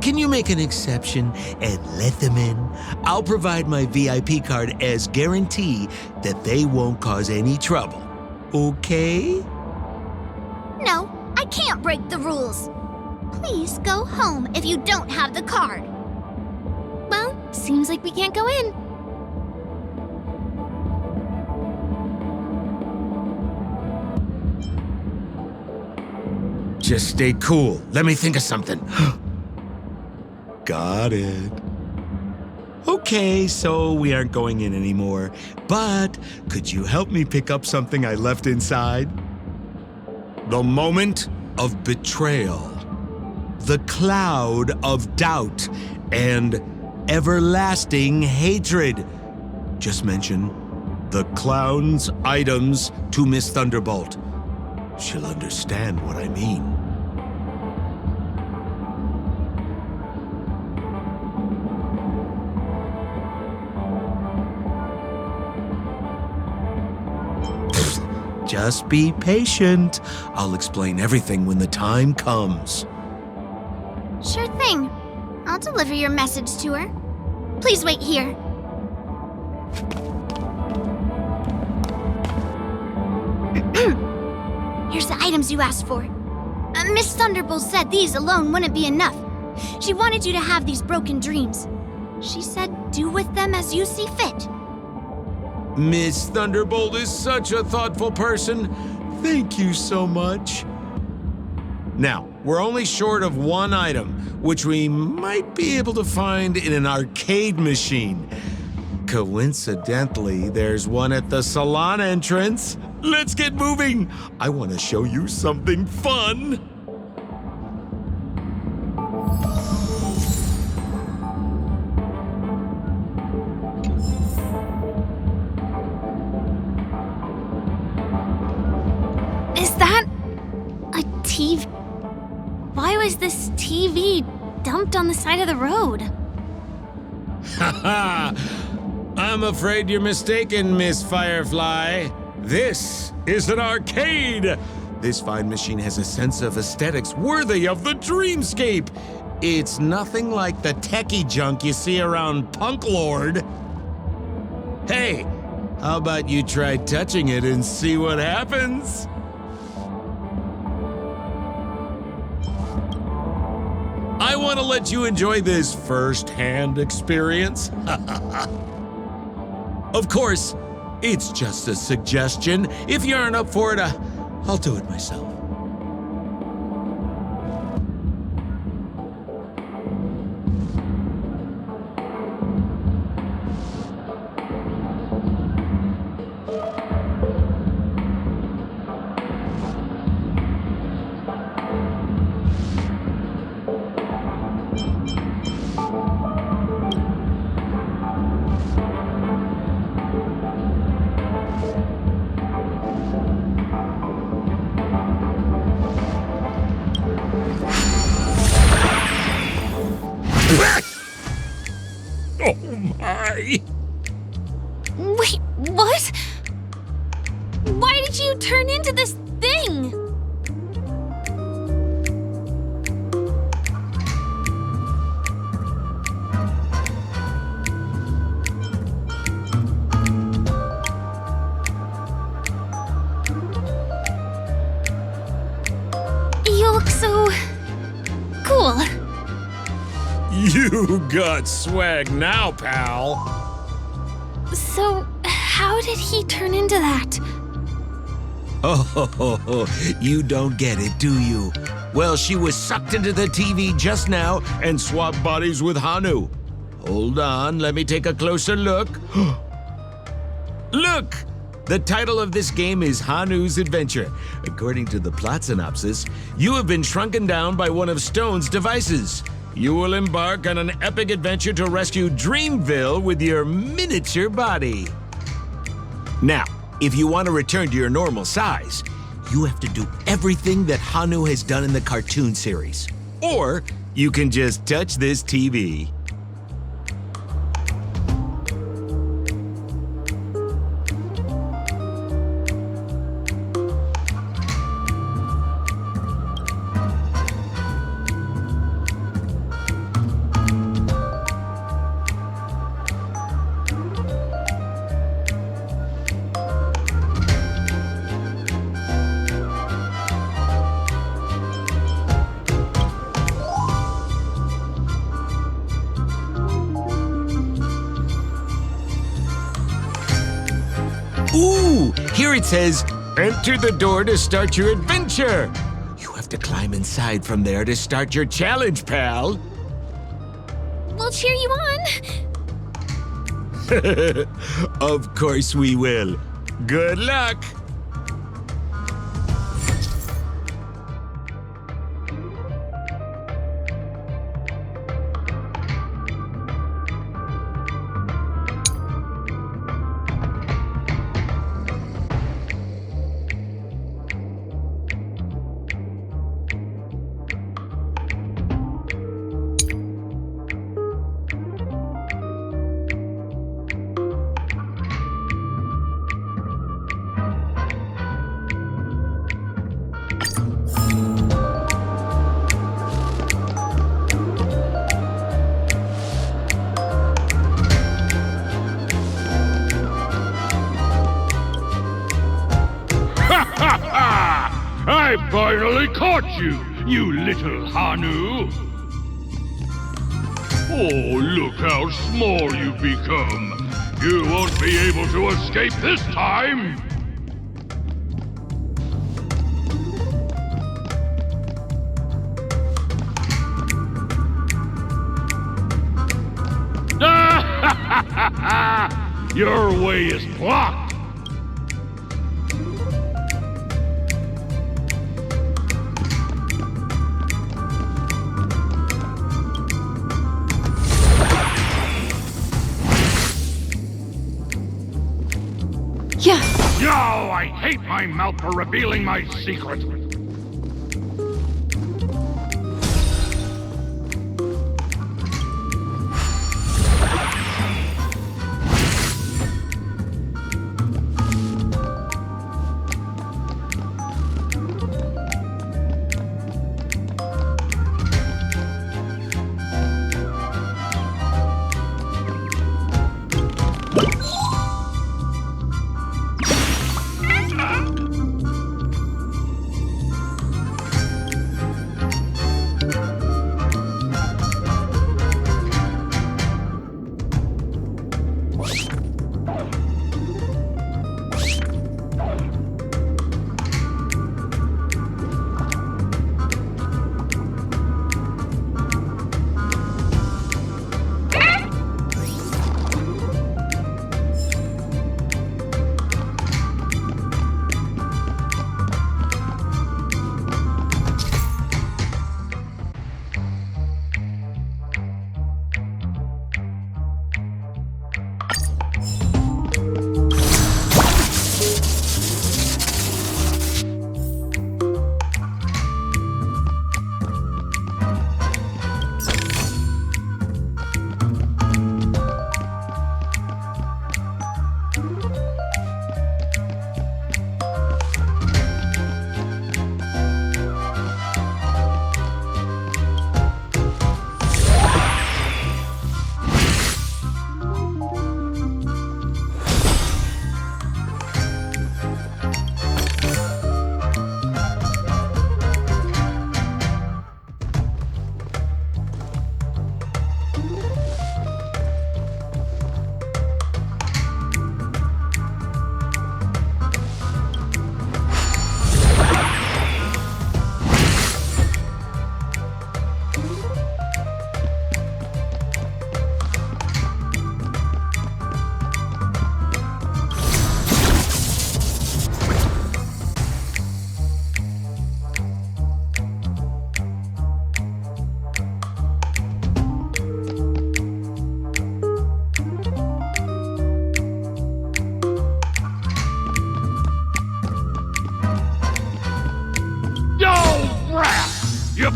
Can you make an exception and let them in? I'll provide my VIP card as guarantee that they won't cause any trouble. Okay? No, I can't break the rules. Please go home if you don't have the card. Well, seems like we can't go in. Just stay cool. Let me think of something. Got it. Okay, so we aren't going in anymore. But could you help me pick up something I left inside? The moment of betrayal. The cloud of doubt and everlasting hatred. Just mention the clown's items to Miss Thunderbolt. She'll understand what I mean. Just be patient. I'll explain everything when the time comes. Sure thing. I'll deliver your message to her. Please wait here. Here's the items you asked for. Miss Thunderbolt said these alone wouldn't be enough. She wanted you to have these broken dreams. She said do with them as you see fit. Miss Thunderbolt is such a thoughtful person. Thank you so much. Now, we're only short of one item, which we might be able to find in an arcade machine. Coincidentally, there's one at the salon entrance. Let's get moving. I want to show you something fun. Is that a TV? Why was this TV dumped on the side of the road? Haha! I'm afraid you're mistaken, Miss Firefly. This is an arcade. This fine machine has a sense of aesthetics worthy of the dreamscape. It's nothing like the techie junk you see around Punk Lord. Hey, how about you try touching it and see what happens? I want to let you enjoy this first-hand experience. Of course, it's just a suggestion. If you aren't up for it, I'll do it myself. Oh my! Wait, what? Why did you turn into this thing? You look so cool. You got swag now, pal. So, how did he turn into that? Oh, you don't get it, do you? Well, she was sucked into the TV just now and swapped bodies with Hanu. Hold on, let me take a closer look. Look! The title of this game is Hanu's Adventure. According to the plot synopsis, you have been shrunken down by one of Stone's devices. You will embark on an epic adventure to rescue Dreamville with your miniature body. Now, if you want to return to your normal size, you have to do everything that Hanu has done in the cartoon series. Or you can just touch this TV. Ooh, here it says, enter the door to start your adventure. You have to climb inside from there to start your challenge, pal. We'll cheer you on. Of course we will. Good luck. I finally caught you, you little Hanu! Oh, look how small you've become! You won't be able to escape this time! Your way is blocked! Yeah. Yo, I hate my mouth for revealing my secret.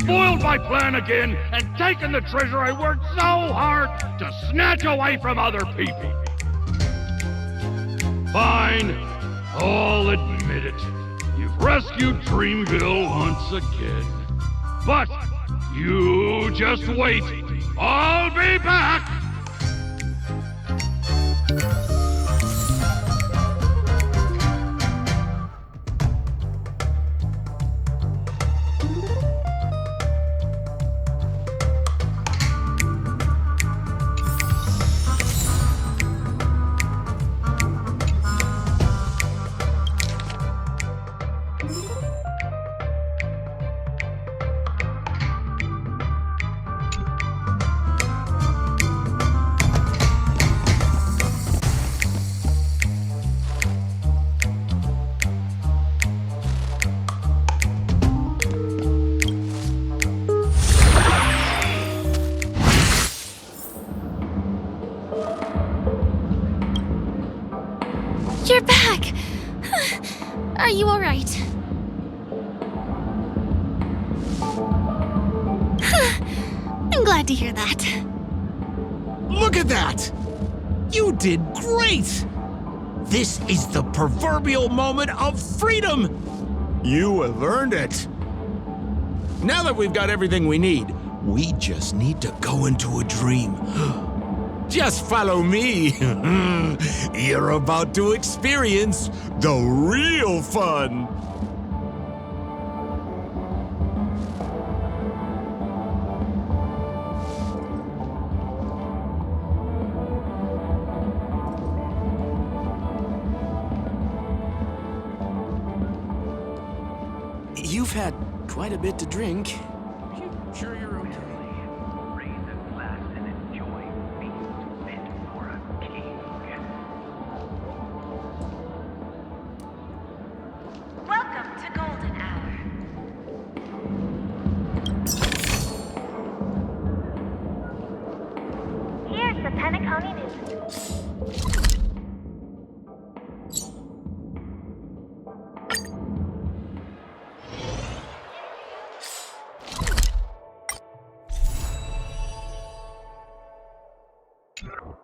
foiled my plan again and taken the treasure I worked so hard to snatch away from other people. Fine, I'll admit it. You've rescued Dreamville once again. But you just wait. I'll be back! You're back! Are you alright? I'm glad to hear that. Look at that! You did great! This is the proverbial moment of freedom! You have earned it. Now that we've got everything we need, we just need to go into a dream. Just follow me. You're about to experience the real fun. You've had quite a bit to drink. Sure you're okay? Welcome to Golden Hour. Here's the Penacony News. No.